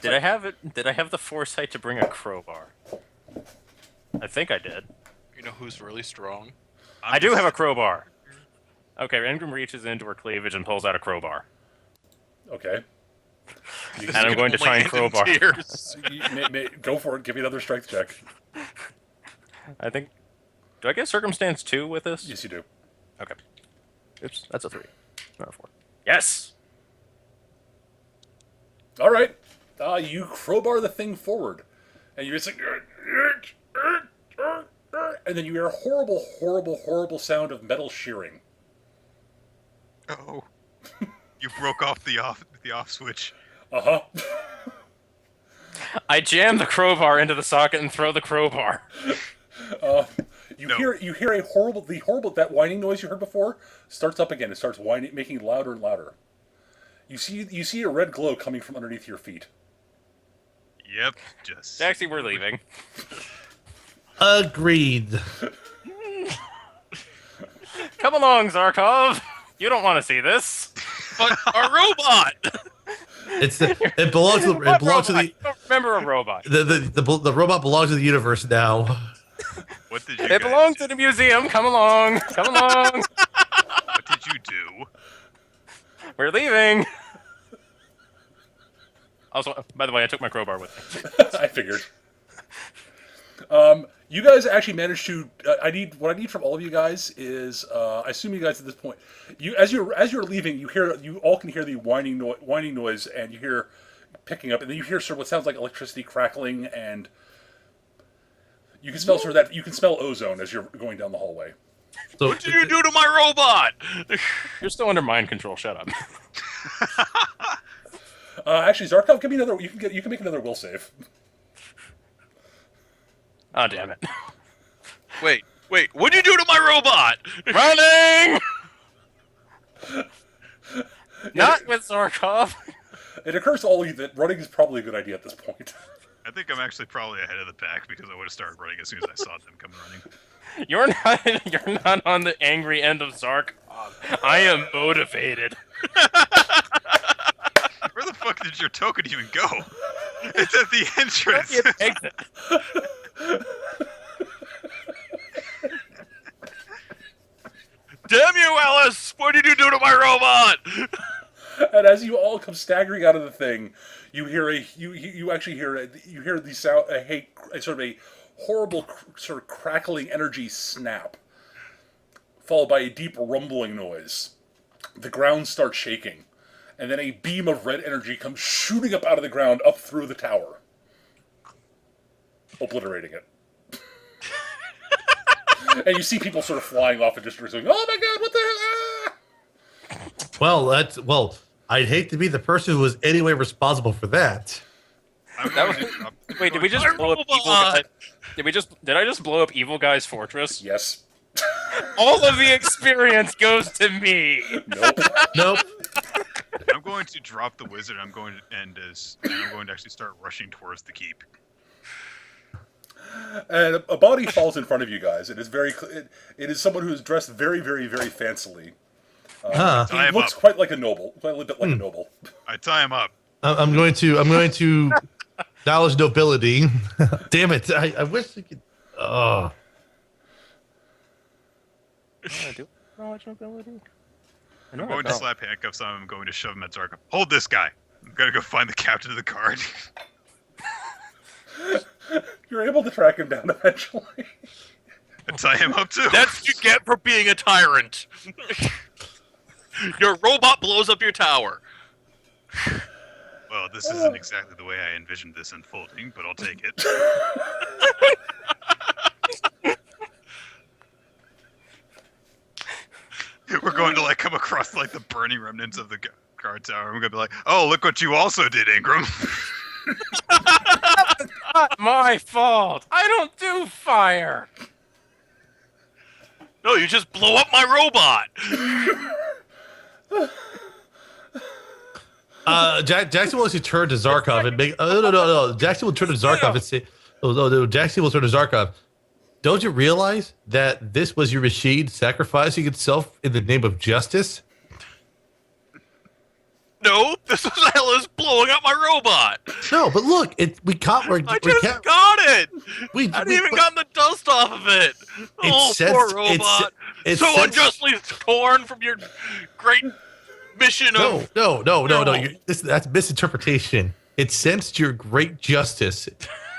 Did I have it? Did I have the foresight to bring a crowbar? I think I did. You know who's really strong? I do have a crowbar. Okay, Ingram reaches into her cleavage and pulls out a crowbar. Okay. And I'm going to try and crowbar. Go for it. Give me another strength check. I think. Do I get circumstance 2 with this? Yes, you do. Okay. Oops, that's a 3. Not a 4. Yes! All right. You crowbar the thing forward, and you're just like, and then you hear a horrible, horrible, horrible sound of metal shearing. Oh, you broke off the off switch. Uh-huh. I jam the crowbar into the socket and throw the crowbar. You hear a horrible that whining noise you heard before starts up again. It starts whining, making it louder and louder. You see a red glow coming from underneath your feet. Yep, just. Jaxie, we're leaving. Agreed. Come along, Zarkov. You don't want to see this. But a robot! It belongs to the. It belongs to the. I don't remember a robot. The robot belongs to the universe now. What did you? It belongs to the museum. Come along. Come along. What did you do? We're leaving. Also, by the way, I took my crowbar with me. I figured. You guys actually managed to. What I need from all of you guys is. I assume you guys at this point, as you're leaving, you all can hear the whining noise, and you hear picking up, and then you hear sort of what sounds like electricity crackling, and you can smell sort of that. You can smell ozone as you're going down the hallway. So, What did you do to my robot? You're still under mind control. Shut up. Actually, Zarkov, give me another. You can make another will save. Oh, damn it. Wait, what'd you do to my robot? Running! Not with Zarkov. It occurs to all of you that running is probably a good idea at this point. I think I'm actually probably ahead of the pack because I would have started running as soon as I saw them come running. You're not on the angry end of Zarkov. I am motivated. Where the fuck did your token even go? It's at the entrance. You picked it. Damn you, Alice! What did you do to my robot? And as you all come staggering out of the thing, you hear the sound a sort of a horrible sort of crackling energy snap, followed by a deep rumbling noise. The ground starts shaking, and then a beam of red energy comes shooting up out of the ground up through the tower, obliterating it. And you see people sort of flying off and just going, "Oh my god, what the hell?" well, I'd hate to be the person who was anyway responsible for that. Wait, did we just blow up Evil Guy? Did I just blow up Evil Guy's fortress? Yes. All of the experience goes to me. Nope. I'm going to drop the wizard. I'm going to actually start rushing towards the keep. And a body falls in front of you guys. It is it is someone who is dressed very, very, very fancily. He looks quite like a noble, quite a little bit like a noble. I tie him up. I'm going to acknowledge nobility. Damn it! I wish I could. Oh. I do acknowledge nobility. I'm going to slap handcuffs on him. I'm going to shove him at Zarkov. Hold this guy. I'm going to go find the captain of the guard. You're able to track him down eventually. And tie him up too. That's what you get for being a tyrant. Your robot blows up your tower. Well, this isn't exactly the way I envisioned this unfolding, but I'll take it. We're going to come across the burning remnants of the guard tower. We're going to be like, "Oh, look what you also did, Ingram." Not my fault. I don't do fire. No, you just blow up my robot. Jackson will actually turn to Zarkov and make. No. Jackson will turn to Zarkov and say, "No. Jackson will turn to Zarkov. Don't you realize that this was your machine sacrificing itself in the name of justice?" No, this was Alice blowing up my robot. No, but look, we caught. I just got it. I didn't even gotten the dust off of it. Oh, poor robot. So unjustly torn from your great mission of... No. That's misinterpretation. It sensed your great justice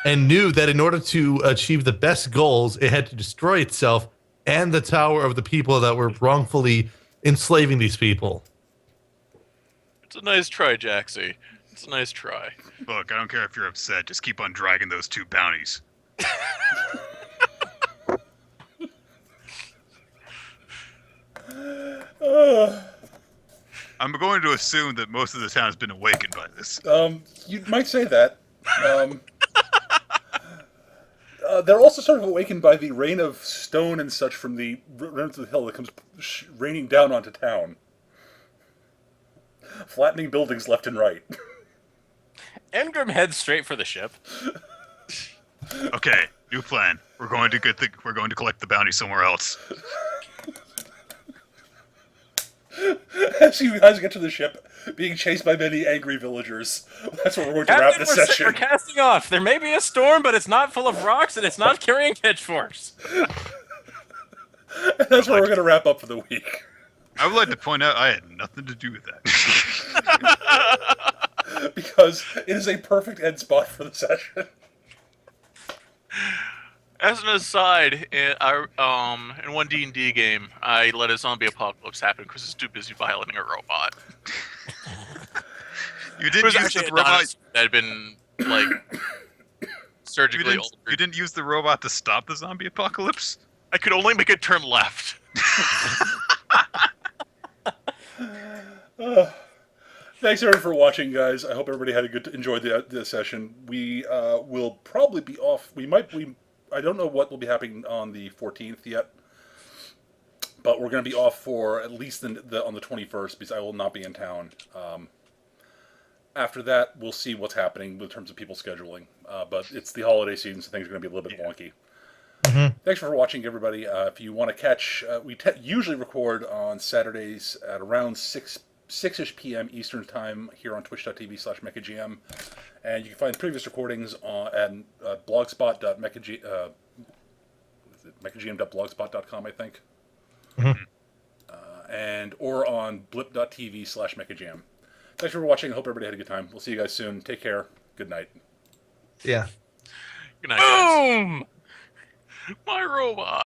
and knew that in order to achieve the best goals, it had to destroy itself and the tower of the people that were wrongfully enslaving these people. It's a nice try, Jaxie. It's a nice try. Look, I don't care if you're upset. Just keep on dragging those 2 bounties. I'm going to assume that most of the town has been awakened by this. You might say that. They're also sort of awakened by the rain of stone and such from the remnants of the hill that comes raining down onto town. Flattening buildings left and right. Engrim heads straight for the ship. Okay, new plan. We're going to collect the bounty somewhere else. As you guys get to the ship, being chased by many angry villagers. That's where we're going to wrap this session. We're casting off. There may be a storm, but it's not full of rocks, and it's not carrying pitchforks. That's where we're going to wrap up for the week. I would like to point out I had nothing to do with that. Because it is a perfect end spot for the session. As an aside, in one D&D game, I let a zombie apocalypse happen because it's too busy violating a robot. You didn't use the robot that had been like surgically altered. You didn't use the robot to stop the zombie apocalypse? I could only make it turn left. Thanks everyone for watching, guys. I hope everybody enjoyed the session. We will probably be off. I don't know what will be happening on the 14th yet, but we're going to be off for at least on the 21st because I will not be in town. After that, we'll see what's happening in terms of people scheduling. But it's the holiday season, so things are going to be a little bit wonky. Mm-hmm. Thanks for watching, everybody. If you want to catch, we usually record on Saturdays at around 6-ish p.m. Eastern Time here on twitch.tv/mechagm. And you can find previous recordings at blogspot.mechagm.blogspot.com, I think. Mm-hmm. Or on blip.tv/mechagm. Thanks for watching. I hope everybody had a good time. We'll see you guys soon. Take care. Good night. Yeah. Good night, guys. Boom! My robot.